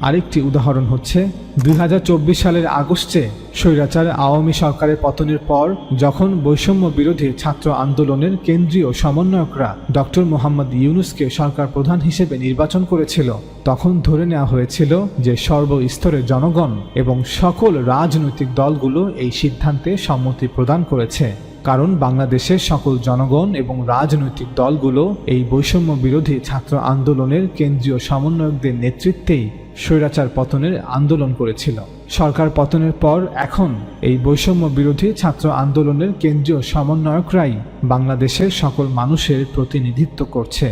আরেকটি উদাহরণ হচ্ছে, 2024 সালের আগস্টে স্বৈরাচার আওয়ামী সরকারের পতনের পর যখন বৈষম্য বিরোধী ছাত্র আন্দোলনের কেন্দ্রীয় সমন্বয়করা ডক্টর মোহাম্মদ ইউনূসকে সরকার প্রধান হিসেবে নির্বাচন করেছিল, তখন ধরে নেওয়া হয়েছিল যে সর্বস্তরের জনগণ এবং সকল রাজনৈতিক দলগুলো এই সিদ্ধান্তে সম্মতি প্রদান করেছে, কারণ বাংলাদেশের সকল জনগণ এবং রাজনৈতিক দলগুলো এই বৈষম্য বিরোধী ছাত্র আন্দোলনের কেন্দ্রীয় সমন্বয়কদের নেতৃত্বেই স্বৈরাচার পতনের আন্দোলন করেছিল। সরকার পতনের পর এখন এই বৈষম্য বিরোধী ছাত্র আন্দোলনের কেন্দ্রীয় সমন্বয়করাই বাংলাদেশের সকল মানুষের প্রতিনিধিত্ব করছে।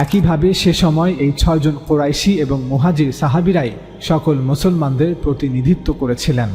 একইভাবে সে সময় এই 6 জন কুরাইশি এবং মুহাজির সাহাবীরাই সকল মুসলমানদের প্রতিনিধিত্ব করেছিলেন।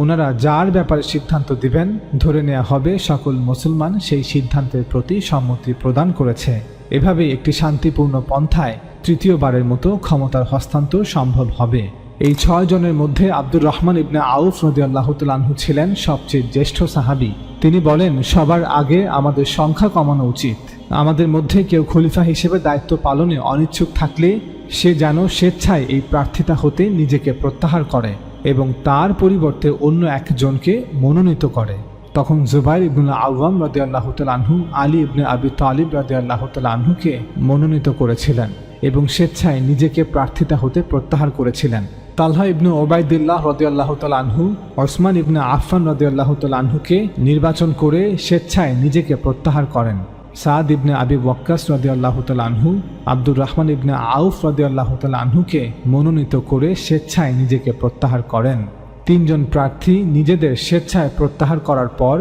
ওনারা যার ব্যাপারে সিদ্ধান্ত দিবেন ধরে নেওয়া হবে সকল মুসলমান সেই সিদ্ধান্তের প্রতি সম্মতি প্রদান করেছে। এভাবেই একটি শান্তিপূর্ণ পন্থায় তৃতীয়বারের মতো ক্ষমতার হস্তান্তর সম্ভব হবে। এই 6 জনের মধ্যে আব্দুর রহমান ইবনে আউফ রাদিয়াল্লাহু তাআলা আনহু ছিলেন সবচেয়ে জ্যেষ্ঠ সাহাবী। তিনি বলেন, সবার আগে আমাদের সংখ্যা কমানো উচিত। আমাদের মধ্যে কেউ খলিফা হিসেবে দায়িত্ব পালনে অনিচ্ছুক থাকলে সে যেন স্বেচ্ছায় এই প্রার্থিতা হতে নিজেকে প্রত্যাহার করে এবং তার পরিবর্তে অন্য একজনকে মনোনীত করে। তখন জুবাইর ইবনুল আওয়াম রাদিয়াল্লাহু তাআলা আনহু আলী ইবনে আবি তালিব রাদিয়াল্লাহু তাআলা আনহুকে মনোনীত করেছিলেন এবং স্বেচ্ছায় নিজেকে প্রার্থিতা হতে প্রত্যাহার করেছিলেন। তালহা ইবনে উবাইদিল্লাহ রাদিয়াল্লাহু তাআলা আনহু ওসমান ইবনে আফফান রাদিয়াল্লাহু তাআলা আনহুকে নির্বাচন করে স্বেচ্ছায় নিজেকে প্রত্যাহার করেন। সাদ ইবনে আবি ওয়াক্কাস রাদিয়াল্লাহু তাআলা আনহু আব্দুর রহমান ইবনে আউফ রাদিয়াল্লাহু তাআলা আনহুকে মনোনীত করে স্বেচ্ছায় নিজেকে প্রত্যাহার করেন। 3 জন প্রার্থী নিজেদের স্বেচ্ছায় প্রত্যাহার করার পর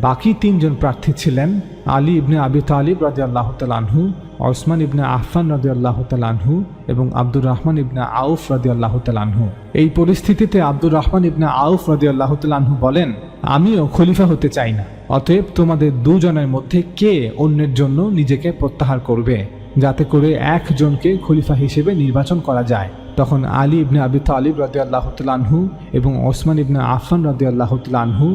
বাকি 3 জন প্রার্থী ছিলেন আলী ইবনে আবি তালিব রাদিয়াল্লাহু তাআলা আনহু, ওসমান ইবনে আফফান রাদিয়াল্লাহু তাআলা আনহু এবং আব্দুর রহমান ইবনে আউফ রাদিয়াল্লাহু তাআলা আনহু। এই পরিস্থিতিতে আব্দুর রহমান ইবনে আউফ রাদিয়াল্লাহু তাআলা আনহু বলেন, আমিও খলিফা হতে চাই না, অতএব তোমাদের 2 জনের মধ্যে কে অন্যের জন্য নিজেকে প্রত্যাহার করবে, যাতে করে একজনকে খলিফা হিসেবে নির্বাচন করা যায়। তখন আলী ইবনে আবি তালিব রাদিয়াল্লাহু তাআলা আনহু এবং ওসমান ইবনে আফফান রাদিয়াল্লাহু তাআলা আনহু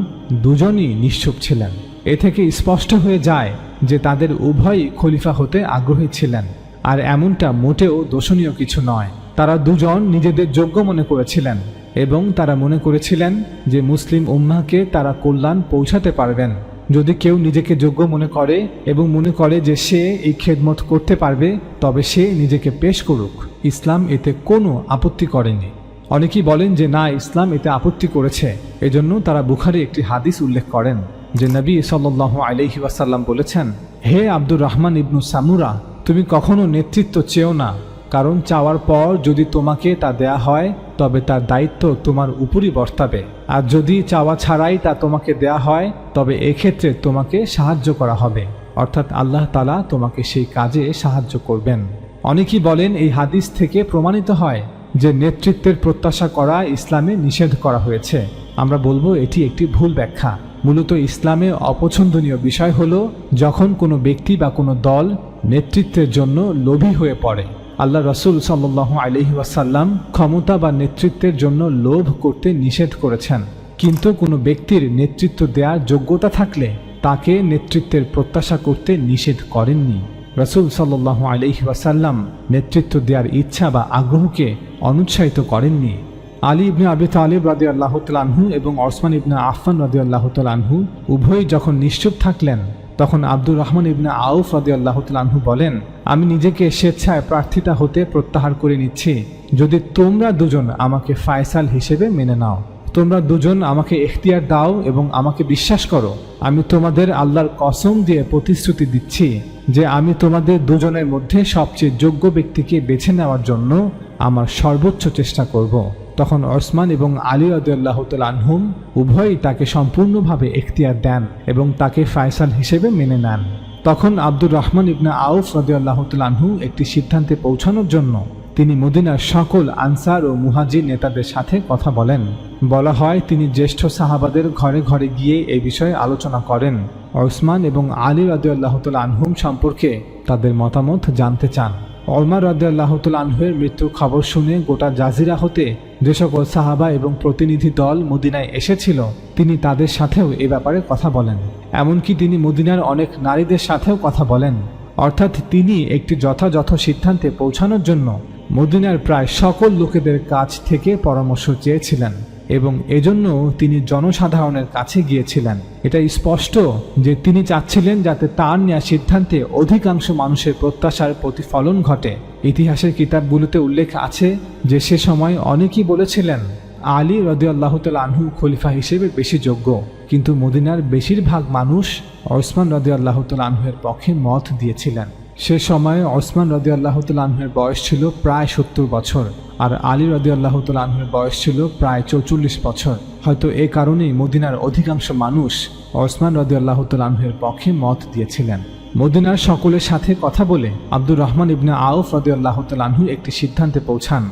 দুজনই নিশ্চুপ ছিলেন। এ থেকে স্পষ্ট হয়ে যায় যে তাদের উভয়ই খলিফা হতে আগ্রহী ছিলেন, আর এমনটা মোটেও দোষণীয় কিছু নয়। তারা দুজন নিজেদের যোগ্য মনে করেছিলেন এবং তারা মনে করেছিলেন যে মুসলিম উম্মাহকে তারা কল্যাণ পৌঁছাতে পারবেন। যদি কেউ নিজেকে যোগ্য মনে করে এবং মনে করে যে সে এই খেদমত করতে পারবে, তবে সে নিজেকে পেশ করুক। ইসলাম এতে কোনো আপত্তি করেনি। অনেকেই বলেন যে না, ইসলাম এতে আপত্তি করেছে। এজন্য তারা বুখারী একটি হাদিস উল্লেখ করেন যে নবী সাল্লাল্লাহু আলাইহি ওয়াসাল্লাম বলেছেন, হে আব্দুর রহমান ইবনু সামুরা, তুমি কখনো নেতৃত্ব চেও না, কারণ চাওয়ার পর যদি তোমাকে তা দেয়া হয় তবে তার দায়িত্ব তোমার উপরই বর্তাবে, আর যদি চাওয়া ছাড়াই তা তোমাকে দেয়া হয় তবে এক্ষেত্রে তোমাকে সাহায্য করা হবে, অর্থাৎ আল্লাহ তাআলা তোমাকে সেই কাজে সাহায্য করবেন। অনেকেই বলেন এই হাদিস থেকে প্রমাণিত হয় যে নেতৃত্বের প্রত্যাশা করা ইসলামে নিষেধ করা হয়েছে। আমরা বলবো এটি একটি ভুল ব্যাখ্যা। মূলত ইসলামে অপছন্দনীয় বিষয় হলো যখন কোনো ব্যক্তি বা কোনো দল নেতৃত্বের জন্য লোভী হয়ে পড়ে। আল্লাহ রাসূল সাল্লাল্লাহু আলাইহি ওয়াসাল্লাম ক্ষমতা বা নেতৃত্বের জন্য লোভ করতে নিষেধ করেছেন, কিন্তু কোনো ব্যক্তির নেতৃত্ব দেওয়ার যোগ্যতা থাকলে তাকে নেতৃত্বের প্রত্যাশা করতে নিষেধ করেননি। রাসূল সাল্লাল্লাহু আলাইহি ওয়াসাল্লাম নেতৃত্ব দেওয়ার ইচ্ছা বা আগ্রহকে অনুৎসাহিত করেননি। আলী ইবনে আবি তালিব রাদিয়াল্লাহু তাআলা আনহু এবং ওসমান ইবনে আফফান রাদিয়াল্লাহু তাআলা আনহু উভয়ই যখন নিশ্চুপ থাকলেন তখন আব্দুর রহমান ইবনে আউফ রাদিয়াল্লাহু তাআলা আনহু বলেন, আমি নিজেকে স্বেচ্ছায় প্রার্থিতা হতে প্রত্যাহার করে নিচ্ছি যদি তোমরা দুজন আমাকে ফায়সাল হিসেবে মেনে নাও। তোমরা দুজন আমাকে এখতিয়ার দাও এবং আমাকে বিশ্বাস করো। আমি তোমাদের আল্লাহর কসম দিয়ে প্রতিশ্রুতি দিচ্ছি যে আমি তোমাদের দুজনের মধ্যে সবচেয়ে যোগ্য ব্যক্তিকে বেছে নেওয়ার জন্য আমার সর্বোচ্চ চেষ্টা করব। তখন ওসমান এবং আলী রাদিয়াল্লাহু তাআলা আনহুম উভয়ই তাকে সম্পূর্ণভাবে এখতিয়ার দেন এবং তাকে ফায়সাল হিসেবে মেনে নেন। তখন আব্দুর রহমান ইবনে আউফ রাদিয়াল্লাহু তাআলা আনহু একটি সিদ্ধান্তে পৌঁছানোর জন্য তিনি মদিনার সকল আনসার ও মুহাজির নেতাদের সাথে কথা বলেন। বলা হয় তিনি জ্যেষ্ঠ সাহাবাদের ঘরে ঘরে গিয়ে এই বিষয়ে আলোচনা করেন। ওসমান এবং আলী রাদিয়াল্লাহু তাআলা আনহুম সম্পর্কে তাদের মতামত জানতে চান। ওমর রাদিয়াল্লাহু তাআলা আনহুর মৃত্যুর খবর শুনে গোটা জাজিরা হতে যে সকল সাহাবা এবং প্রতিনিধি দল মদিনায় এসেছিল তিনি তাদের সাথেও এ ব্যাপারে কথা বলেন। এমনকি তিনি মদিনার অনেক নারীদের সাথেও কথা বলেন। অর্থাৎ তিনি একটি যথাযথ সিদ্ধান্তে পৌঁছানোর জন্য মদিনার প্রায় সকল লোকেদের কাছ থেকে পরামর্শ চেয়েছিলেন এবং এজন্য তিনি জনসাধারণের কাছে গিয়েছিলেন। এটা স্পষ্ট যে তিনি চাচ্ছিলেন যাতে তার নেওয়া সিদ্ধান্তে অধিকাংশ মানুষের প্রত্যাশার প্রতিফলন ঘটে। ইতিহাসের কিতাবগুলোতে উল্লেখ আছে যে সে সময় অনেকেই বলেছিলেন আলী রাদিয়াল্লাহু তাআলা আনহু খলিফা হিসেবে বেশি যোগ্য, কিন্তু মদিনার বেশিরভাগ মানুষ ওসমান রাদিয়াল্লাহু তাআলা আনহুর পক্ষে মত দিয়েছিলেন। সে সময়ে ওসমান রাদিয়াল্লাহু তাআলা আনহুর বয়স ছিল প্রায় ৭০ বছর আর আলী রাদিয়াল্লাহু তাআলা আনহুর বয়স ছিল প্রায় ৪৪ বছর। হয়তো এ কারণেই মদিনার অধিকাংশ মানুষ ওসমান রাদিয়াল্লাহু তাআলা আনহুর পক্ষে মত দিয়েছিলেন। মদিনার সকলের সাথে কথা বলে আব্দুর রহমান ইবনে আউফ রাদিয়াল্লাহু তাআলা আনহু একটি সিদ্ধান্তে পৌঁছান।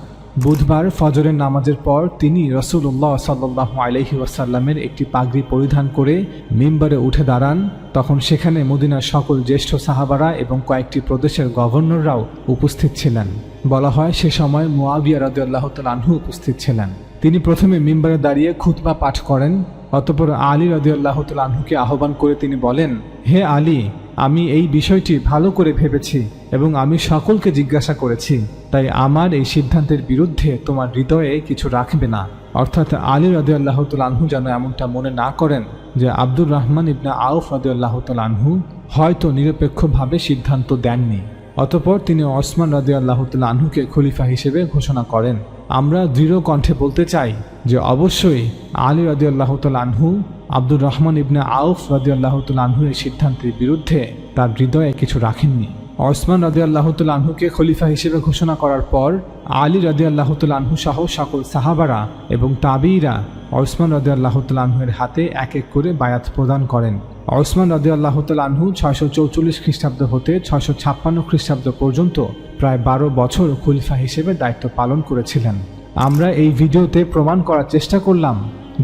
বুধবার ফজরের নামাজের পর তিনি রাসূলুল্লাহ সাল্লাল্লাহু আলাইহি ওয়াসাল্লামের একটি পাগড়ি পরিধান করে মিম্বরে উঠে দাঁড়ান। তখন সেখানে মদিনার সকল জ্যেষ্ঠ সাহাবারা এবং কয়েকটি প্রদেশের গভর্নররাও উপস্থিত ছিলেন। বলা হয় সে সময় মুয়াবিয়া রাদিয়াল্লাহু তাআলা আনহু উপস্থিত ছিলেন। তিনি প্রথমে মিম্বরে দাঁড়িয়ে খুতবা পাঠ করেন। অতঃপর আলী রাদিয়াল্লাহু তাআলা আনহুকে আহ্বান করে তিনি বলেন, হে আলী, আমি এই বিষয়টি ভালো করে ভেবেছি এবং আমি সকলকে জিজ্ঞাসা করেছি, তাই আমার এই সিদ্ধান্তের বিরুদ্ধে তোমার হৃদয়ে কিছু রাখবে না। অর্থাৎ আলী রাদিয়াল্লাহু তাআলা আনহু যেন এমনটা মনে না করেন যে আব্দুর রহমান ইবনে আউফ রাদিয়াল্লাহু তাআলা আনহু হয়তো নিরপেক্ষভাবে সিদ্ধান্ত দেননি। অতঃপর তিনি ওসমান রাদিয়াল্লাহু তাআলা আনহুকে খলিফা হিসেবে ঘোষণা করেন। আমরা দৃঢ় কণ্ঠে বলতে চাই যে অবশ্যই আলী রাদিয়াল্লাহু তাআলা আনহু আব্দুর রহমান ইবনে আউফ রাদিয়াল্লাহু তাআলা আনহু এই সিদ্ধান্তের বিরুদ্ধে তার হৃদয়ে কিছু রাখেননি। ওসমান রাদিয়াল্লাহু তাআলা আনহুকে খলিফা হিসেবে ঘোষণা করার পর আলী রাদিয়াল্লাহু তাআলা আনহু সহ সকল সাহাবারা এবং তাবিঈরা ওসমান রাদিয়াল্লাহু তাআলা আনহুর হাতে এক এক করে বায়াত প্রদান করেন। ওসমান রাদিয়াল্লাহু তাআলা আনহু 644 খ্রিস্টাব্দ হতে 656 খ্রিস্টাব্দ পর্যন্ত প্রায় 12 বছর খলিফা হিসেবে দায়িত্ব পালন করেছিলেন। আমরা এই ভিডিওতে প্রমাণ করার চেষ্টা করলাম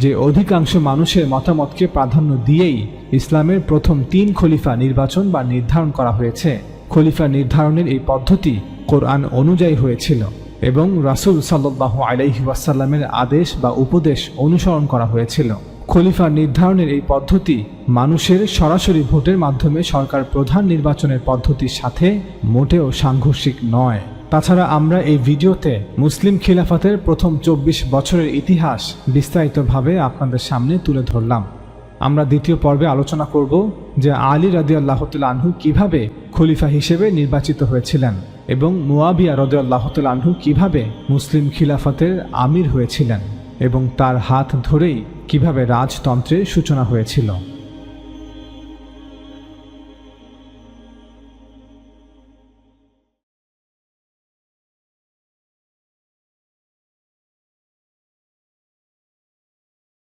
যে অধিকাংশ মানুষের মতামতকে প্রাধান্য দিয়েই ইসলামের প্রথম 3 খলিফা নির্বাচন বা নির্ধারণ করা হয়েছে। খলিফা নির্ধারণের এই পদ্ধতি কোরআন অনুযায়ী হয়েছিল এবং রাসূল সাল্লাল্লাহু আলাইহি ওয়াসাল্লামের আদেশ বা উপদেশ অনুসরণ করা হয়েছিল। খলিফা নির্ধারণের এই পদ্ধতি মানুষের সরাসরি ভোটের মাধ্যমে সরকার প্রধান নির্বাচনের পদ্ধতির সাথে মোটেও সাংঘর্ষিক নয়। তাছাড়া আমরা এই ভিডিওতে মুসলিম খিলাফতের প্রথম 24 বছরের ইতিহাস বিস্তারিতভাবে আপনাদের সামনে তুলে ধরলাম। আমরা দ্বিতীয় পর্বে আলোচনা করব যে আলী রাদিয়াল্লাহু তাআলা আনহু কিভাবে খলিফা হিসেবে নির্বাচিত হয়েছিলেন এবং মুয়াবিয়া রাদিয়াল্লাহু তাআলা আনহু কিভাবে মুসলিম খিলাফতের আমির হয়েছিলেন এবং তার হাত ধরেই কিভাবে রাজতন্ত্রের সূচনা হয়েছিল।